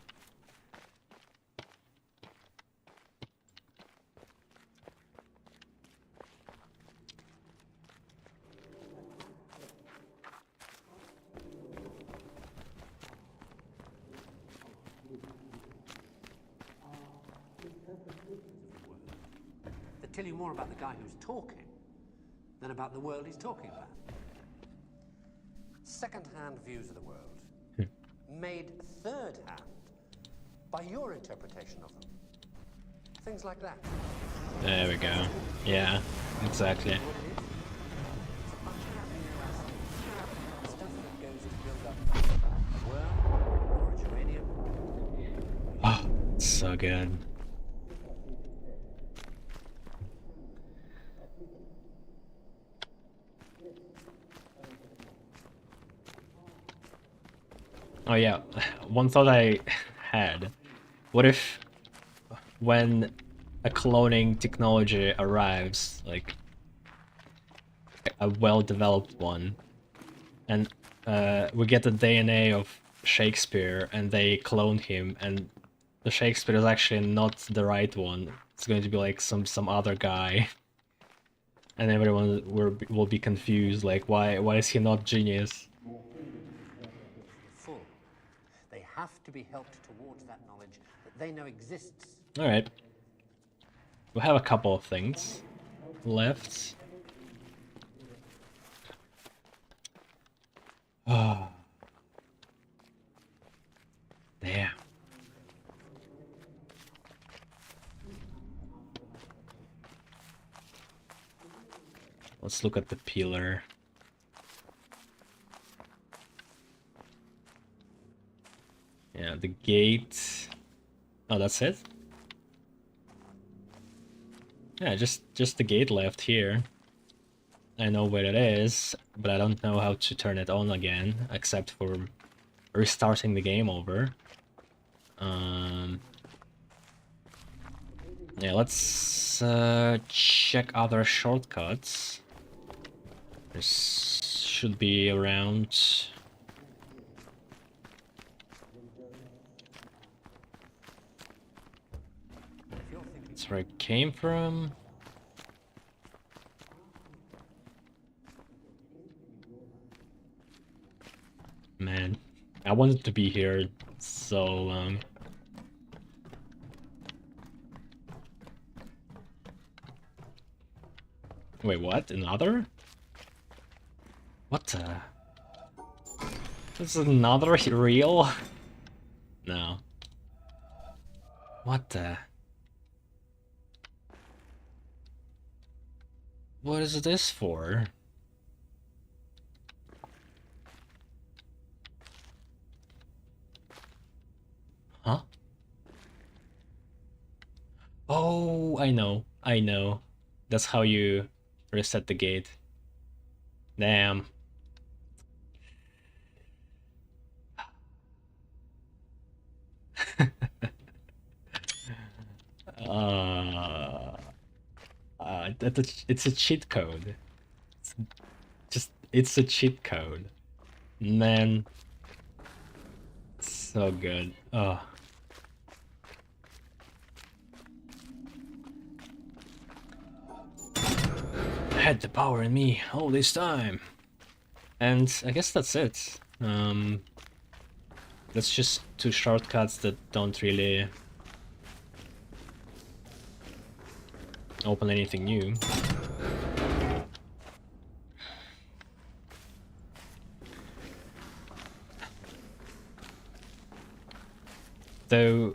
They tell you more about the guy who's talking than about the world he's talking about. Second-hand views of the world, made third-hand by your interpretation of them. Things like that. There we go. Yeah, exactly. Stuff that goes to build up a worm or a geranium. Oh, so good. Oh yeah, one thought I had. What if when a cloning technology arrives, like a well-developed one, and we get the DNA of Shakespeare and they clone him, and the Shakespeare is actually not the right one. It's going to be like some other guy. And everyone will be confused, like why is he not genius? Full. They have to be helped towards that knowledge that they know exists. Alright. We have a couple of things left. Ah. Damn. Let's look at the peeler. Yeah, the gate. Oh, that's it? Yeah, just the gate left here. I know where it is, but I don't know how to turn it on again, except for restarting the game over. Yeah, let's check other shortcuts. There should be around. That's where it came from. Man, I wanted to be here so long. Wait, what? Another? What the? This is another reel? No. What the? What is this for? Huh? Oh, I know. I know. That's how you reset the gate. Damn. It's a cheat code. It's a cheat code. Man. So good. Oh. I had the power in me all this time. And I guess that's it. That's just two shortcuts that don't really open anything new. Though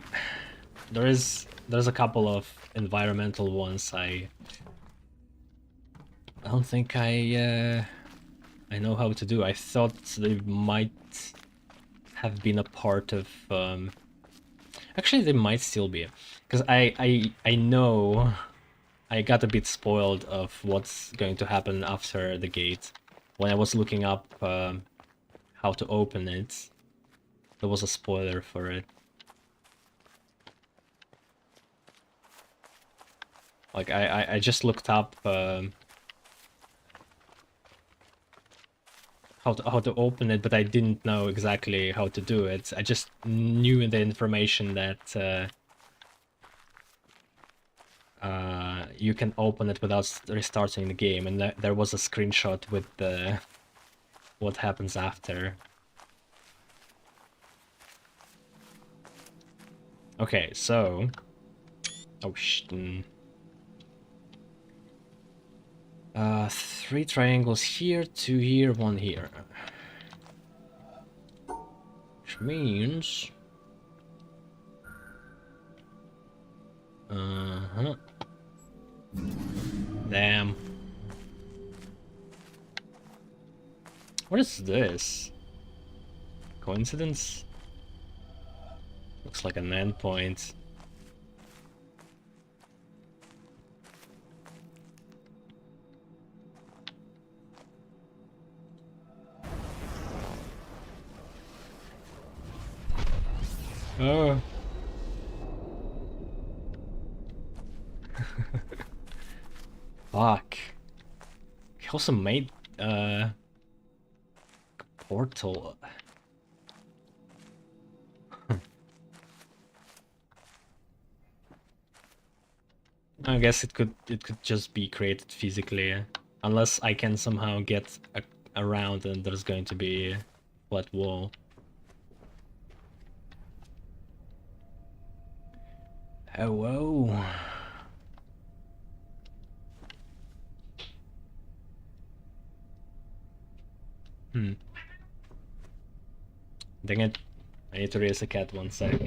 there's a couple of environmental ones I don't think I know how to do. I thought they might have been a part of actually they might still be, because I know I got a bit spoiled of what's going to happen after the gate. When I was looking up how to open it, there was a spoiler for it. Like I just looked up how to open it, but I didn't know exactly how to do it. I just knew the information that you can open it without restarting the game, and there was a screenshot with the what happens after. Okay, so oh shit. 3 triangles here, 2 here, 1 here. Which means Uh-huh. Damn. What is this? Coincidence? Looks like an endpoint. Oh. Fuck. He also made portal. I guess it could just be created physically, unless I can somehow get around and there's going to be a flat wall. Oh, whoa. Dang it. I need to raise the cat 1 sec.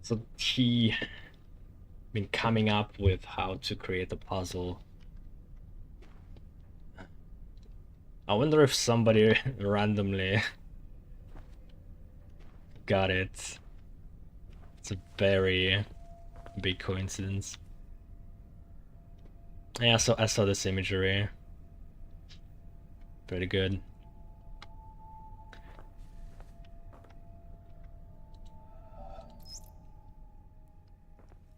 So he been coming up with how to create a puzzle. I wonder if somebody randomly got it. It's a very big coincidence. Yeah, so I saw this imagery. Pretty good.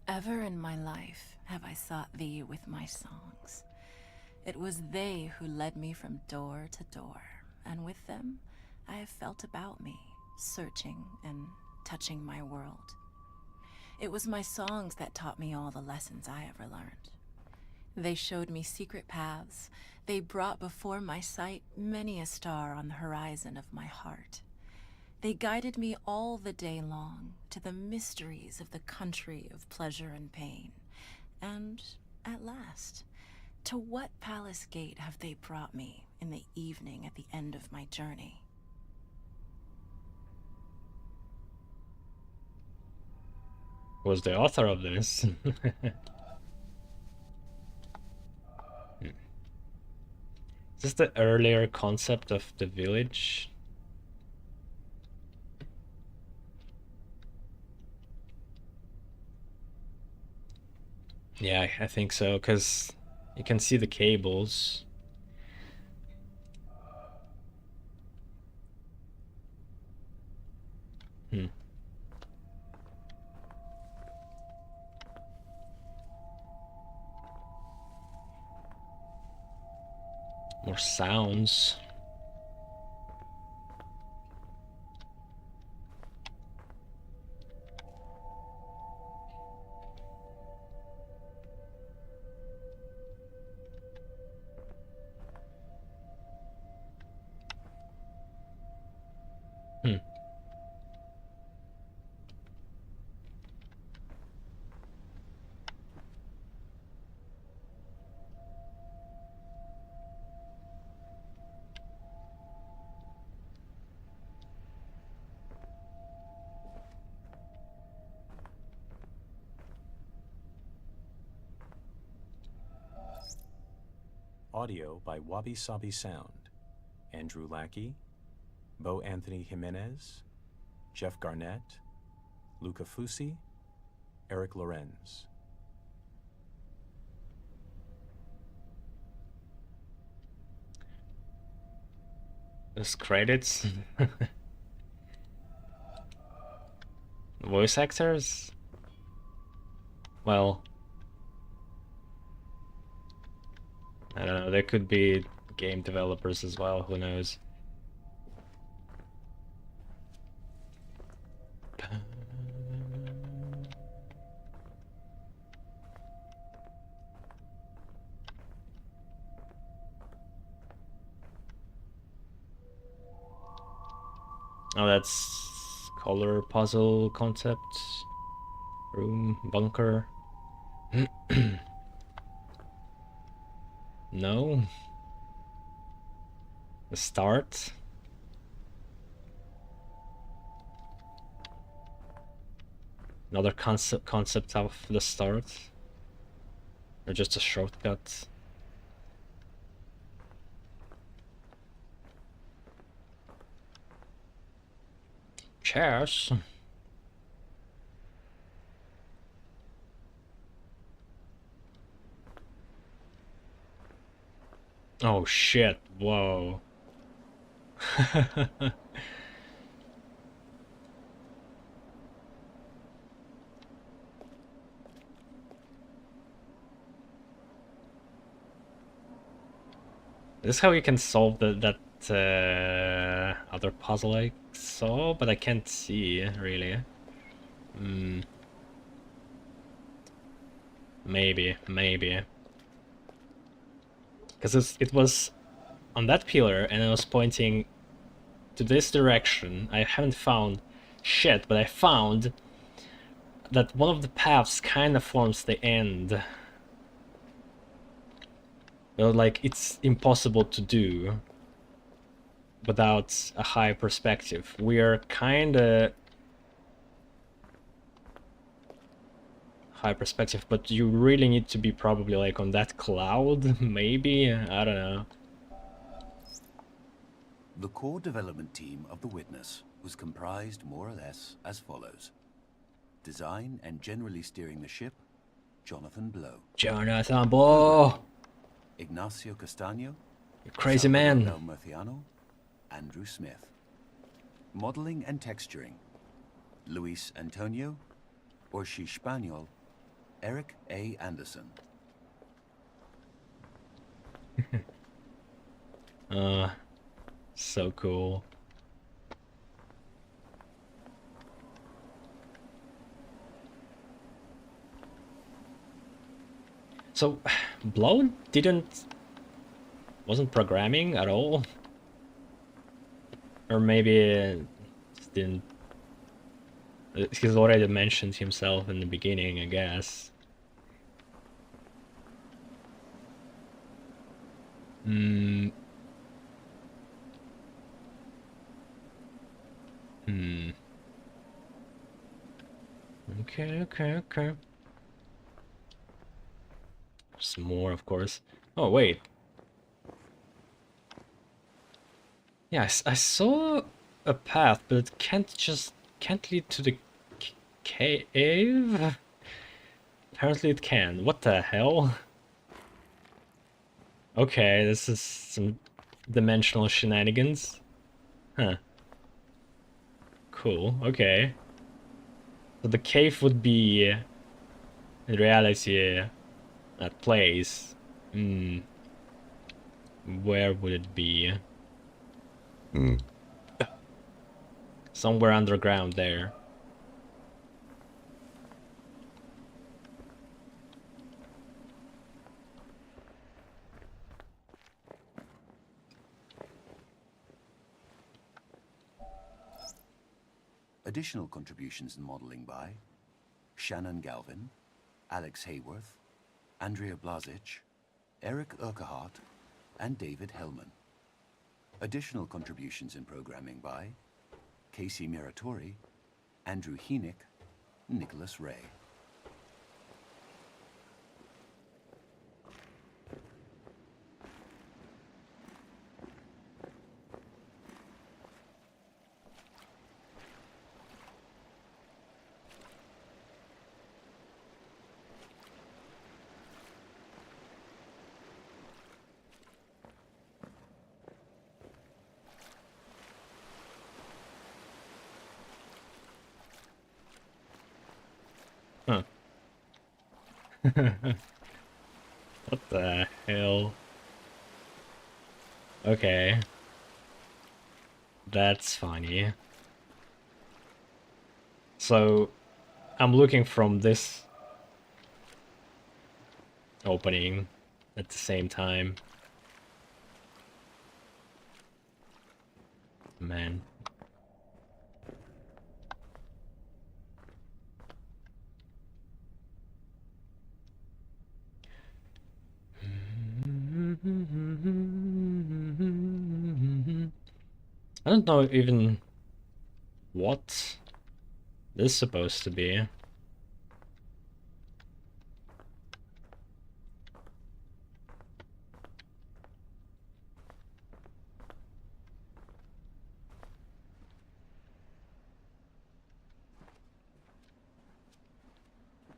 Ever in my life have I sought thee with my songs. It was they who led me from door to door, and with them I have felt about me, searching and touching my world. It was my songs that taught me all the lessons I ever learned. They showed me secret paths. They brought before my sight many a star on the horizon of my heart. They guided me all the day long to the mysteries of the country of pleasure and pain. And at last, to what palace gate have they brought me in the evening at the end of my journey? Was the author of this? Is this the earlier concept of the village? Yeah, I think so, because you can see the cables. More sounds. Audio by Wabi Sabi Sound. Andrew Lackey, Bo Anthony Jimenez, Jeff Garnett, Luca Fusi, Eric Lorenz. There's credits. Voice actors? Well, I don't know, there could be game developers as well, who knows. Oh, that's color puzzle concept. Room, bunker. No. The start. Another concept of the start. Or just a shortcut. Chairs. Oh shit, whoa. This is how you can solve that other puzzle I saw, but I can't see, really. Maybe. Because it was on that pillar, and I was pointing to this direction. I haven't found shit, but I found that one of the paths kind of forms the end. Well, like, it's impossible to do without a high perspective. We are kinda high perspective, but you really need to be probably like on that cloud, maybe? I don't know. The core development team of The Witness was comprised more or less as follows. Design and generally steering the ship, Jonathan Blow. Jonathan Blow! Ignacio Castaño. You crazy man. Rafael Murciano, Andrew Smith. Modeling and texturing, Luis Antonio, Orshi Spaniel, Eric A. Anderson. So cool. So, Blow wasn't programming at all? Or maybe didn't... He's already mentioned himself in the beginning, I guess. Okay. Some more, of course. Oh, wait. Yes, I saw a path, but it can't lead to the cave? Apparently it can. What the hell? Okay, this is some dimensional shenanigans. Huh. Cool, okay. So the cave would be, in reality, that place. Where would it be? Somewhere underground there. Additional contributions in modeling by Shannon Galvin, Alex Hayworth, Andrea Blazic, Eric Urquhart, and David Hellman. Additional contributions in programming by Casey Miratori, Andrew Heenick, Nicholas Ray. Huh. What the hell? Okay. That's funny. So, I'm looking from this opening at the same time. Man. I don't know even what this is supposed to be.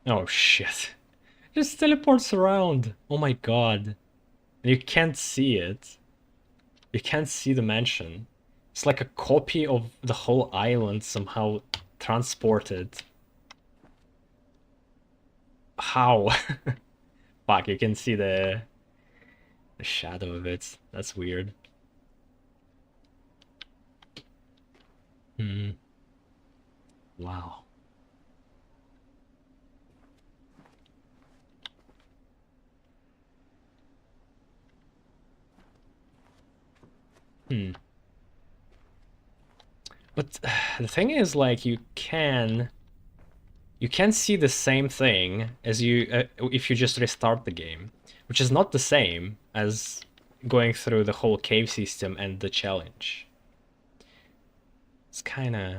Oh shit. Just teleports around. Oh my god. And you can't see it. You can't see the mansion. It's like a copy of the whole island somehow transported. How? Fuck, you can see the shadow of it. That's weird. Wow. But the thing is, like, you can see the same thing as you if you just restart the game, which is not the same as going through the whole cave system and the challenge. It's kind of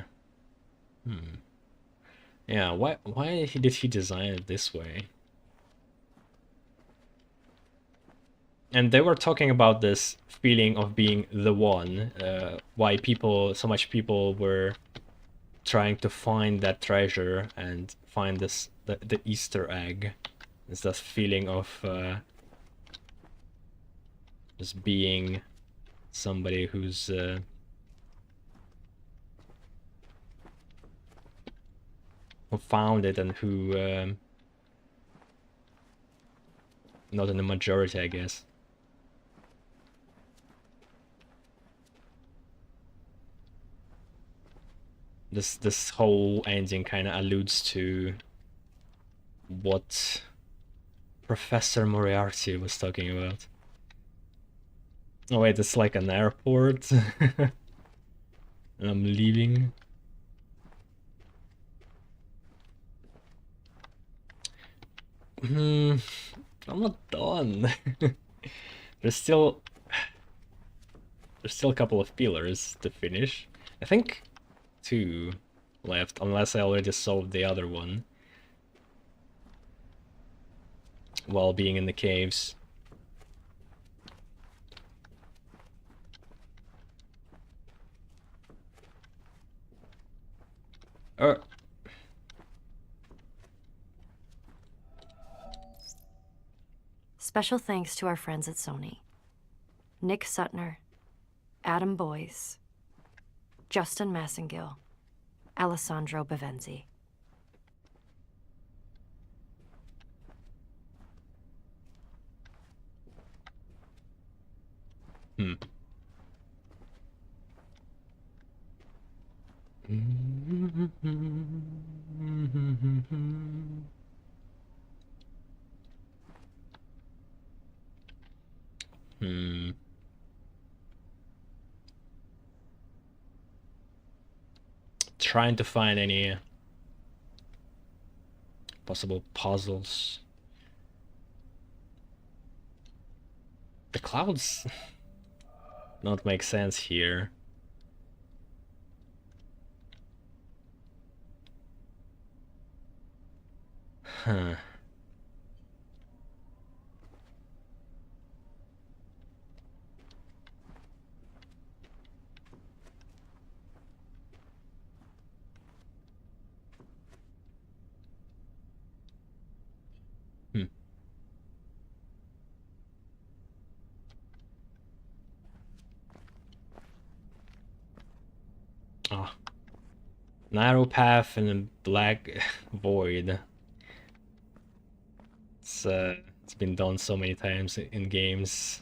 yeah. Why did he design it this way? And they were talking about this feeling of being the one, why so much people were trying to find that treasure and find the Easter egg. It's that feeling of just being somebody who's who found it and who not in the majority, I guess. This whole ending kind of alludes to what Professor Moriarty was talking about. Oh wait, it's like an airport. And I'm leaving. I'm not done. There's still a couple of pillars to finish. I think 2 left, unless I already solved the other one while being in the caves. Special thanks to our friends at Sony. Nick Sutner, Adam Boyes, Justin Massengill, Alessandro Bevenzi. Trying to find any possible puzzles. The clouds don't make sense here. Huh. Oh. Narrow path and a black void. It's been done so many times in games.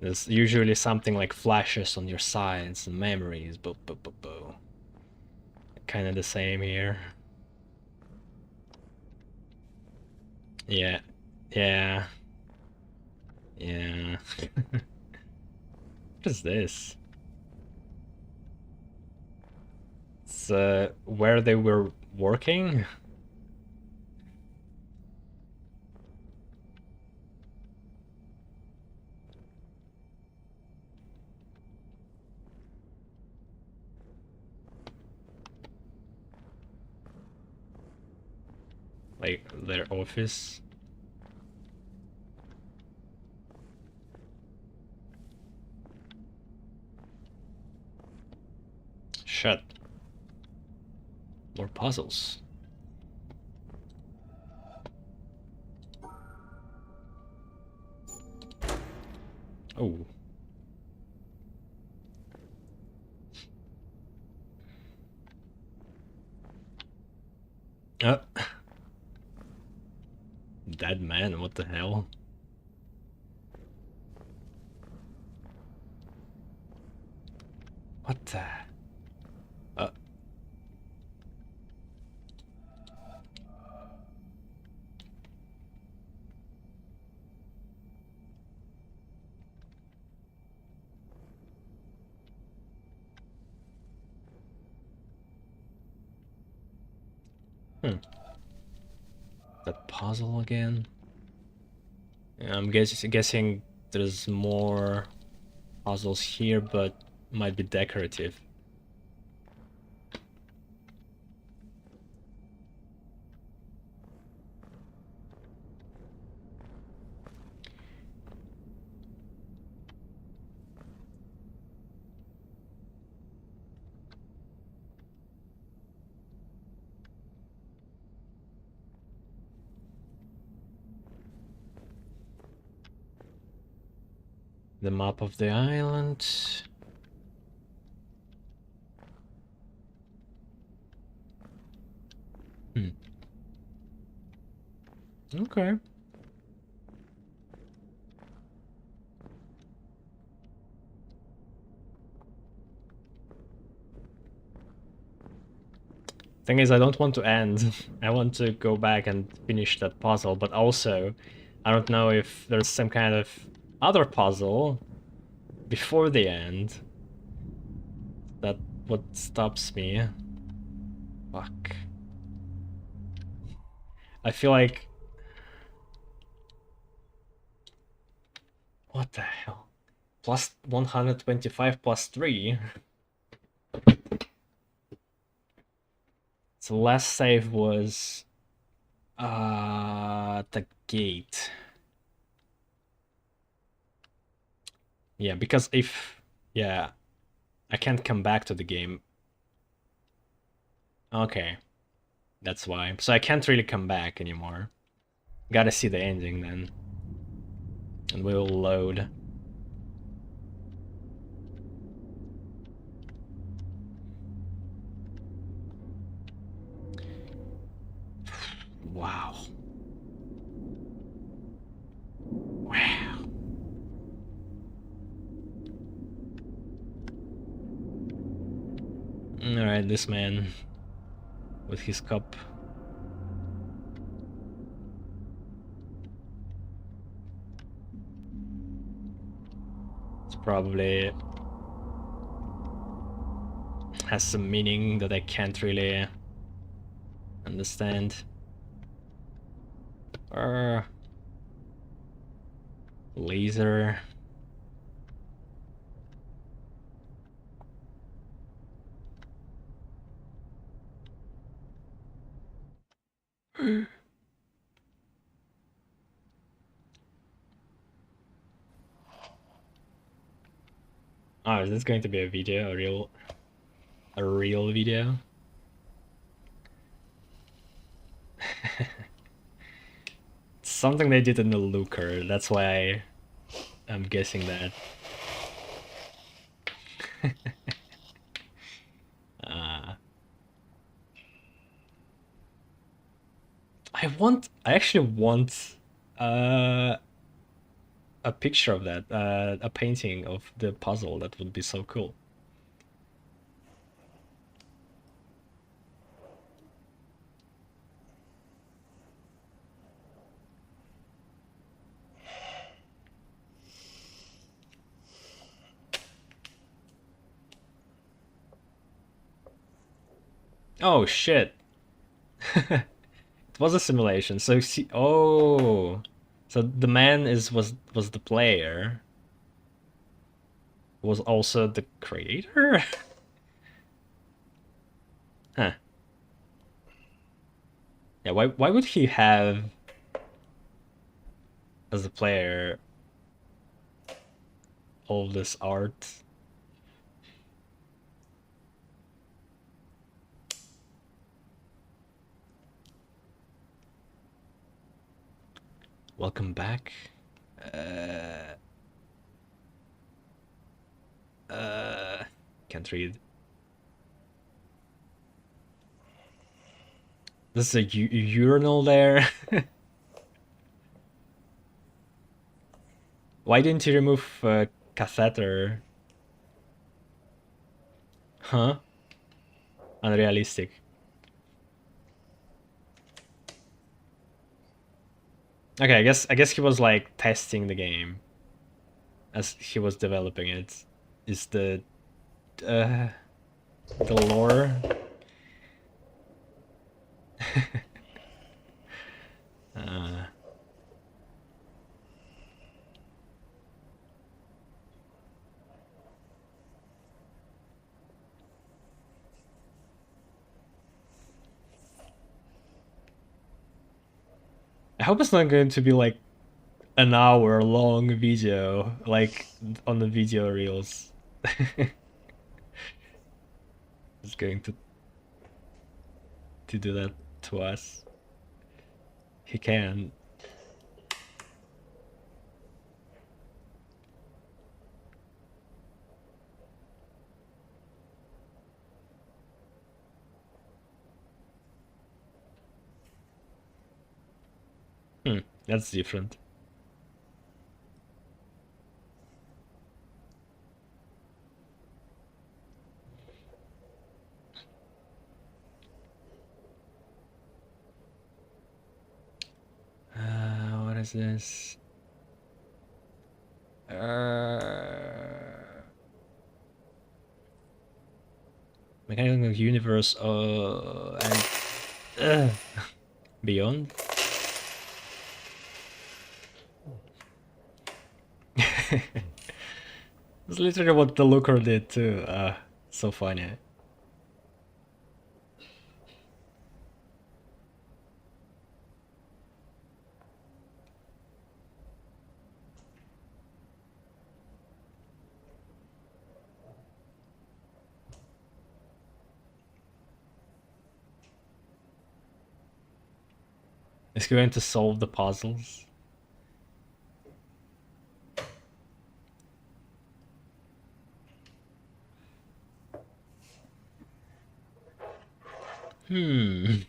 There's usually something like flashes on your sides and memories, kind of the same here. Yeah. What is this? It's where they were working? like their office. Shut. More puzzles. Oh. Dead man, what the hell? What the? That puzzle again? Yeah, I'm guessing there's more puzzles here, but might be decorative. The map of the island. Okay. Thing is, I don't want to end. I want to go back and finish that puzzle, but also, I don't know if there's some kind of other puzzle before the end. That what stops me. Fuck. I feel like... What the hell? Plus 125 plus 3? So last save was... the gate. Yeah, because if... Yeah, I can't come back to the game. Okay. That's why. So I can't really come back anymore. Gotta see the ending then. And we'll load. Wow. Wow. Alright, this man with his cup. It's probably has some meaning that I can't really understand. Laser. Oh, is this going to be a video? A real video? Something they did in the Looker, that's why I'm guessing that. I actually want a picture of that, a painting of the puzzle. That would be so cool. Oh shit. It was a simulation. So see, oh, so the man was the player. Was also the creator? Huh. Yeah, why would he have, as a player, all this art? Welcome back. Can't read. This is a urinal there. Why didn't you remove catheter? Huh? Unrealistic. Okay, I guess he was like testing the game as he was developing it. Is the lore? I hope it's not going to be like an hour long video, like on the video reels. It's going to do that to us. He can. That's different. What is this? Mechanical universe and beyond. That's literally what the Looker did too. So funny. Is he going to solve the puzzles? The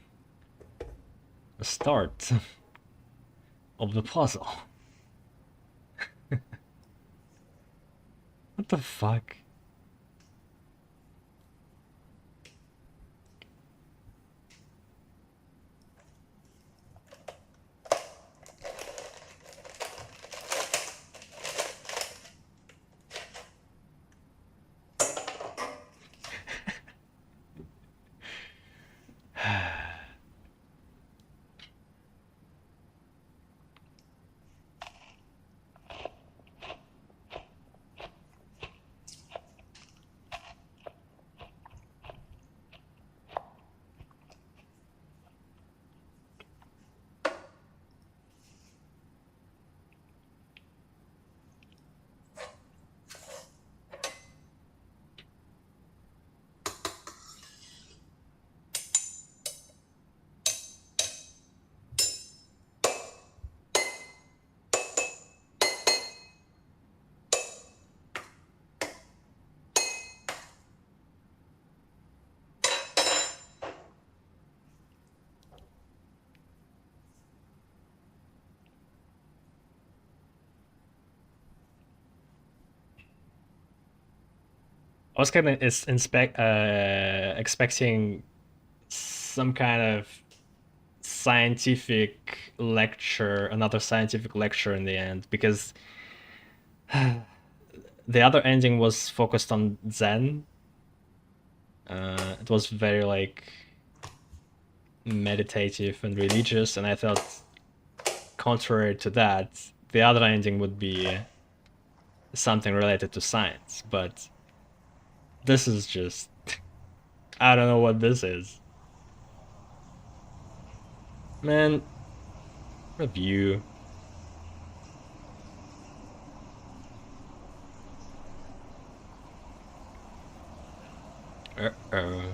start of the puzzle. What the fuck? I was kind of expecting some kind of scientific lecture, another scientific lecture in the end, because the other ending was focused on Zen. It was very like meditative and religious, and I thought, contrary to that, the other ending would be something related to science, but this is just I don't know what this is. Man, review. Uh-oh.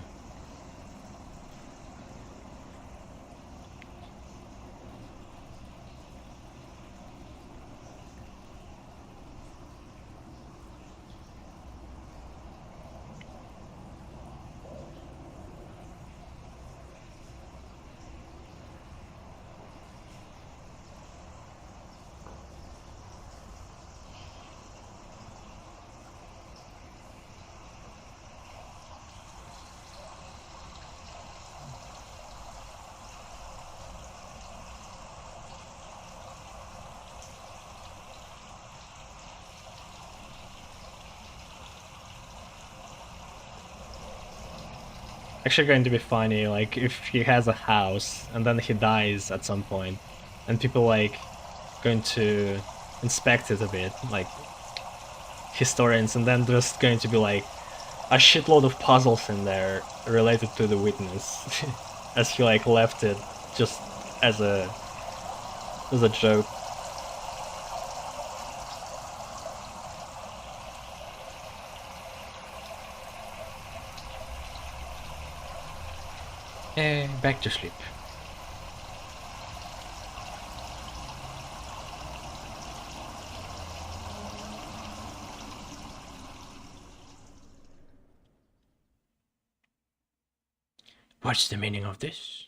Actually going to be funny, like, if he has a house and then he dies at some point, and people, like, going to inspect it a bit, like, historians, and then there's going to be, like, a shitload of puzzles in there related to the witness, as he, like, left it just as a joke. Back to sleep. What's the meaning of this?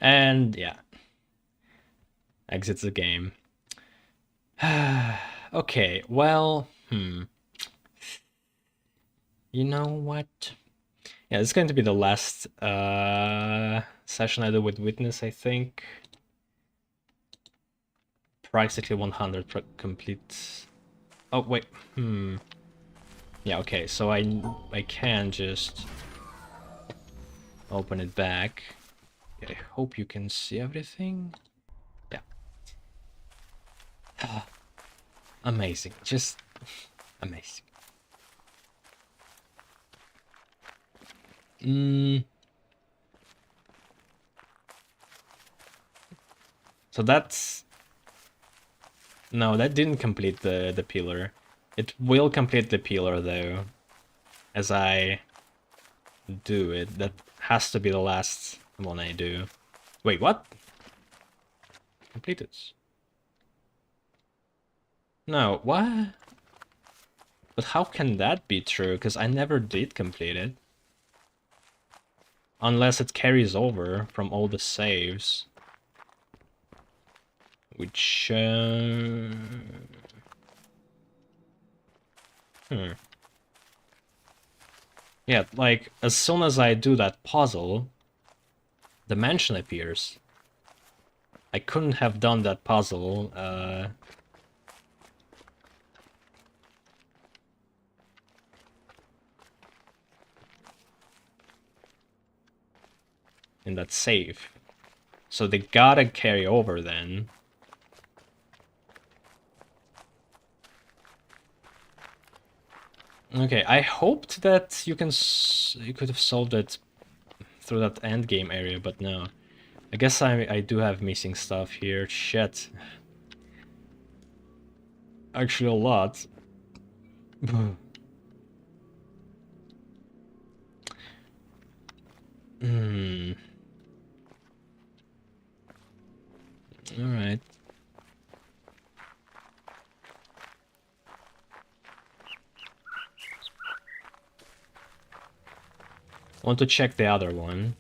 And yeah, exits the game. Okay, well, you know what? Yeah, it's going to be the last session I do with Witness, I think. Practically 100 complete. Oh wait, Yeah, okay, so I can just open it back. I hope you can see everything. Yeah. Amazing, just amazing. So that's... No, that didn't complete the pillar. It will complete the pillar though, as I do it. That has to be the last one I do. Wait, what? Completed. No, what? But how can that be true? Because I never did complete it. Unless it carries over from all the saves. Which... Yeah, like, as soon as I do that puzzle, the mansion appears. I couldn't have done that puzzle, in that save. So they gotta carry over then. Okay, I hoped that you could have solved it through that end game area, but no. I guess I do have missing stuff here. Shit. Actually, a lot. Alright. Want to check the other one.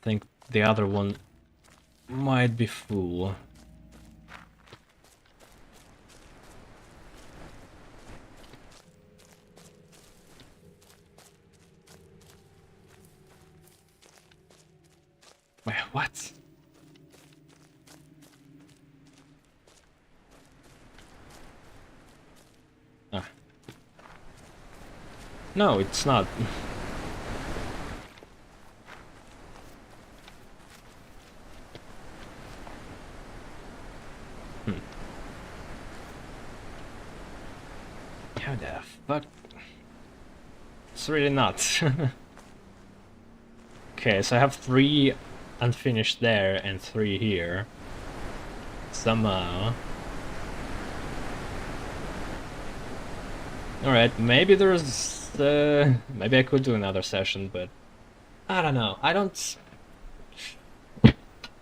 Think the other one might be full. Wait, what? Ah. No, it's not. How the fuck? It's really not. Okay, so I have 3 unfinished there and 3 here. Somehow. Alright, maybe there's... maybe I could do another session, but... I don't know. I don't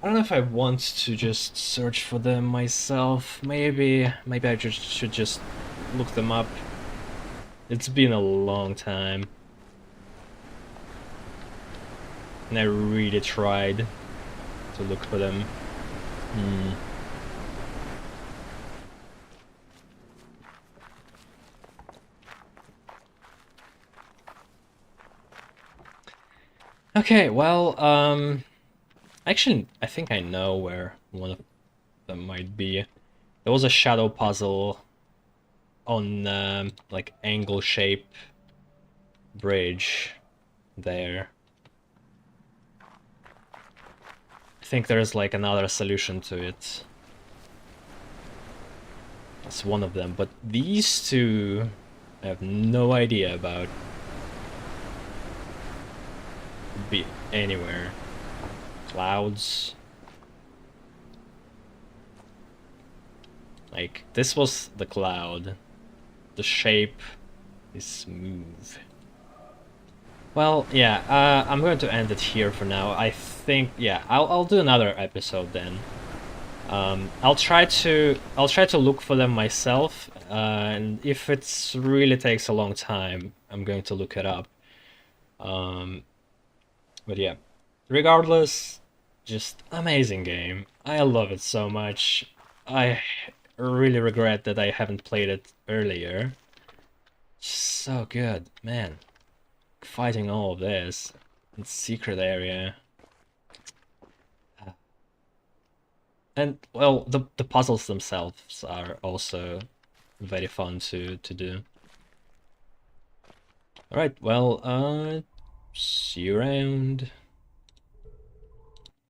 know if I want to just search for them myself. Maybe I just should just look them up. It's been a long time. And I really tried to look for them. Okay, well, actually, I think I know where one of them might be. There was a shadow puzzle on, like, angle shape bridge there. I think there's, like, another solution to it. That's one of them, but these two I have no idea about. Be anywhere. Clouds. Like, this was the cloud. The shape is smooth. Well, yeah, I'm going to end it here for now. I think, yeah, I'll do another episode then. I'll try to look for them myself, and if it really takes a long time, I'm going to look it up. But yeah, regardless, just amazing game. I love it so much. I really regret that I haven't played it earlier. So good, man. Fighting all of this in secret area. And, well, the puzzles themselves are also very fun to do. Alright, well, see you around.